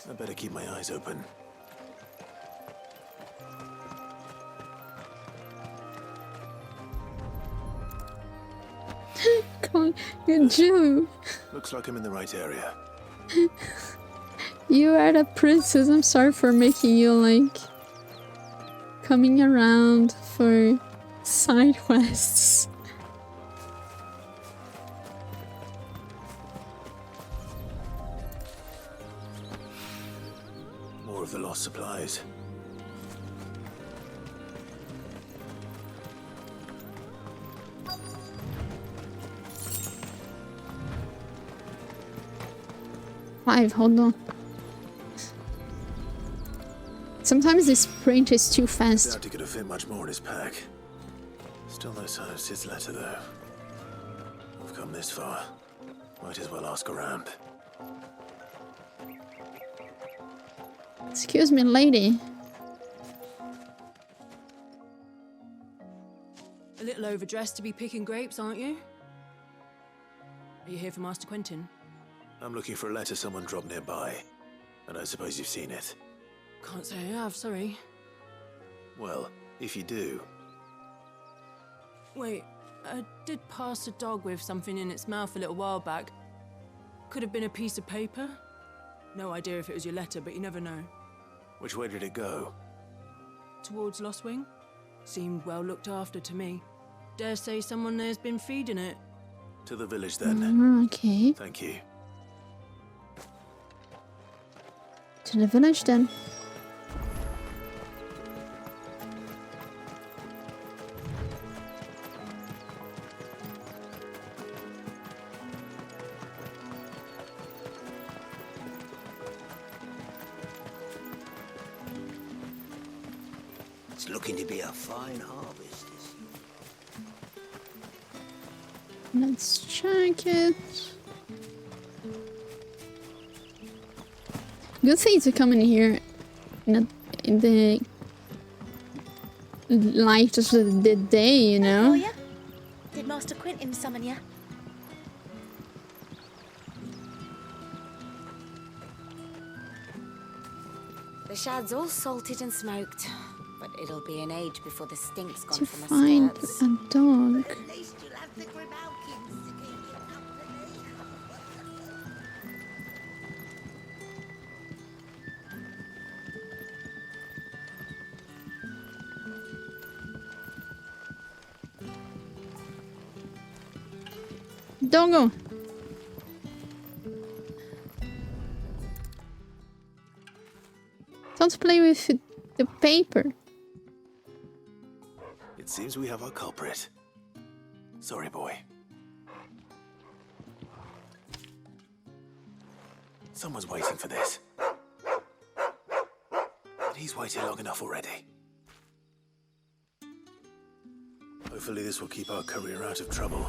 I better keep my eyes open. God, Jill, Looks like I'm in the right area. you are the princess. I'm sorry for making you, like, coming around for side quests. More of the lost supplies. Hold on. Sometimes this sprint is too fast. Doubt he could have fit much more in his pack. Still no sign of Sid's letter, though. We've come this far. Might as well ask around. Excuse me, lady. A little overdressed to be picking grapes, aren't you? Are you here for Master Quentin? I'm looking for a letter someone dropped nearby. And I suppose you've seen it. Can't say I have, sorry. Well, if you do... Wait, I did pass a dog with something in its mouth a little while back. Could have been a piece of paper. No idea if it was your letter, but you never know. Which way did it go? Towards Lost Wing? Seemed well looked after to me. Dare say someone there's been feeding it. To the village, then. Okay. Thank you. To the village, then. It's looking to be a fine harvest this year. Let's check it. Good thing to come in here in the light of the day, you know? Oh, yeah? Did Master Quentin summon you? The shad's all salted and smoked, but it'll be an age before the stink's gone To from my find skirts. a dog. At least you'll have the Grimalkins to keep you company. Doggo. Don't play with the paper. It seems we have our culprit. Sorry, boy. Someone's waiting for this. And he's waited long enough already. Hopefully this will keep our career out of trouble.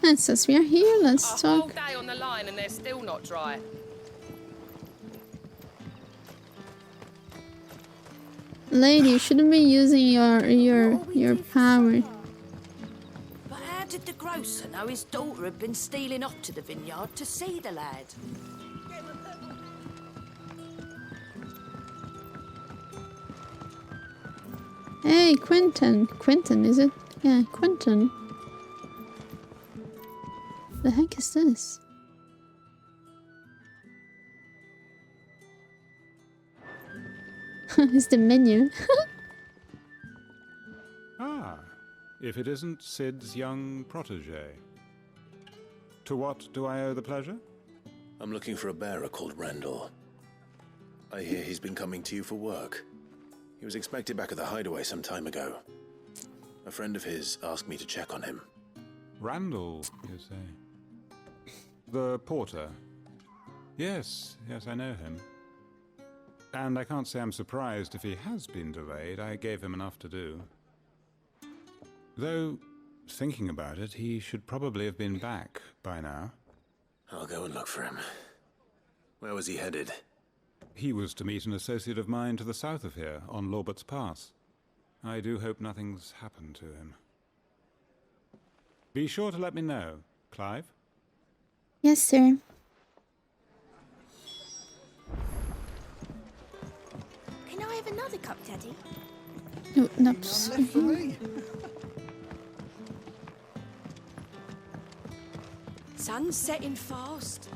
And since we are here, let's A whole talk. day on the line and they're still not dry. Lady, you shouldn't be using your power. But how did the grocer know his daughter had been stealing off to the vineyard to see the lad? Hey, Quentin. Quentin, is it? Yeah, Quentin. The heck is this? It's the menu. Ah, if it isn't Sid's young protege. To what do I owe the pleasure? I'm looking for a bearer called Randall. I hear he's been coming to you for work. He was expected back at the hideaway some time ago. A friend of his asked me to check on him. Randall, you say? The porter? Yes, I know him. And I can't say I'm surprised if he has been delayed. I gave him enough to do. Though, thinking about it, he should probably have been back by now. I'll go and look for him. Where was he headed? He was to meet an associate of mine to the south of here, on Lorbert's Pass. I do hope nothing's happened to him. Be sure to let me know, Clive. Yes, sir. Can I have another cup, Daddy? No, not None left for me. Sun's setting fast.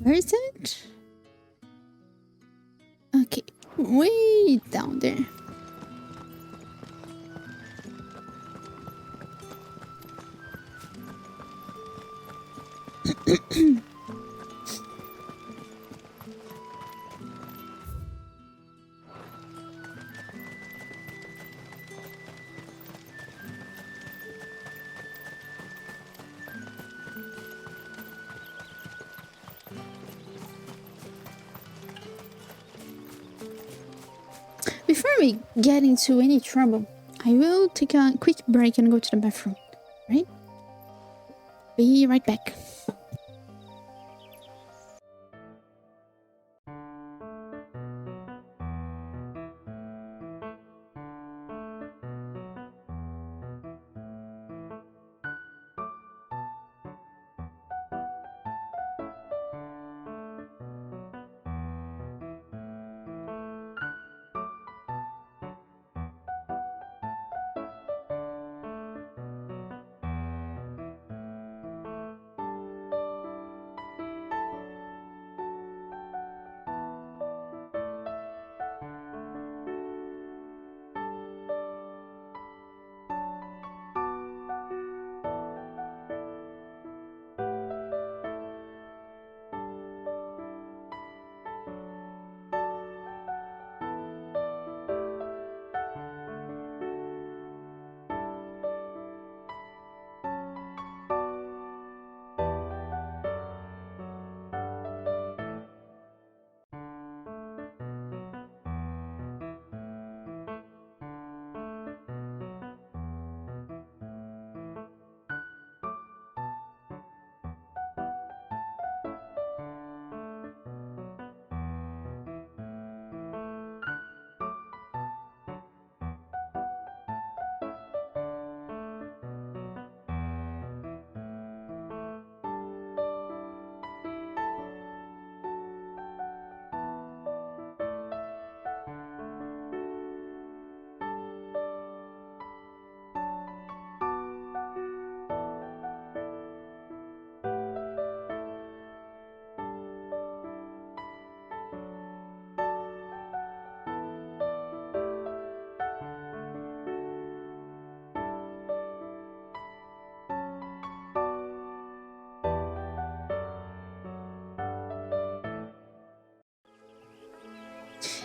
Where is it? Okay, way down there. Before we get into any trouble, I will take a quick break and go to the bathroom, right? Be right back.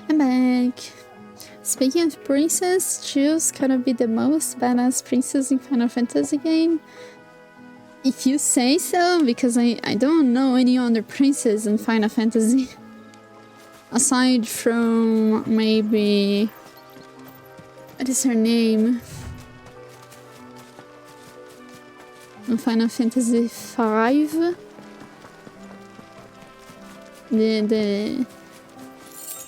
I'm back. Speaking of princess, Jill's gonna be the most badass princess in Final Fantasy game. If you say so, because I don't know any other princess in Final Fantasy. Aside from maybe... what is her name? In Final Fantasy V?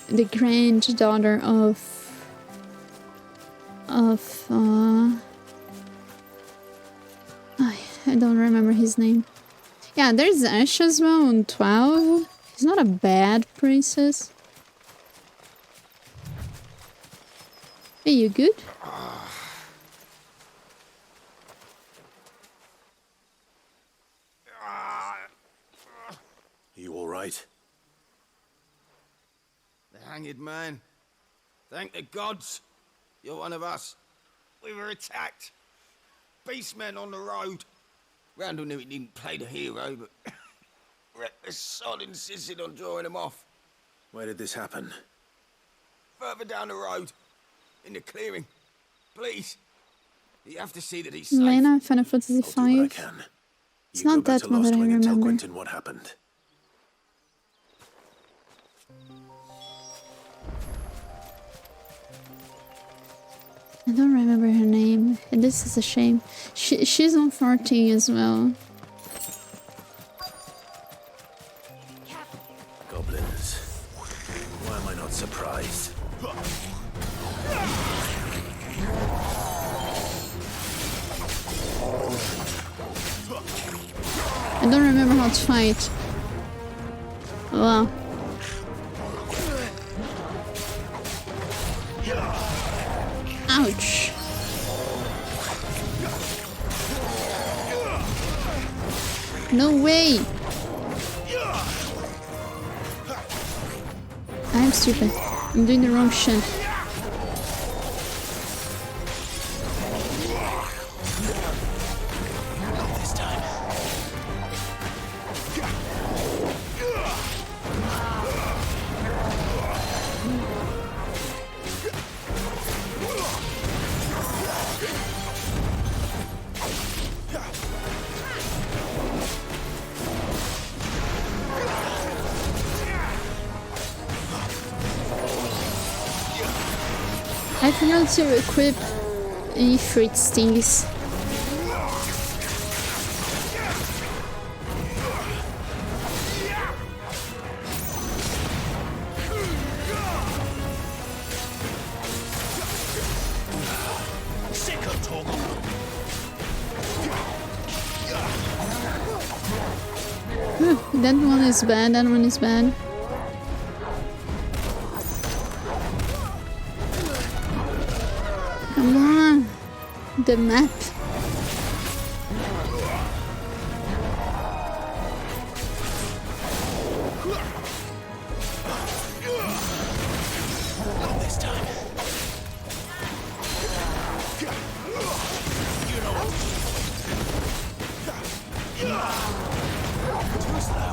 The granddaughter of I don't remember his name. Yeah, there's Ash as well on 12. He's not a bad princess. Hey, you good? You all right? The hanged man. Thank the gods. You're one of us. We were attacked. Beastmen on the road. Randall knew he didn't play the hero, but reckless sod insisted on drawing him off. Where did this happen? Further down the road. In the clearing. Please. You have to see that he's safe. Lena, Final Fantasy V. I'll do what I can. It's You not go back that to one that I Lost Wing and tell remember. Quentin what happened. I don't remember her name. And this is a shame. She's on 14 as well. Goblins. Why am I not surprised? I don't remember how to fight. Wow. Ouch. No way. I'm stupid. I'm doing the wrong shit. I forgot to equip Ifrit stings. That one is bad, that one is bad. Come on! The map. Not this time. You know what? Too slow.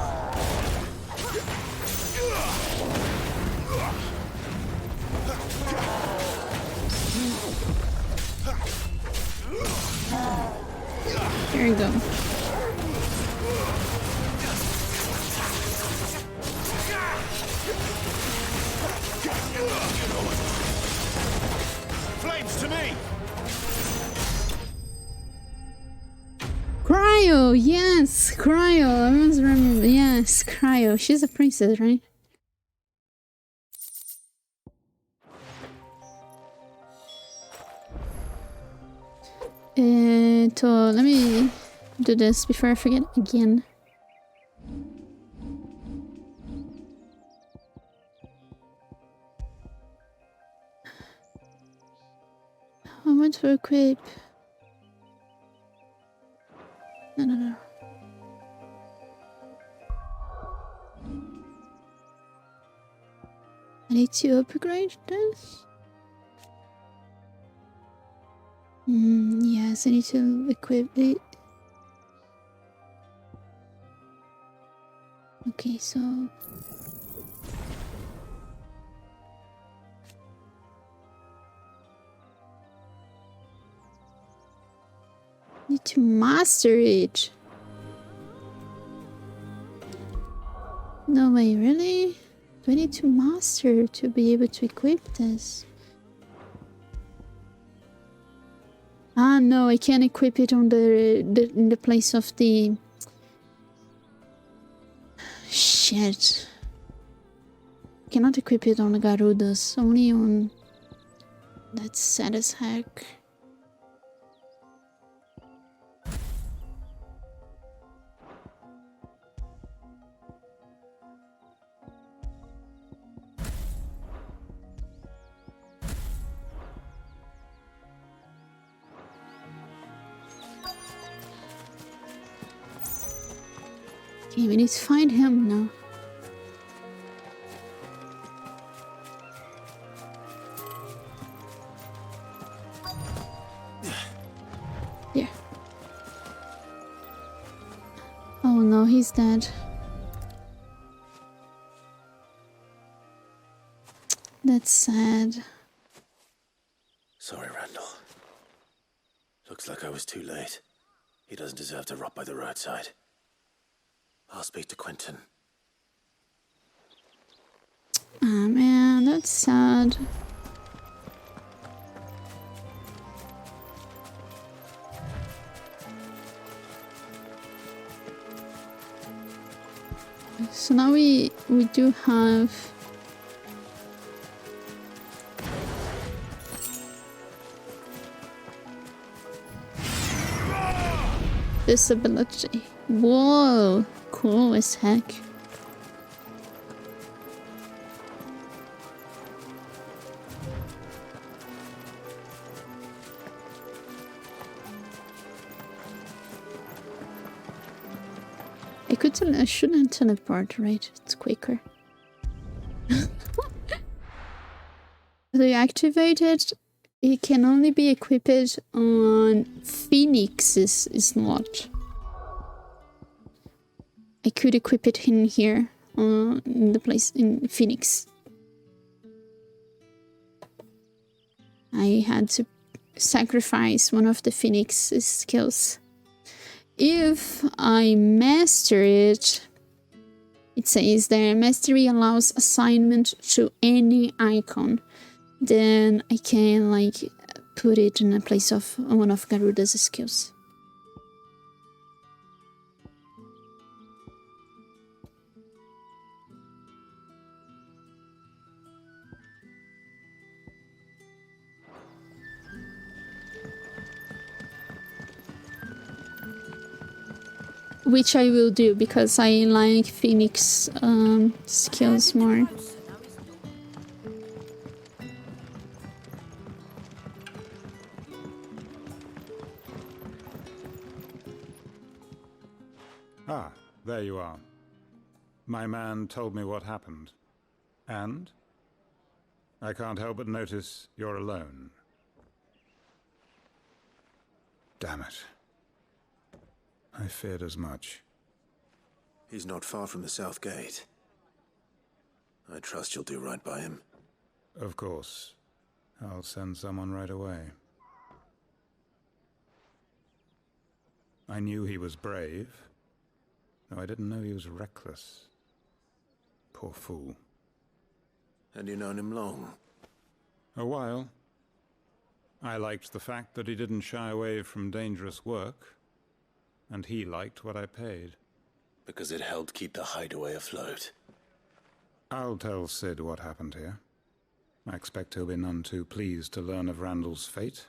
There you go. Flames to me. Cryo, yes, Cryo. I must remember. Yes, Cryo. She's a princess, right? So let me do this before I forget again. I want to equip. No. I need to upgrade this. Yes, I need to equip it. Okay, so need to master it. No way, really? Do I need to master to be able to equip this? Ah, no, I can't equip it on in the place of the... Shit. I cannot equip it on the Garudas, only on... That's sad as heck. Okay, we need to find him now. Here. Oh no, he's dead. That's sad. Sorry, Randall. Looks like I was too late. He doesn't deserve to rot by the roadside. I'll speak to Quentin. Ah, man, that's sad. So now we do have this ability. Whoa, cool as heck. I shouldn't teleport, right? It's quicker. They activated. It can only be equipped on Phoenix's slot. I could equip it in here, in the place in Phoenix. I had to sacrifice one of the Phoenix's skills. If I master it, it says there, mastery allows assignment to any icon. Then I can like put it in a place of one of Garuda's skills. Which I will do because I like Phoenix skills more. Ah, there you are. My man told me what happened. And? I can't help but notice you're alone. Damn it. I feared as much. He's not far from the south gate. I trust you'll do right by him. Of course. I'll send someone right away. I knew he was brave, though I didn't know he was reckless. Poor fool. And you known him long? A while. I liked the fact that he didn't shy away from dangerous work. And he liked what I paid. Because it helped keep the hideaway afloat. I'll tell Sid what happened here. I expect he'll be none too pleased to learn of Randall's fate.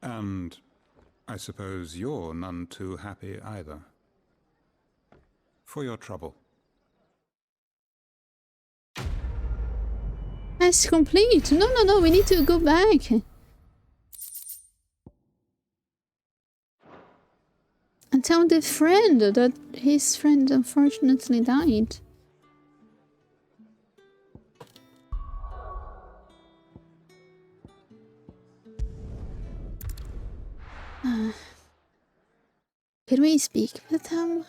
And I suppose you're none too happy either. For your trouble. That's complete. No, we need to go back. And tell the friend that his friend unfortunately died. Can we speak with him?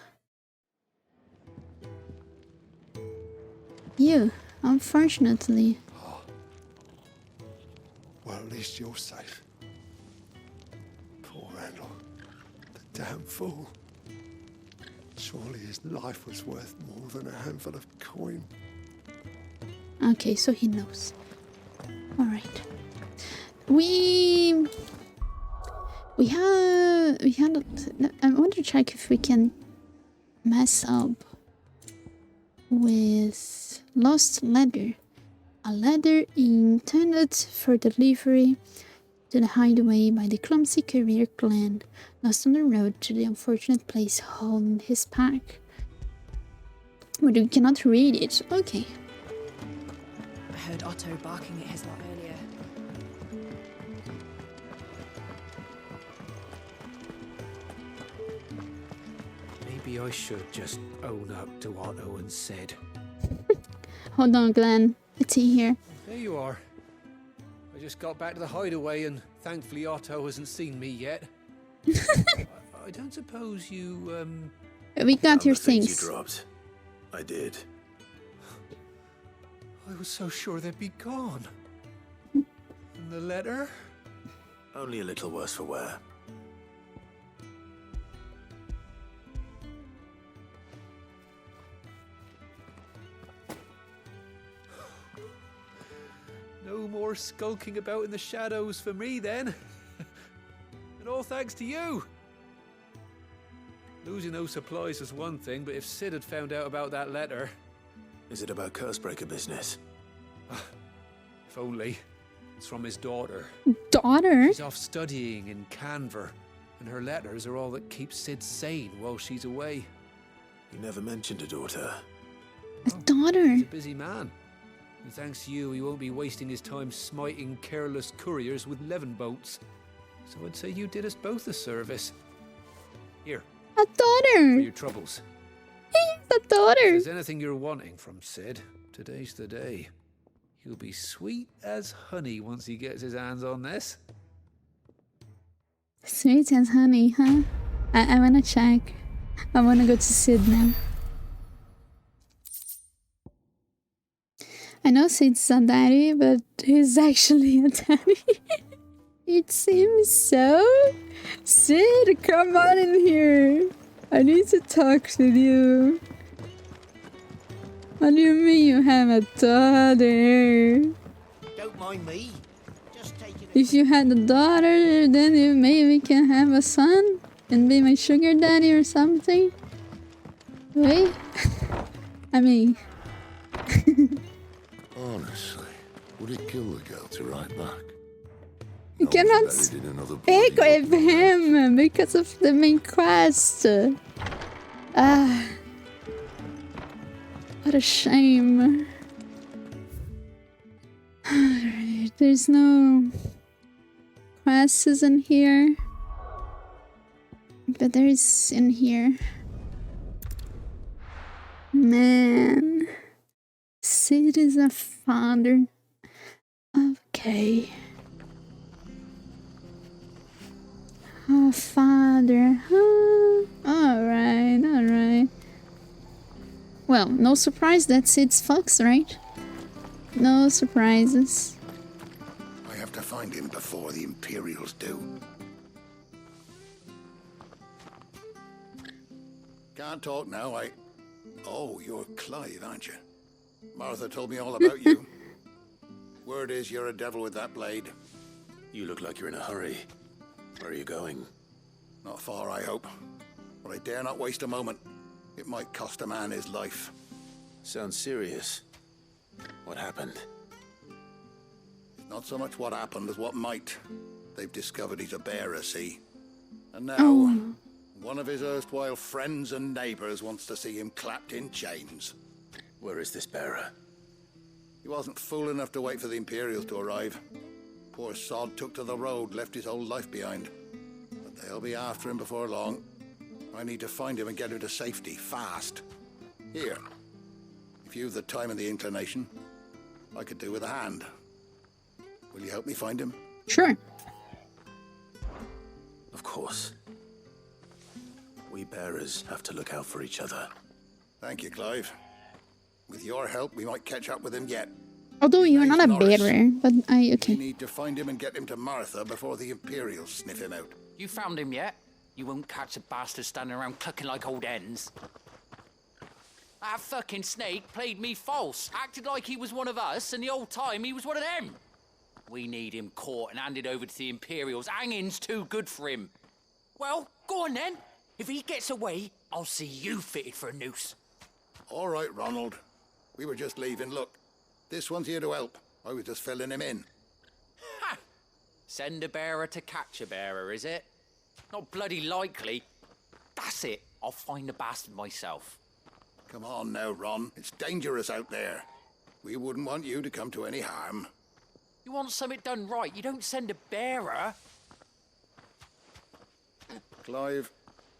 You, unfortunately. Oh. Well, at least you're safe. Poor Randall. Damn fool. Surely his life was worth more than a handful of coin. Okay, so he knows. Alright. We had I want to check if we can mess up with lost ladder. A ladder intended for delivery to the hideaway by the clumsy career clan, lost on the road to the unfortunate place holding his pack. But we cannot read it. Okay. I heard Otto barking at his lot earlier. Maybe I should just own up to Otto and Sid. Hold on, Glenn. It's in here. There you are. I just got back to the hideaway and thankfully Otto hasn't seen me yet. I don't suppose you, We got your the things things. you dropped. I did. I was so sure they'd be gone. And the letter? Only a little worse for wear. No more skulking about in the shadows for me then. And all thanks to you. Losing those supplies is one thing, but if Sid had found out about that letter... Is it about Cursebreaker business? If only. It's from his daughter. Daughter? She's off studying in Canver, and her letters are all that keeps Sid sane while she's away. He never mentioned a daughter. A daughter? He's a busy man. And thanks to you, he won't be wasting his time smiting careless couriers with levin bolts. So I'd say you did us both a service. Here. A daughter! For your troubles. He's a daughter! If there's anything you're wanting from Sid, today's the day. He'll be sweet as honey once he gets his hands on this. Sweet as honey, huh? I wanna check. I wanna go to Sid now. I know Sid's a daddy, but he's actually a daddy. It seems so. Sid, come on in here. I need to talk to you. What do you mean you have a daughter? Don't mind me. Just take it. If you had a daughter, then you maybe can have a son and be my sugar daddy or something. Wait. I mean... Honestly, would it kill the girl to write back? You cannot speak with him because of the main quest. Ah, what a shame. Alright, there's no quests in here, but there is in here. Man, Sid is a father. Okay. Oh, father. Huh? Alright, alright. Well, no surprise that Sid's fucks, right? No surprises. I have to find him before the Imperials do. Can't talk now, Oh, you're Clive, aren't you? Martha told me all about you. Word is you're a devil with that blade. You look like you're in a hurry. Where are you going? Not far, I hope. But I dare not waste a moment. It might cost a man his life. Sounds serious. What happened? Not so much what happened as what might. They've discovered he's a bearer, see? And now, one of his erstwhile friends and neighbors wants to see him clapped in chains. Where is this bearer? He wasn't fool enough to wait for the Imperials to arrive. Poor sod took to the road, left his whole life behind. But they'll be after him before long. I need to find him and get him to safety, fast. Here. If you've the time and the inclination, I could do with a hand. Will you help me find him? Sure. Of course. We bearers have to look out for each other. Thank you, Clive. With your help, we might catch up with him yet. Although you're not a bearer, but okay. We need to find him and get him to Martha before the Imperials sniff him out. You found him yet? You won't catch a bastard standing around clucking like old hens. That fucking snake played me false, acted like he was one of us, and the whole time he was one of them. We need him caught and handed over to the Imperials. Hanging's too good for him. Well, go on then. If he gets away, I'll see you fitted for a noose. All right, Ronald. We were just leaving. Look, this one's here to help. I was just filling him in. Ha! Send a bearer to catch a bearer, is it? Not bloody likely. That's it. I'll find the bastard myself. Come on now, Ron. It's dangerous out there. We wouldn't want you to come to any harm. You want something done right, you don't send a bearer. Clive,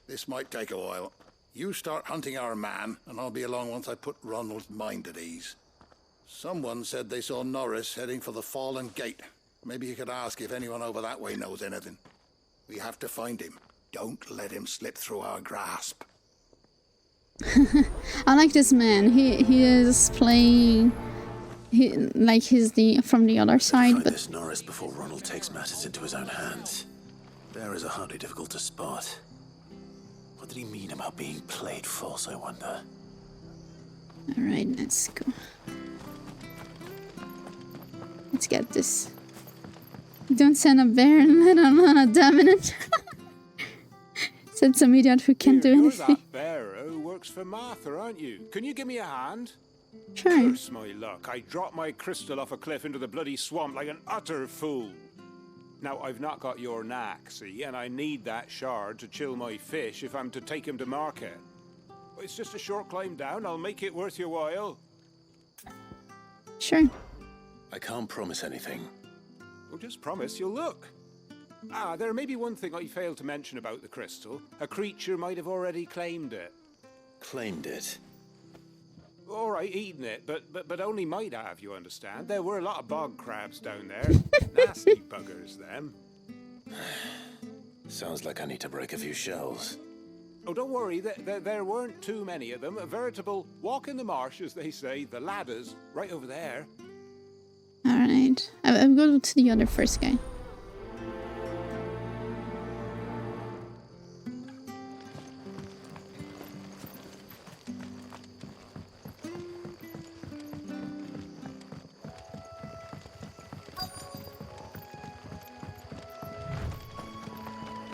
this might take a while. You start hunting our man, and I'll be along once I put Ronald's mind at ease. Someone said they saw Norris heading for the Fallen Gate. Maybe you could ask if anyone over that way knows anything. We have to find him. Don't let him slip through our grasp. I like this man. He is playing... like he's from the other side, Find but... this Norris before Ronald takes matters into his own hands. Bearers are hardly difficult to spot. What did he mean about being played false, I wonder? Alright, let's go. Let's get this. Don't send a bear and let him on a dominant. Said some idiot who can't do You're anything. that bearer who works for Martha, aren't you? Can you give me a hand? Sure. Curse my luck. I dropped my crystal off a cliff into the bloody swamp like an utter fool. Now, I've not got your knack, see, and I need that shard to chill my fish if I'm to take him to market. It's just a short climb down. I'll make it worth your while. Sure. I can't promise anything. Well, just promise you'll look. Ah, there may be one thing I failed to mention about the crystal. A creature might have already claimed it. Claimed it? All right, eaten it, but only might have, you understand. There were a lot of bog crabs down there. Nasty buggers, them. Sounds like I need to break a few shells. Oh, don't worry, there weren't too many of them. A veritable walk in the marsh, as they say. The ladders, right over there. Alright. I'll go to the other first guy.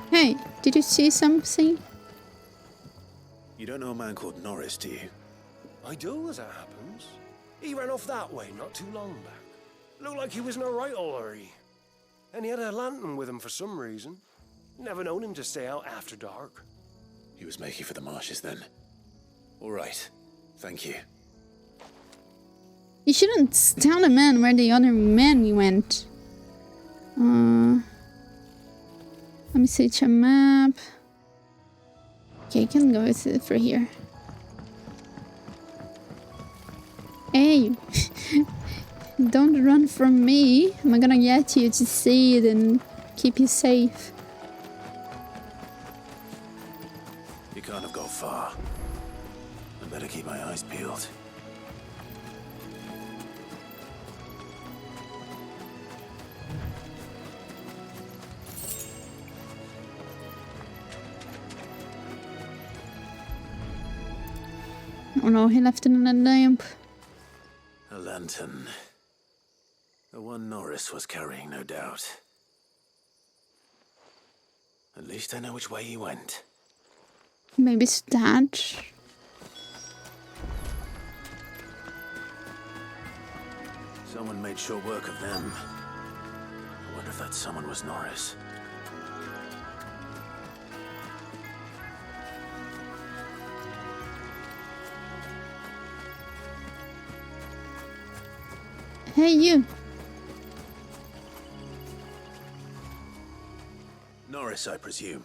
Hey, did you see something? You don't know a man called Norris, do you? I do, as it happens. He ran off that way not too long back. Looked like he was in a right old hurry. And he had a lantern with him for some reason. Never known him to stay out after dark. He was making for the marshes then. All right. Thank you. You shouldn't tell the man where the other man went. Let me search a map. Okay, I can go through here. Hey! Don't run from me. I'm gonna get you to see it and keep you safe. You can't have gone far. I better keep my eyes peeled. Oh no, he left it in a lamp. A lantern. The one Norris was carrying, no doubt. At least I know which way he went. Maybe it's Dad. Someone made short work of them. I wonder if that someone was Norris. Hey, you. Norris, I presume.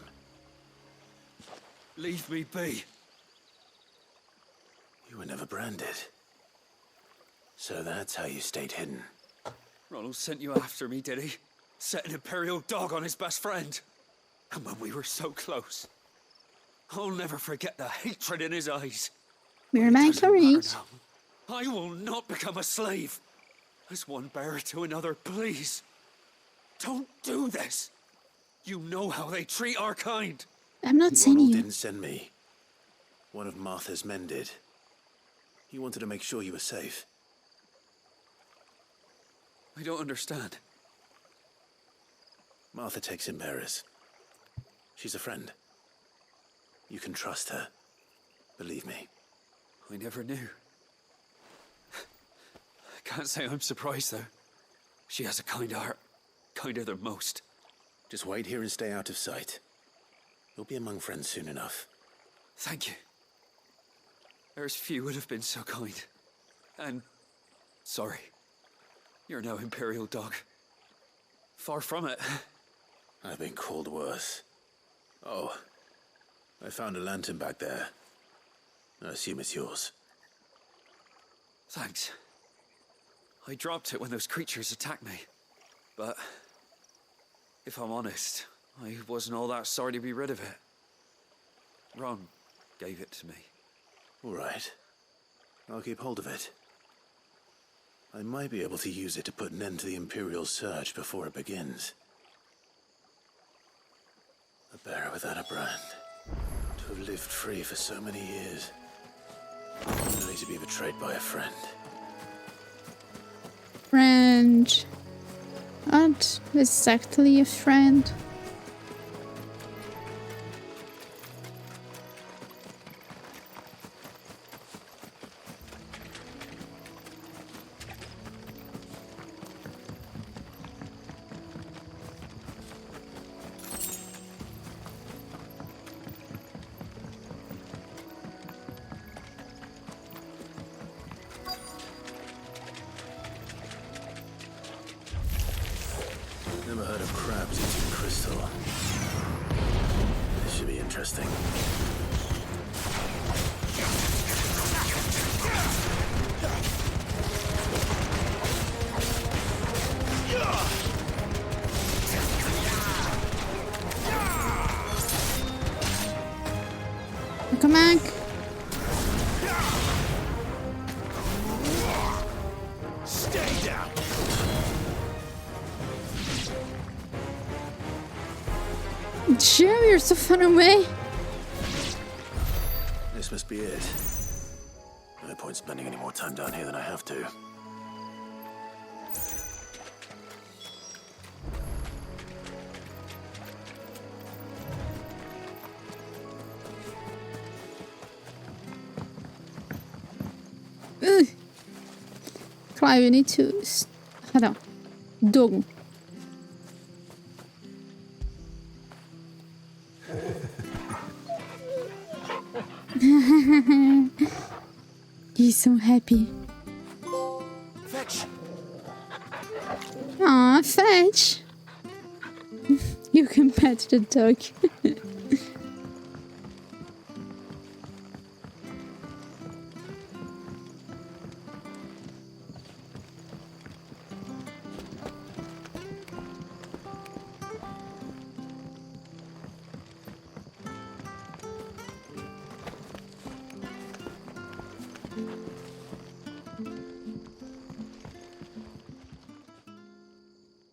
Leave me be. You were never branded. So that's how you stayed hidden. Ronald sent you after me, did he? Set an Imperial dog on his best friend. And when we were so close. I'll never forget the hatred in his eyes. We're my courage. I will not become a slave. As one bearer to another, please. Don't do this. You know how they treat our kind. I'm not sending you. Didn't send me. One of Martha's men did. He wanted to make sure you were safe. I don't understand. Martha takes in bearers. She's a friend. You can trust her. Believe me. I never knew. I can't say I'm surprised, though. She has a kind heart. Kinder than most. Just wait here and stay out of sight. You'll be among friends soon enough. Thank you. There's few would have been so kind. And sorry. You're no Imperial dog. Far from it. I've been called worse. Oh, I found a lantern back there. I assume it's yours. Thanks. I dropped it when those creatures attacked me. But if I'm honest, I wasn't all that sorry to be rid of it. Ron gave it to me. All right. I'll keep hold of it. I might be able to use it to put an end to the Imperial search before it begins. A bearer without a brand. To have lived free for so many years. Only to be betrayed by a friend. Friend. Not exactly a friend. crabs eating crystal. This should be interesting. Come back. Stay down. Joe, you're so far away. This must be it. No point spending any more time down here than I have to. Ugh. Clive, you need to... Hold on. Dog. He's so happy. Fetch. Aw, Fetch. You can pet the dog.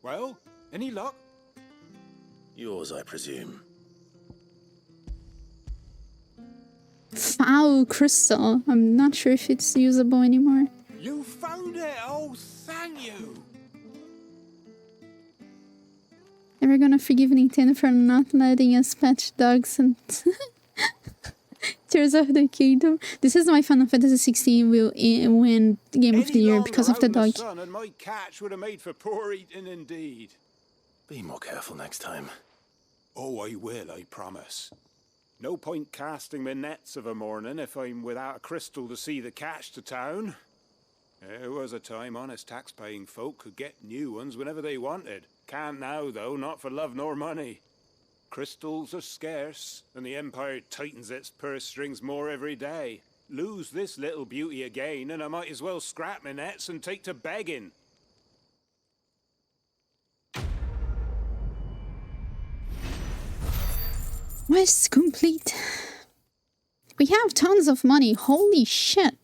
Well, any luck? Yours, I presume. Foul crystal. I'm not sure if it's usable anymore. You found it! Oh, thank you! Never gonna forgive Nintendo for not letting us pet dogs and Tears of the Kingdom. This is why Final Fantasy XVI will win Game of the Year because of the dog. And my catch would have made for poor eating indeed. Be more careful next time. Oh, I will, I promise. No point casting my nets of a morning if I'm without a crystal to see the catch to town. There was a time honest tax-paying folk could get new ones whenever they wanted. Can't now, though, not for love nor money. Crystals are scarce, and the Empire tightens its purse strings more every day. Lose this little beauty again, and I might as well scrap my nets and take to begging. Quest complete. We have tons of money. Holy shit.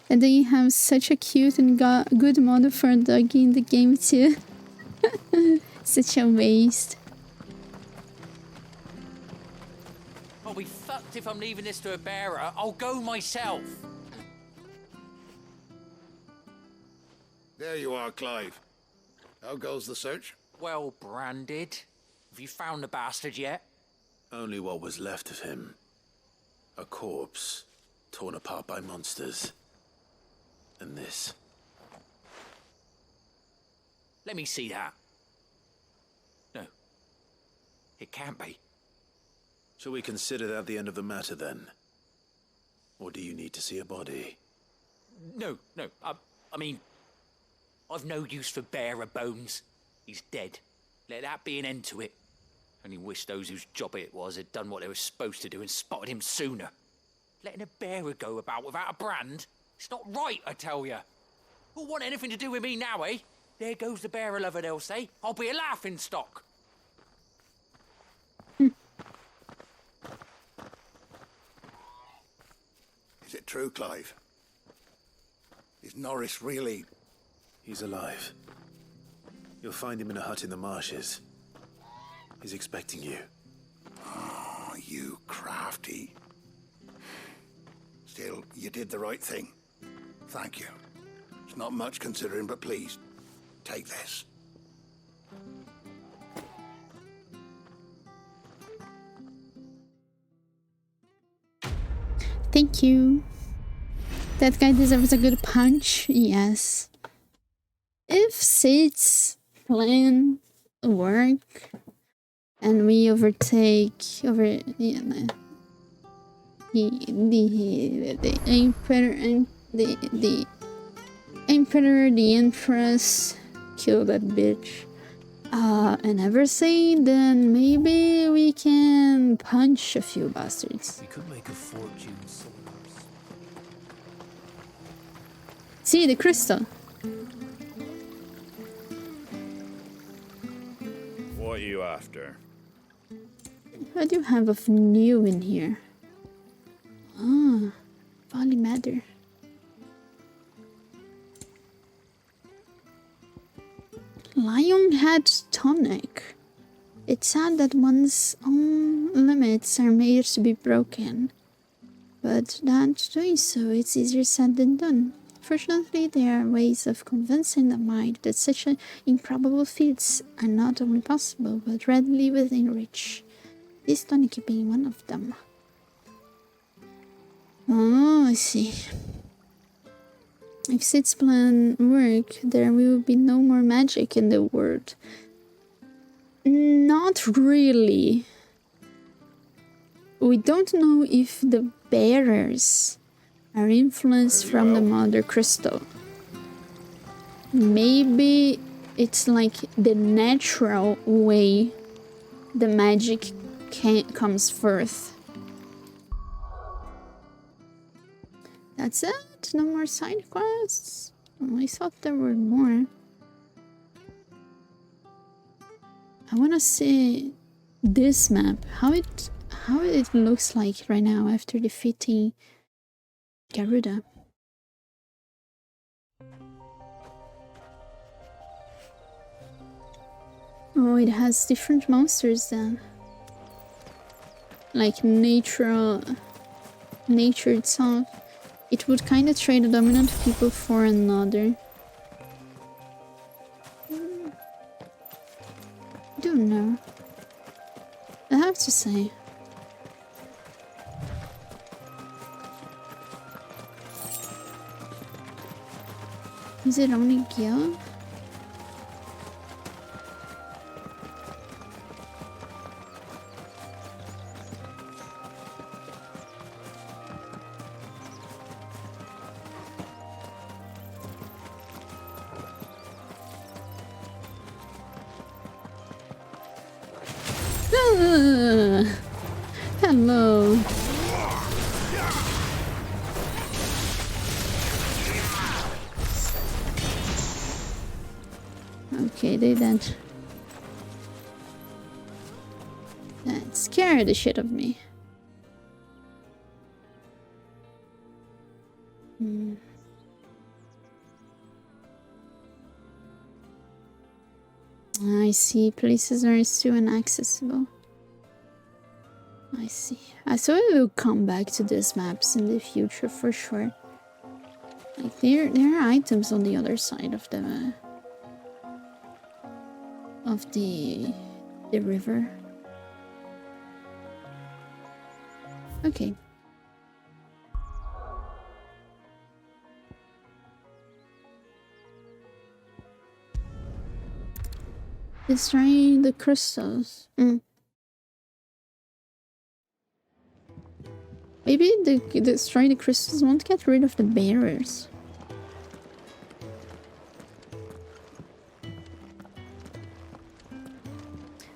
And then you have such a cute and good model for a doggy in the game too. Such a waste. I'll be fucked if I'm leaving this to a bearer. I'll go myself. There you are, Clive. How goes the search? Well branded. Have you found the bastard yet? Only what was left of him. A corpse, torn apart by monsters. And this. Let me see that. No. It can't be. Shall we consider that the end of the matter, then? Or do you need to see a body? No. I mean, I've no use for bearer bones. He's dead. Let that be an end to it. Only wish those whose job it was had done what they were supposed to do and spotted him sooner. Letting a bearer go about without a brand? It's not right, I tell you. Who'll want anything to do with me now, eh? There goes the bearer lover, they'll say. I'll be a laughing stock. Is it true, Clive? Is Norris really... He's alive. You'll find him in a hut in the marshes. He's expecting you. Oh, you crafty. Still, you did the right thing. Thank you. It's not much considering, but please, take this. Thank you. That guy deserves a good punch. Yes. If Sid's plan work and we overtake the emperor and the emperor, the empress, kill that bitch. I never say, then maybe we can punch a few bastards. We could make a fortune somewhere. See the crystal. What are you after? What do you have of new in here? Ah, Valley Matter. Lionhead tonic. It's sad that one's own limits are made to be broken, but that doing so it's easier said than done. Fortunately, there are ways of convincing the mind that such improbable feats are not only possible, but readily within reach. This tonic being one of them. Oh, I see. If Sid's plan work, there will be no more magic in the world. Not really. We don't know if the bearers are influenced from the Mother Crystal. Maybe it's like the natural way the magic comes forth. That's it? No more side quests? Oh, I thought there were more. I wanna see this map, how it looks like right now after defeating Garuda. Oh, it has different monsters then. Like nature itself. It would kind of trade a dominant people for another. I don't know. I have to say. Is it only Gil? Hello. Okay, they dead. That scared the shit of me. I see, places are still inaccessible. I see. So I will come back to these maps in the future for sure. Like there are items on the other side of the river. Okay. Destroying the crystals. Maybe destroy the crystals won't get rid of the bearers.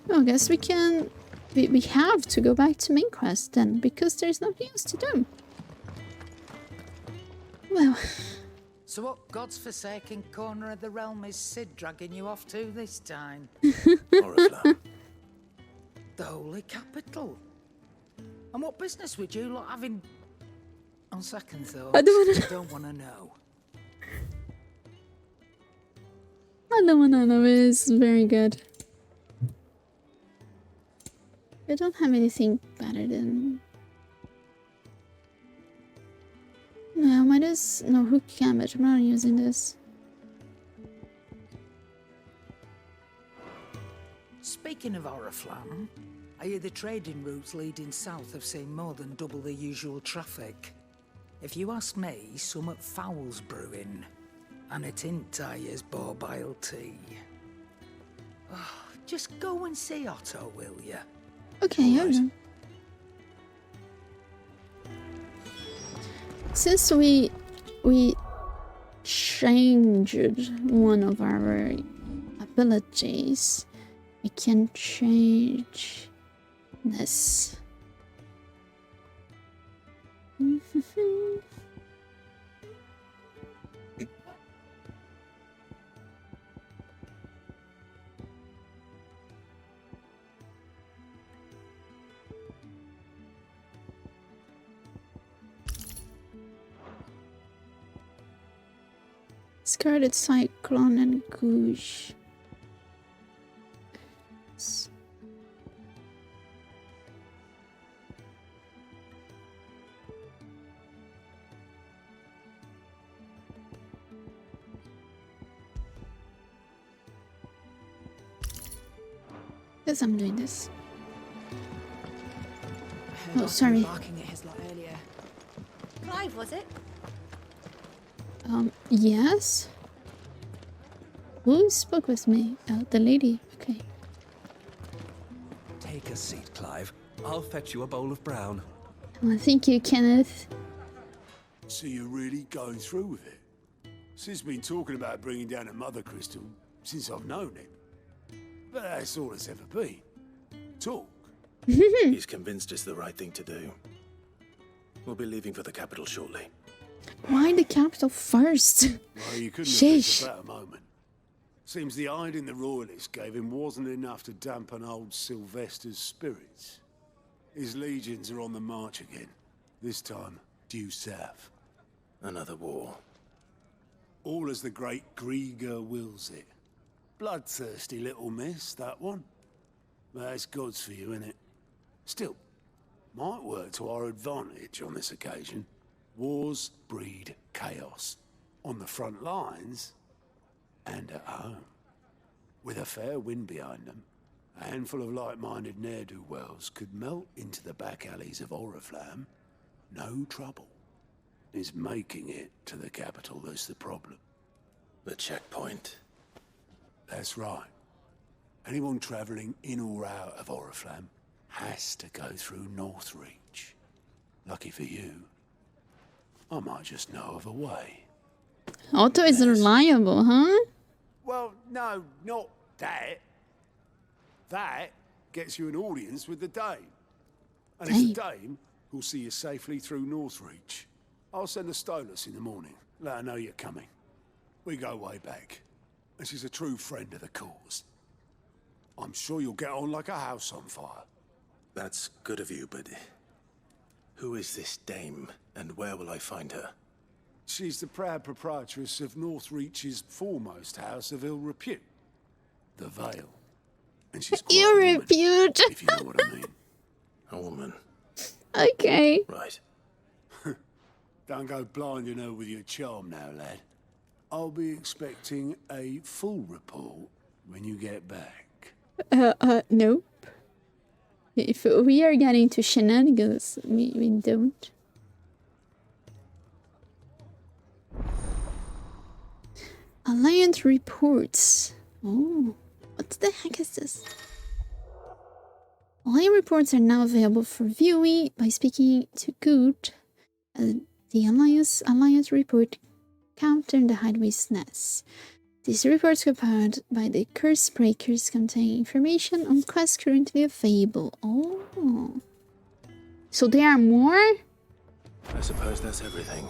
Well, I guess we can... We have to go back to main quest then, because there's nothing else to do. Well... So what God's forsaken corner of the realm is Sid dragging you off to this time? Oriflamme. The holy capital. And what business would you lot having... On second thought, I don't want to know. I don't wanna know, it's very good. I don't have anything better than... No, might as... No, hook gambit, I'm not using this. Speaking of Oriflamme, I hear the trading routes leading south have seen more than double the usual traffic. If you ask me, somewhat foul's brewing. And it ain't Tyre's borbile tea. Oh, just go and see Otto, will ya? Okay, hold on. Since we changed one of our abilities, I can change this. Scarlet Cyclone and Goosh. Yes, I'm doing this. Oh, sorry. Barking at his lot earlier. Clive, was it? Yes? Who spoke with me? The lady. Okay. Take a seat, Clive. I'll fetch you a bowl of brown. Well, thank you, Kenneth. So you're really going through with it? Sid's been talking about bringing down a mother crystal since I've known him. But that's all it's ever been. Talk. He's convinced it's the right thing to do. We'll be leaving for the capital shortly. Why the capital first? Well, you couldn't have picked a better moment. Seems the hiding the royalists gave him wasn't enough to dampen old Sylvester's spirits. His legions are on the march again. This time, due south. Another war. All as the great Grieger wills it. Bloodthirsty little miss, that one. That's God's for you, innit? Still, might work to our advantage on this occasion. Wars breed chaos. On the front lines, and at home. With a fair wind behind them, a handful of like-minded ne'er-do-wells could melt into the back alleys of Oriflamme. No trouble. It's making it to the capital that's the problem. The checkpoint. That's right. Anyone travelling in or out of Oriflamme has to go through Northreach. Lucky for you, I might just know of a way. Otto is reliable, huh? Well, no, not that. That gets you an audience with the Dame. And it's the Dame who'll see you safely through Northreach. I'll send a Stolas in the morning. Let her know you're coming. We go way back. And she's a true friend of the cause. I'm sure you'll get on like a house on fire. That's good of you, but who is this dame, and where will I find her? She's the proud proprietress of Northreach's foremost house of ill repute, the Vale. And she's quite ill a woman, repute, if you know what I mean. A woman. Okay. Right. Don't go blinding her with your charm now, lad. I'll be expecting a full report when you get back. Nope. If we are getting to shenanigans, we don't. Alliance reports. Oh, what the heck is this? Alliance reports are now available for viewing by speaking to Good. The Alliance report counter the Hideaway's nest. These reports compiled by the Curse Breakers contain information on quests currently available. Oh. So there are more? I suppose that's everything.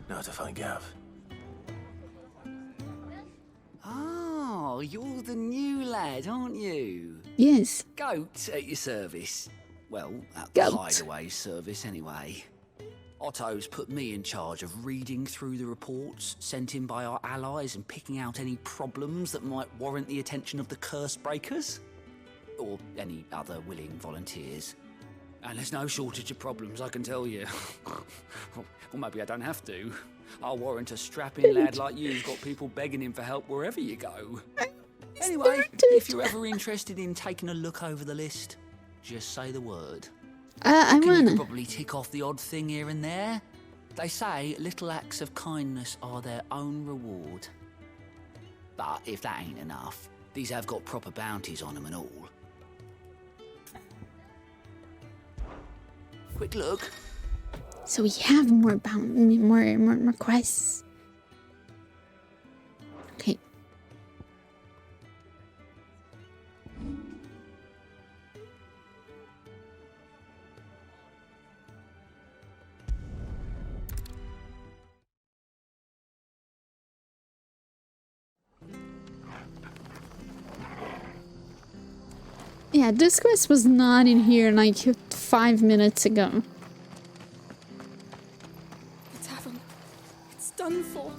Now to find Gav. Oh, you're the new lad, aren't you? Yes. Goat at your service. Well, at Goat. the Hideaway service, anyway. Otto's put me in charge of reading through the reports sent in by our allies and picking out any problems that might warrant the attention of the Curse Breakers. Or any other willing volunteers. And there's no shortage of problems, I can tell you. Or maybe I don't have to. I'll warrant a strapping lad like you's got people begging him for help wherever you go. Anyway, if you're ever interested in taking a look over the list, just say the word. I You wanna. could probably tick off the odd thing here and there. They say little acts of kindness are their own reward. But if that ain't enough, these have got proper bounties on them and all. Quick look. So we have more quests. Okay. Yeah, this quest was not in here like 5 minutes ago. The tavern. It's done for.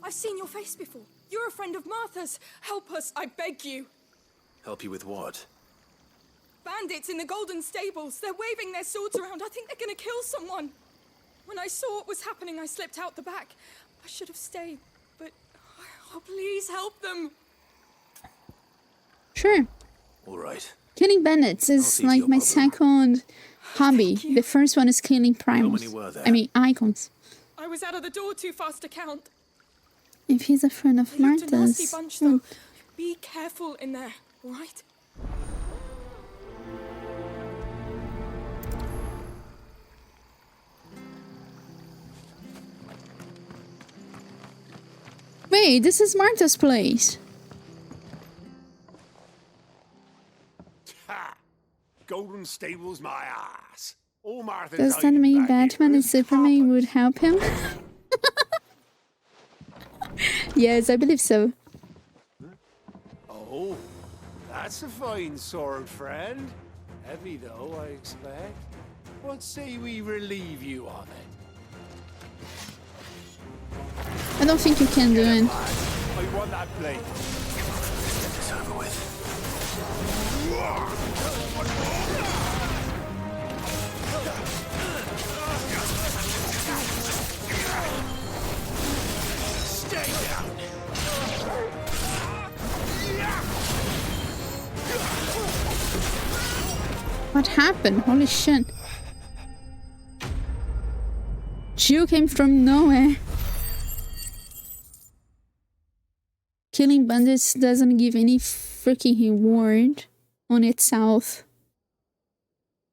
I've seen your face before. You're a friend of Martha's. Help us, I beg you. Help you with what? Bandits in the Golden Stables. They're waving their swords around. I think they're gonna kill someone. When I saw what was happening, I slipped out the back. I should have stayed, but... Oh, please help them. Sure. All right. Killing bandits is like my second hobby. The first one is killing primals. I mean, icons. I was out of the door too fast to count. If he's a friend of They looked a nasty Martha's... bunch, though. Be careful in there, all right? Wait, this is Martha's place. Ha! Golden Stables, my ass. All Martha's Does that mean Batman and Superman would help him? Yes, I believe so. Oh, that's a fine sword, friend. Heavy, though, I expect. What say we relieve you of it? I don't think you can do it. I want that blade. Get this over with. Stay down. What happened? Holy shit. Jill came from nowhere. Killing bandits doesn't give any freaking reward on itself.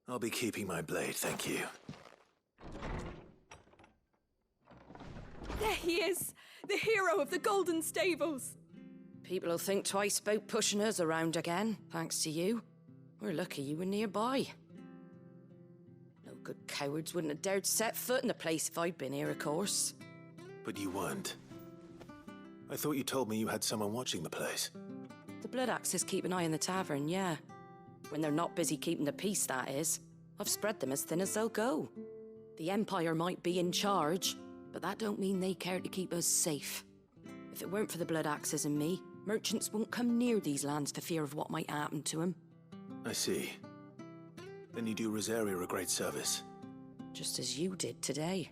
I'll be keeping my blade, thank you. There he is, the hero of the Golden Stables. People will think twice about pushing us around again, thanks to you. We're lucky you were nearby. No good cowards wouldn't have dared set foot in the place if I'd been here, of course. But you weren't. I thought you told me you had someone watching the place. The Blood Axes keep an eye on the tavern, yeah. When they're not busy keeping the peace, that is. I've spread them as thin as they'll go. The Empire might be in charge, but that don't mean they care to keep us safe. If it weren't for the Blood Axes and me, merchants won't come near these lands for fear of what might happen to them. I see. Then you do Rosaria a great service. Just as you did today.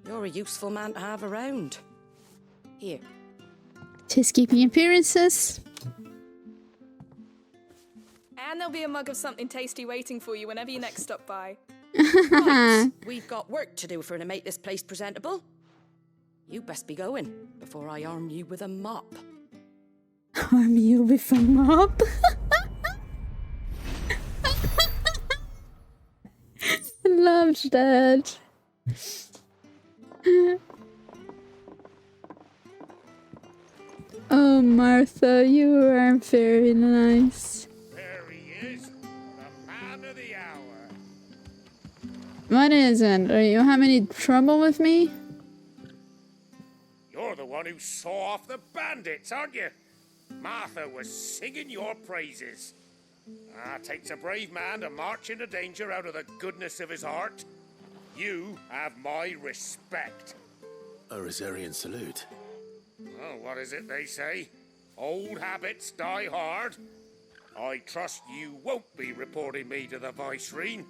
You're a useful man to have around. Here. Just keeping appearances. And there'll be a mug of something tasty waiting for you whenever you next stop by. Right, we've got work to do for to make this place presentable. You best be going before I arm you with a mop. Arm you with a mop? I loved that. Oh, Martha, you are very nice. There he is, the man of the hour. What is it? Are you having any trouble with me? You're the one who saw off the bandits, aren't you? Martha was singing your praises. Takes a brave man to march into danger out of the goodness of his heart. You have my respect. A Rosarian salute. Oh, what is it they say? Old habits die hard. I trust you won't be reporting me to the Viceroy.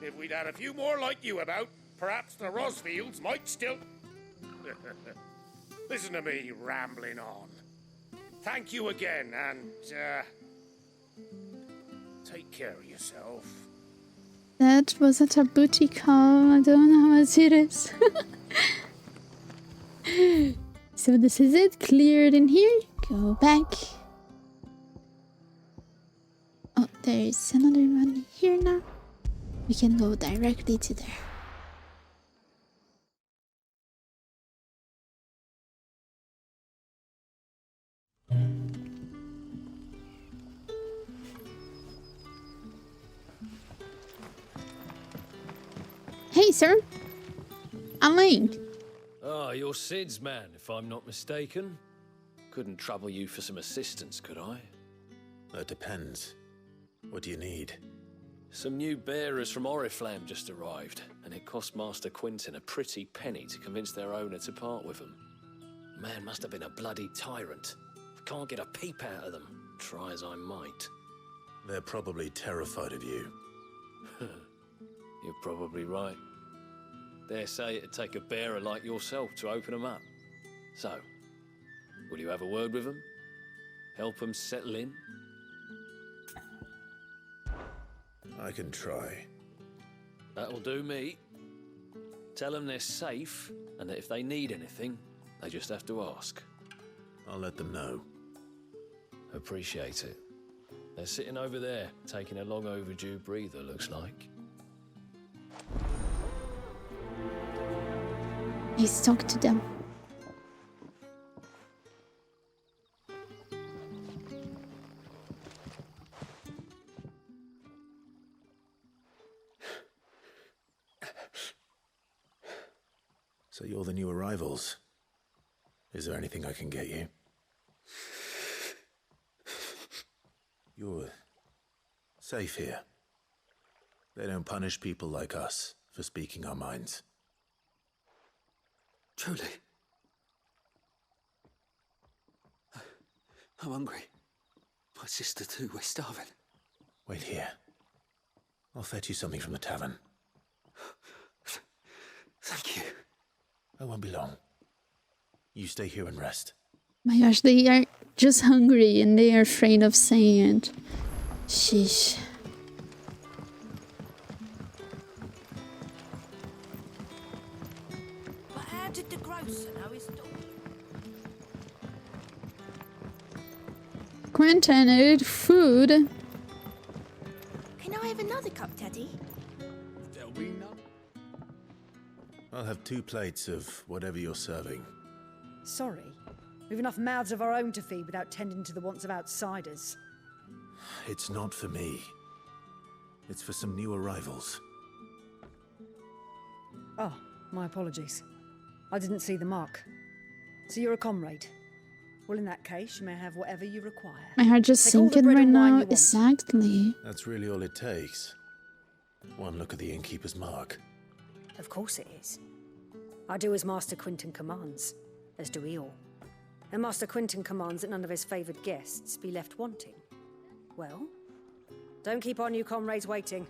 If we'd had a few more like you about, perhaps the Rosfields might still... Listen to me rambling on. Thank you again, and, take care of yourself. That was at a boutique call. I don't know how much it is. So this is it. Cleared in here. Go back. Oh, there's another one here now. We can go directly to there. Hey, sir. I'm Link. Ah, you're Sid's man, if I'm not mistaken. Couldn't trouble you for some assistance, could I? That depends. What do you need? Some new bearers from Oriflamme just arrived, and it cost Master Quinton a pretty penny to convince their owner to part with them. Man must have been a bloody tyrant. I can't get a peep out of them, try as I might. They're probably terrified of you. You're probably right. Dare say it'd take a bearer like yourself to open them up. So, will you have a word with them? Help them settle in? I can try. That'll do me. Tell them they're safe, and that if they need anything, they just have to ask. I'll let them know. Appreciate it. They're sitting over there, taking a long overdue breather, looks like. Let's talk to them. So you're the new arrivals. Is there anything I can get you? You're safe here. They don't punish people like us for speaking our minds. Truly. I'm hungry. My sister too, we're starving. Wait here. I'll fetch you something from the tavern. Thank you. I won't be long. You stay here and rest. My gosh, they are just hungry and they are afraid of saying it. Sheesh. But how did the grocer know his daughter? Quentin, I ate food. Can I have another cup, Teddy? There'll be none. I'll have 2 plates of whatever you're serving. Sorry. We've enough mouths of our own to feed without tending to the wants of outsiders. It's not for me. It's for some new arrivals. Oh, my apologies. I didn't see the mark. So you're a comrade. Well, in that case, you may have whatever you require. My heart just Take all the sinking bread right and wine now. you want. Exactly. That's really all it takes. One look at the innkeeper's mark. Of course it is. I do as Master Quinton commands, as do we all. And Master Quinton commands that none of his favoured guests be left wanting. Well, don't keep our new comrades waiting.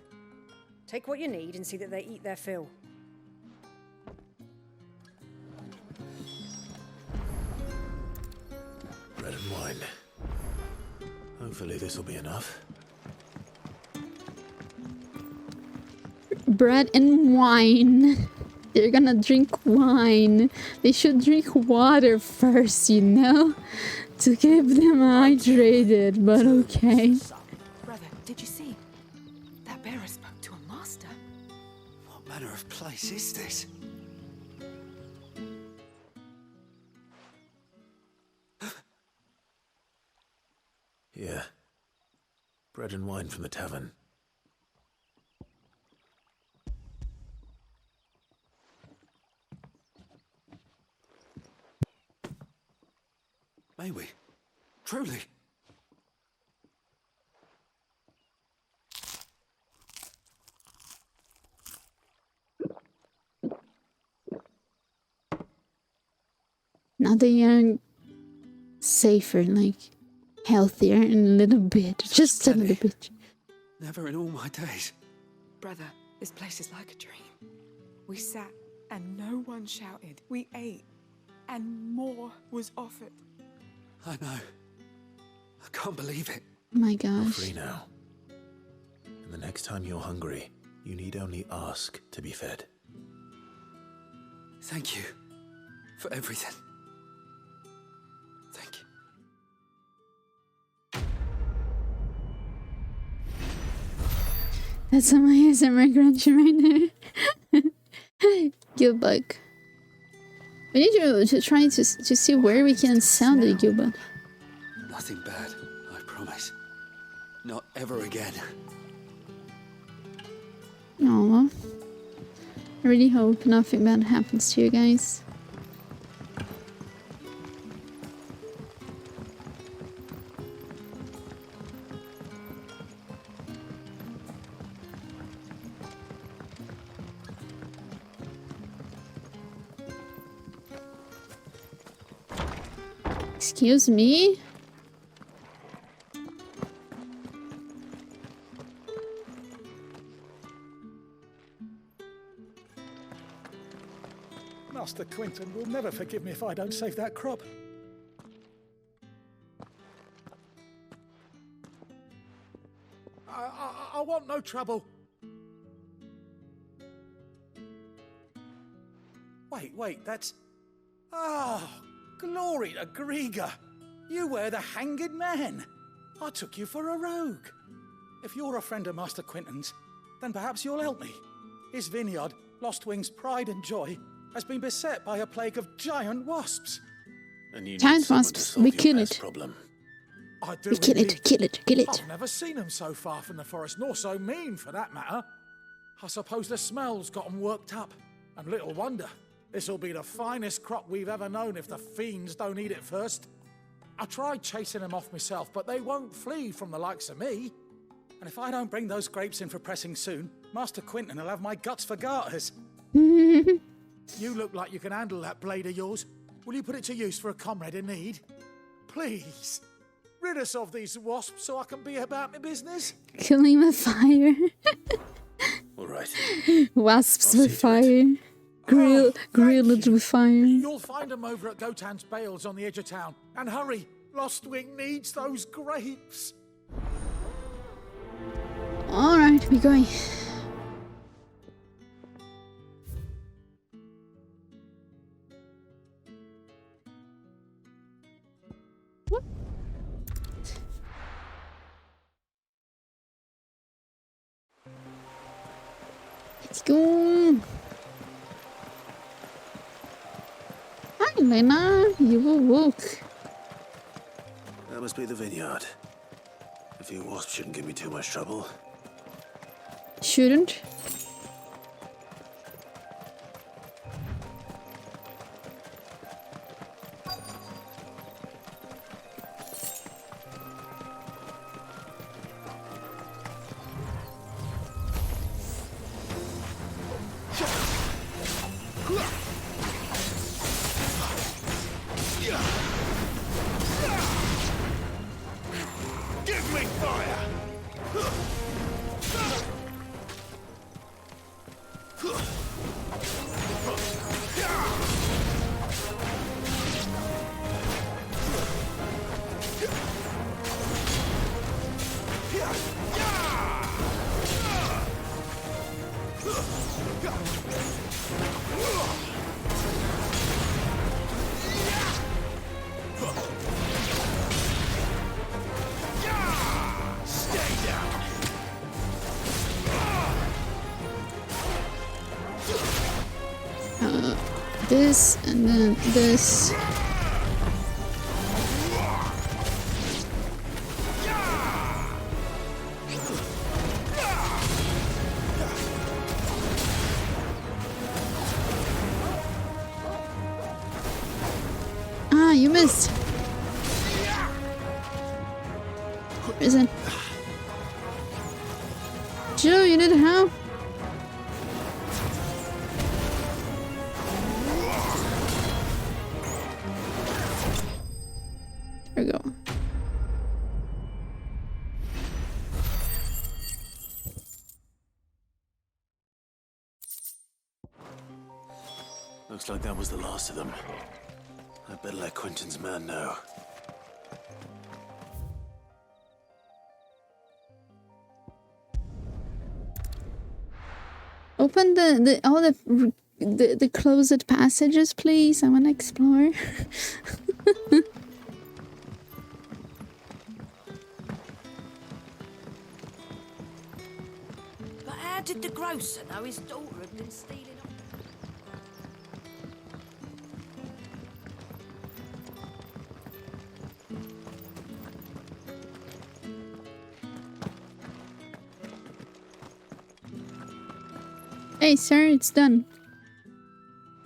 Take what you need and see that they eat their fill. Bread and wine. Hopefully this will be enough. Bread and wine. They're gonna drink wine. They should drink water first, you know? To keep them hydrated, but okay. Brother, did you see? That bearer spoke to a master. What manner of place is this? Here. Bread and wine from the tavern. May we? Truly? Now they are safer, like healthier in a little bit. Just a little bit. Never in all my days. Brother, this place is like a dream. We sat and no one shouted. We ate and more was offered. I know. I can't believe it. Oh my You're gosh. free now. And the next time you're hungry, you need only ask to be fed. Thank you for everything. Thank you. That's some ASMR crunchy right there. Good bug. We need to try to see where we can sell the Gilbert. Nothing bad, I promise. Not ever again. Aw. I really hope nothing bad happens to you guys. Excuse me? Master Quinton will never forgive me if I don't save that crop. I want no trouble. Wait, that's... Oh, glory to Griga. You were the hanged man. I took you for a rogue. If you're a friend of Master Quinton's, then perhaps you'll help me. His vineyard, Lostwing's pride and joy, has been beset by a plague of giant wasps. And you Giant wasps, we kill it. Problem. I do We kill it, indeed. kill it, kill it. I've never seen them so far from the forest, nor so mean for that matter. I suppose the smell's got them worked up. And little wonder. This'll be the finest crop we've ever known if the fiends don't eat it first. I tried chasing them off myself, but they won't flee from the likes of me. And if I don't bring those grapes in for pressing soon, Master Quinton will have my guts for garters. You look like you can handle that blade of yours. Will you put it to use for a comrade in need? Please. Rid us of these wasps so I can be about my business. Killing with fire. All right. Wasps with fire. Grilled with fire. You'll find them over at Gotan's Bales on the edge of town. And hurry, Lostwing needs those grapes. Alright, we're going. What? Let's go. Hi, Lena. You awoke. That must be the vineyard. A few wasps shouldn't give me too much trouble. Shouldn't. Give me fire! This and then this. Ah, you missed. Is it? Joe, you need help? There we go. Looks like that was the last of them. I better let Quinton's man know. Open all the closed passages, please. I want to explore. But how did the grocer know his daughter had been stealing? Hey, sir, it's done.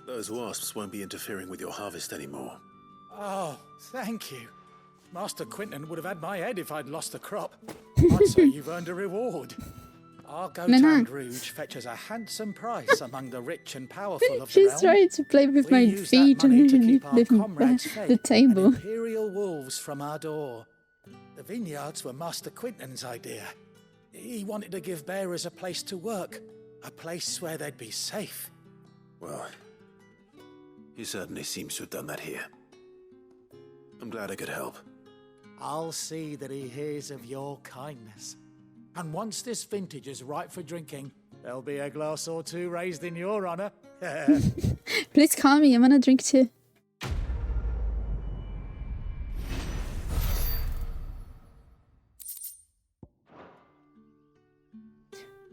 Those wasps won't be interfering with your harvest anymore. Oh, thank you. Master Quinton would have had my head if I'd lost the crop. I'd say you've earned a reward. Our Nana. Gotand Rouge fetches a handsome price among the rich and powerful of the She's realm. trying to play with We my use that feet money to and keep our comrades the fed table. and imperial wolves from our door. The vineyards were Master Quinton's idea. He wanted to give bearers a place to work, a place where they'd be safe. Well, he certainly seems to have done that here. I'm glad I could help. I'll see that he hears of your kindness. And once this vintage is ripe for drinking, there'll be a glass or two raised in your honor. Please call me, I wanna drink too.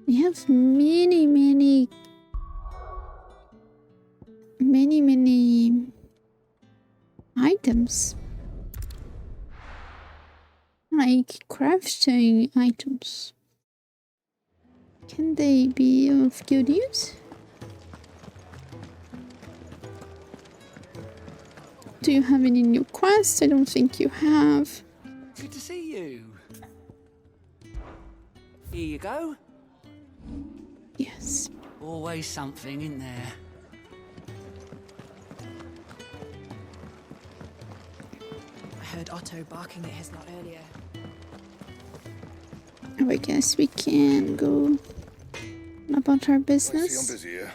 We have many items. Like crafting items. Can they be of good use? Do you have any new quests? I don't think you have. Good to see you. Here you go. Yes. Always something in there. I heard Otto barking at his lot earlier. Oh, I guess we can go about our I see I'm business. busy here.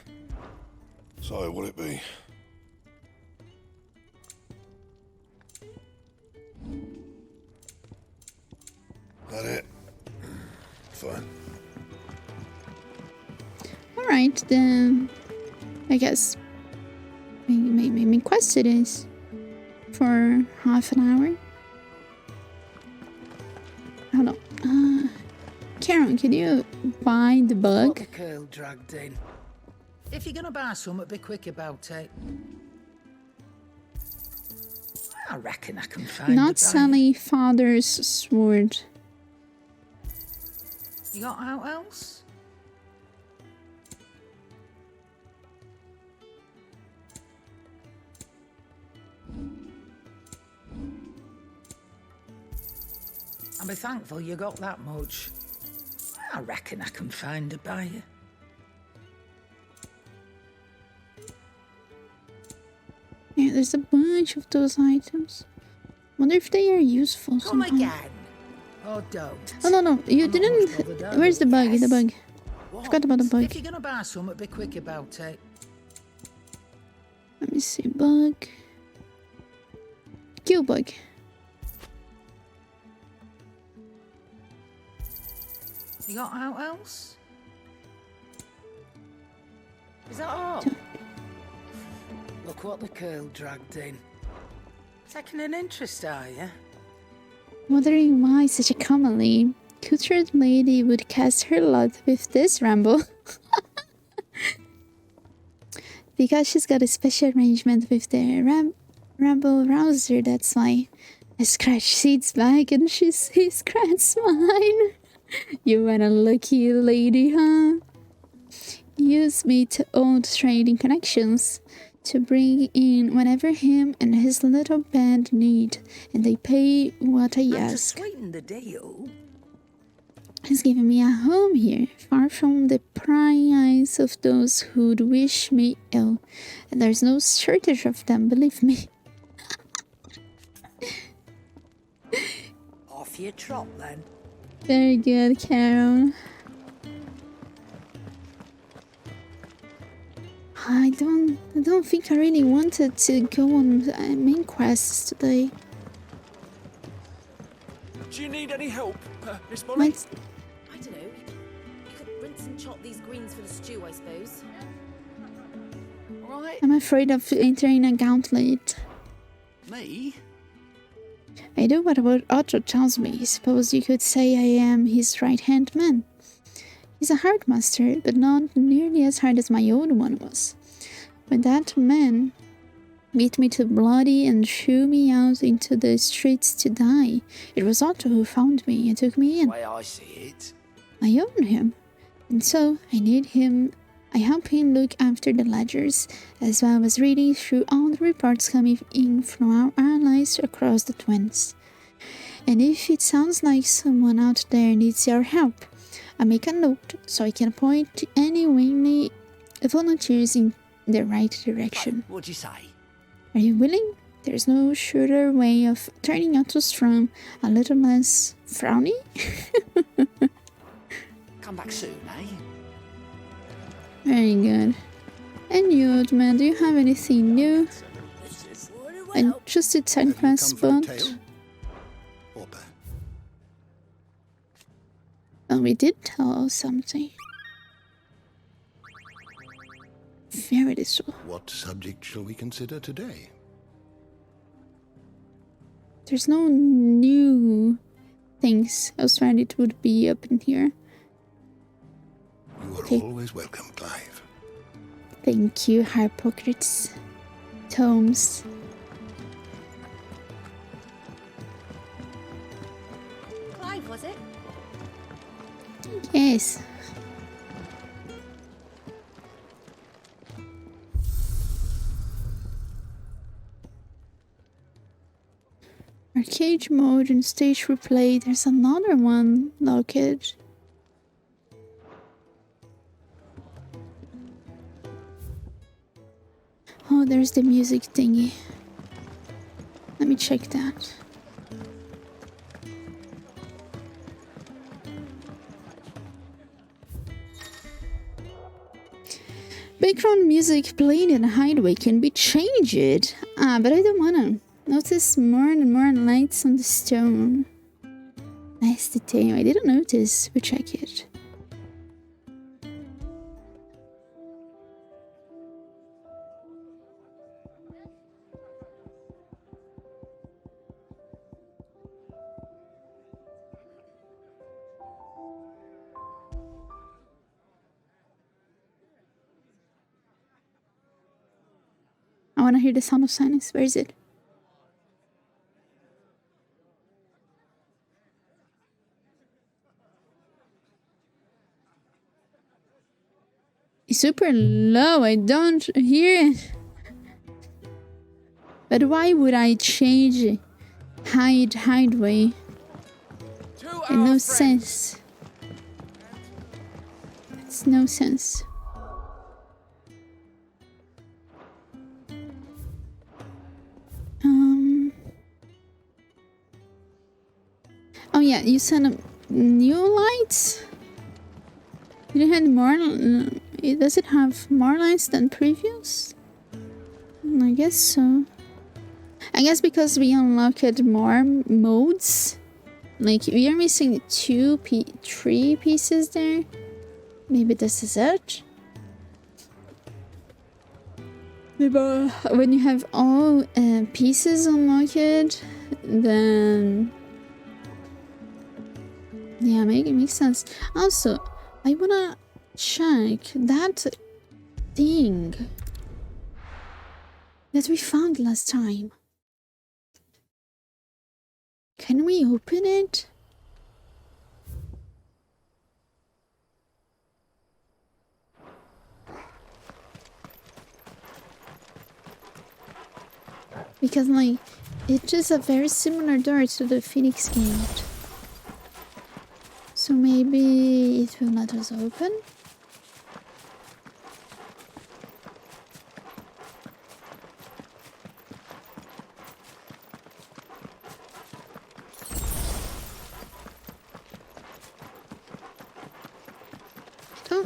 So, will it be? That it? Fine. Alright, then I guess my quest it is for half an hour. Hold on. Karen, can you buy the bug? What the curl dragged in. If you're gonna buy something, be quick about it. I reckon I can find Not the buyer. Sally Father's sword. You got out else? I'll be thankful you got that much. I reckon I can find a buyer. Yeah, there's a bunch of those items. Wonder if they are useful Come somehow. again. Or don't. Oh no, you didn't. Where's the bug? The bug. What? Forgot about the bug. If you're gonna buy something, be quick about it. Let me see. Bug. Kill bug. You got out else? Is that all? Look what the curl dragged in. Taking an interest, are you? Wondering why such a commonly cultured lady would cast her lot with this ramble. Because she's got a special arrangement with the ramble rouser, that's why. I scratch Seed's back and he scratched mine. You are a lucky lady, huh? Use me to old trading connections to bring in whatever him and his little band need, and they pay what I And to ask. sweeten the deal, He's given me a home here, far from the prying eyes of those who'd wish me ill, and there's no shortage of them, believe me. off you trot then. Very good, Carol. I don't think I really wanted to go on main quests today. Do you need any help, Miss Molly? What? I don't know. You could rinse and chop these greens for the stew, I suppose. All right. I'm afraid of entering a gauntlet. Me? I do what Otto tells me. Suppose you could say I am his right-hand man. He's a hard master, but not nearly as hard as my old one was. When that man beat me to bloody and threw me out into the streets to die, it was Otto who found me and took me in. The way I see it. I own him, and so I help him look after the ledgers, as well as reading through all the reports coming in from our allies across the Twins. And if it sounds like someone out there needs your help, I make a note so I can point to any willing volunteers in the right direction. What'd you say? Are you willing? There's no shorter way of turning Atos from a little less frowny. Come back soon, eh? Very good. And you, old man, do you have anything new? And just a time pass, but... Oh, we did tell something. Very so. What subject shall we consider today? There's no new things. I was trying it would be up in here. You are always welcome, Clive. Thank you, Hippocrates. Tomes. Clive, was it? Yes. Arcade mode and stage replay. There's another one, located. Oh, there's the music thingy. Let me check that. Background music playing in a hideaway can be changed. But I don't wanna. Notice more and more lights on the stone. Nice detail. I didn't notice. We check it. I want to hear the sound of silence. Where is it? It's super low. I don't hear it. But why would I change hideaway? It no sense. It's no sense. Oh yeah, you sent new lights? Did it have more? Does it have more lights than previous? I guess so. I guess because we unlocked more modes. Like, we are missing three pieces there. Maybe this is it? When you have all pieces unlocked, then... yeah, it makes sense. Also, I wanna check that thing that we found last time. Can we open it? Because, like, it's just a very similar door to the Phoenix Gate. So maybe it will let us open?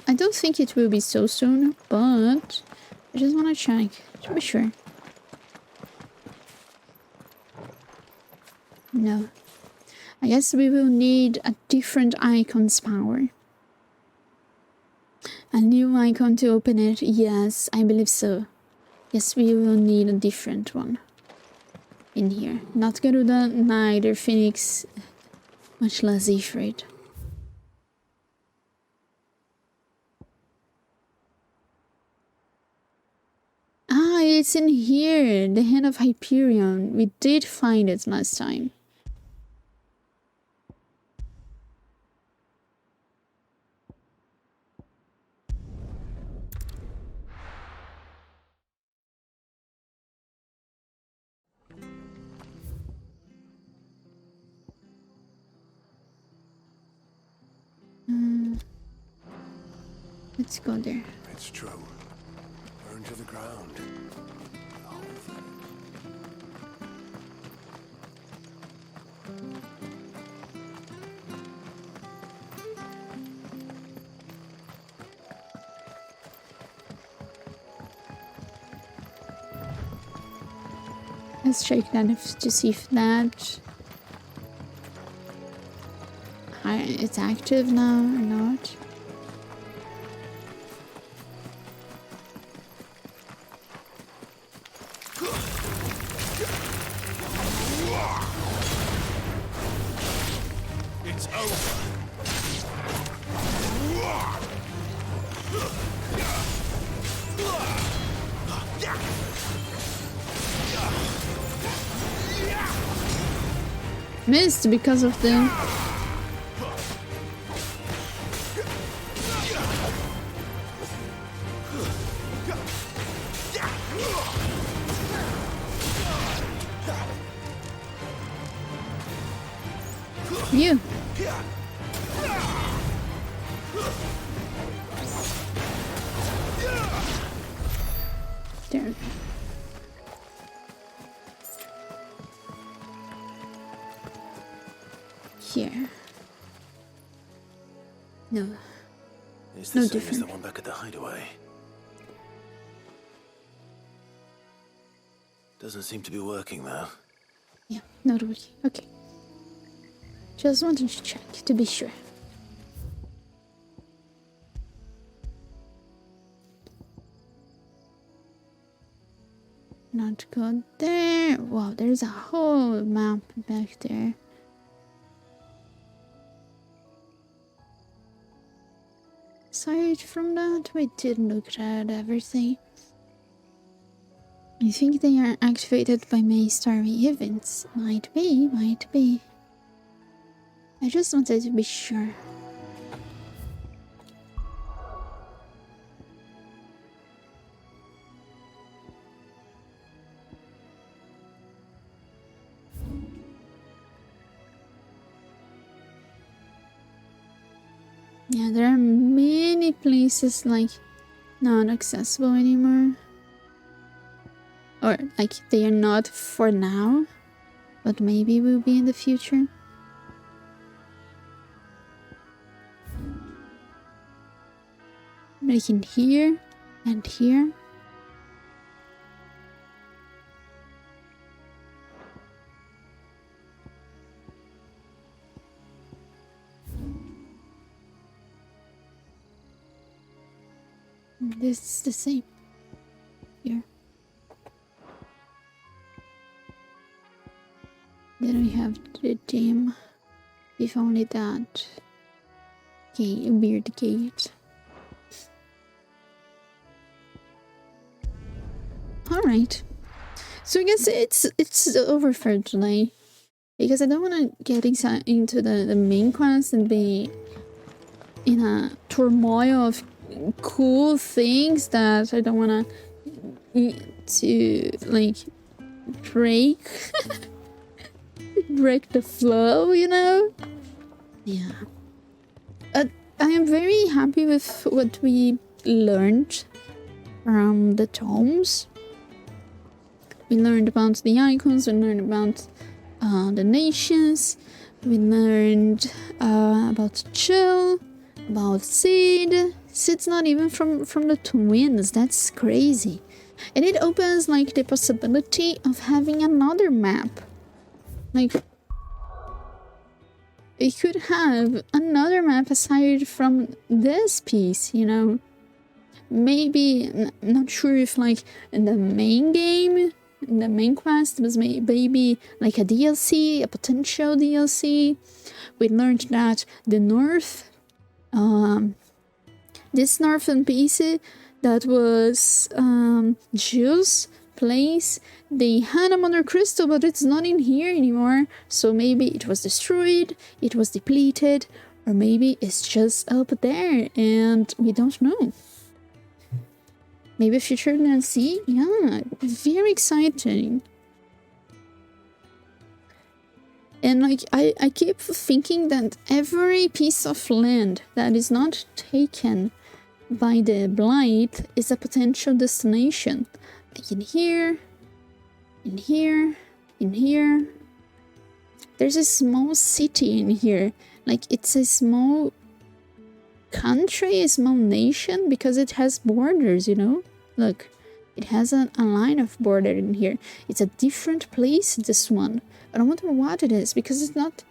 I don't think it will be so soon, but I just want to check to be sure. No. I guess we will need a different icon's power. A new icon to open it? Yes, I believe so. Yes, we will need a different one in here. Not Garuda, neither Phoenix, much less Ifrit. Ah, it's in here, the Hand of Hyperion. We did find it last time. Let's go there. It's true. Burn to the ground. Let's check that to see if that it's active now or not. It's over. Missed because of the you. There. Here. No. It's No the same as different. the one back at the hideaway. Doesn't seem to be working though. Yeah, not really. Okay. Just wanted to check to be sure. Not good there. Wow, there's a whole map back there. Aside from that, we did look at everything. I think they are activated by May Starry events. Might be, might be. I just wanted to be sure. Yeah, there are many places like not accessible anymore. Or like they are not for now, but maybe will be in the future. Like in here and here. This is the same here. Then we have the gym. If only that gate, weird gate. All right. So I guess it's over for today because I don't want to get into the main quest and be in a turmoil of cool things that I don't want to like break break the flow, you know? Yeah. I am very happy with what we learned from the tomes. We learned about the icons, we learned about the nations, we learned about Chill, about Sid. Sid's not even from the twins, that's crazy. And it opens like the possibility of having another map. Like, we could have another map aside from this piece, you know? Maybe, not sure if like in the main game, in the main quest, was maybe like a DLC, a potential DLC. We learned that the north, this northern piece that was Jill's place, they had a Mother Crystal, but it's not in here anymore. So maybe it was destroyed, it was depleted, or maybe it's just up there and we don't know. Maybe future DLC? Yeah, very exciting. And like, I keep thinking that every piece of land that is not taken by the Blight is a potential destination. Like in here, in here, in here. There's a small city in here. Like it's a small country, a small nation, because it has borders, you know? Look, it has a line of border in here. It's a different place, this one. I don't wonder what it is, because it's not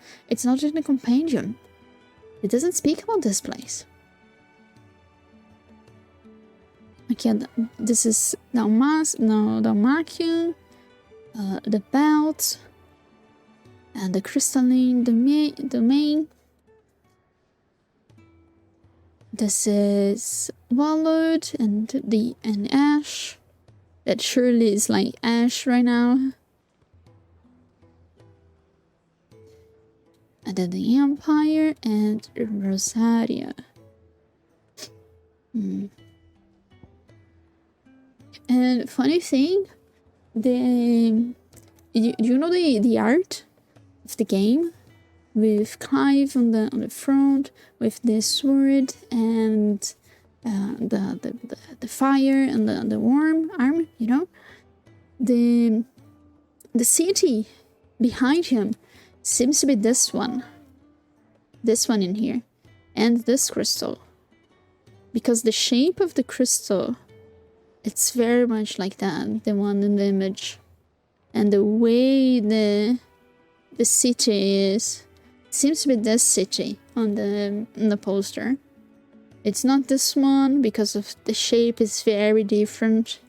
in the compendium. It doesn't speak about this place. Okay, this is Dalmacian, the Belt, and the Crystalline Domain. This is Wallowed and Ash. That surely is like Ash right now. And then the Empire and Rosaria. And funny thing, you know the art of the game with Clive on the front with the sword and the fire and the warm arm, you know, the city behind him seems to be this one in here, and this crystal, because the shape of the crystal, it's very much like that, the one in the image, and the way the city is, seems to be this city on the poster. It's not this one because of the shape is very different.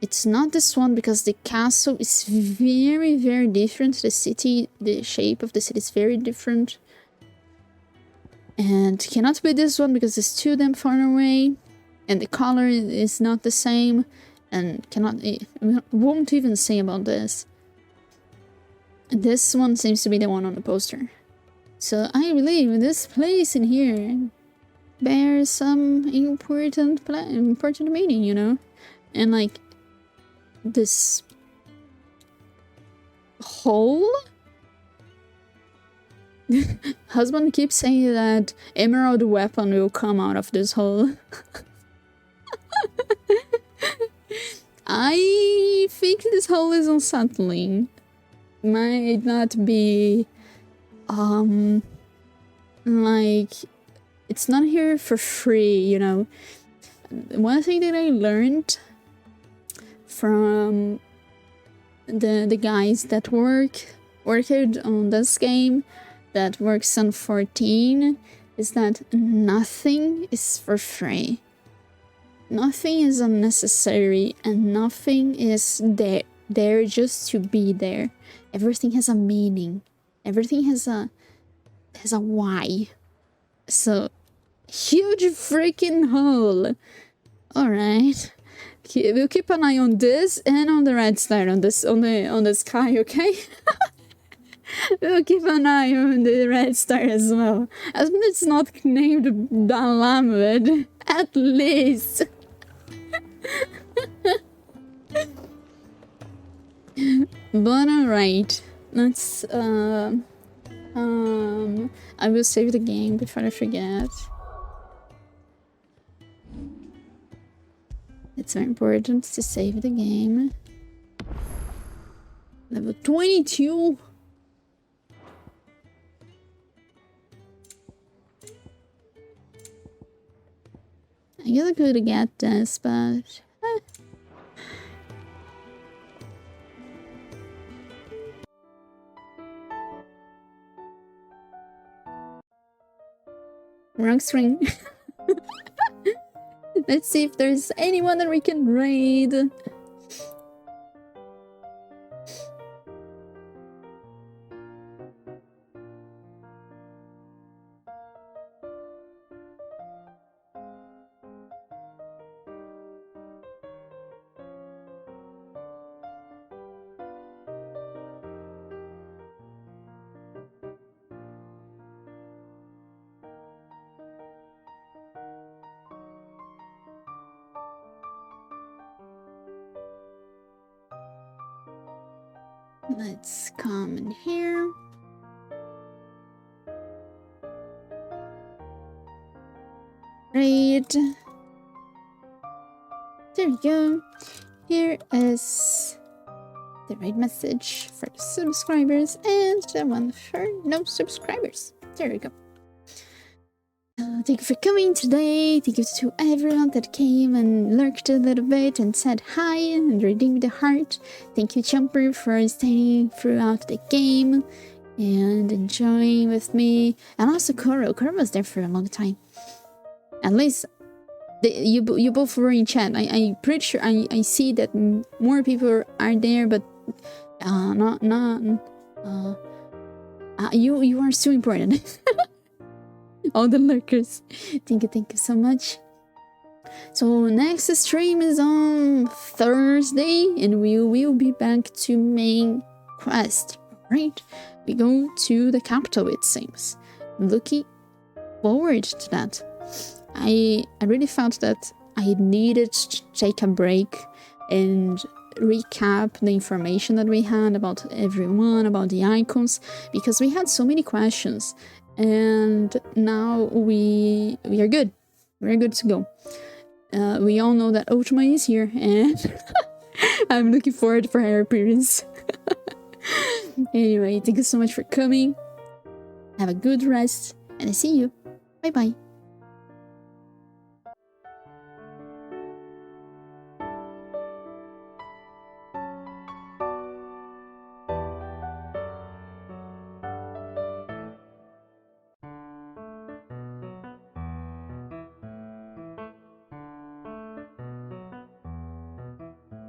It's not this one because the castle is very, very different. The city, the shape of the city is very different. And cannot be this one because it's too damn far away. And the color is not the same. And won't even say about this. This one seems to be the one on the poster. So I believe this place in here bears some important meaning, you know? And like this hole? Husband keeps saying that emerald weapon will come out of this hole. I think this hole is unsettling. Might not be like it's not here for free, you know. One thing that I learned from the guys that worked on this game, that works on 14, is that nothing is for free. Nothing is unnecessary, and nothing is there just to be there. Everything has a meaning. Everything has a why. So huge freaking hole. Alright. We'll keep an eye on this and on the red star on the sky, okay? We'll keep an eye on the red star as well. As long as it's not named Dalamed, at least. But alright. Let's I will save the game before I forget. It's very important to save the game. Level 22. I guess I could get this, but wrong string. Let's see if there's anyone that we can raid. Let's come in here. Right. There you go. Here is the right message for the subscribers and the one for no subscribers. There you go. Thank you for coming today. Thank you to everyone that came and lurked a little bit and said hi and redeemed the heart. Thank you, Jumper, for staying throughout the game and enjoying with me. And also Koro. Koro was there for a long time. At least you both were in chat. I'm pretty sure I see that more people are there, but you are so important. All the lurkers. Thank you so much. So next stream is on Thursday and we will be back to main quest. Right? We go to the capital, it seems. Looking forward to that. I really felt that I needed to take a break and recap the information that we had about everyone, about the icons, because we had so many questions. And now we are good. We're good to go. We all know that Ultima is here, and I'm looking forward for her appearance. Anyway, thank you so much for coming. Have a good rest, and I see you. Bye bye.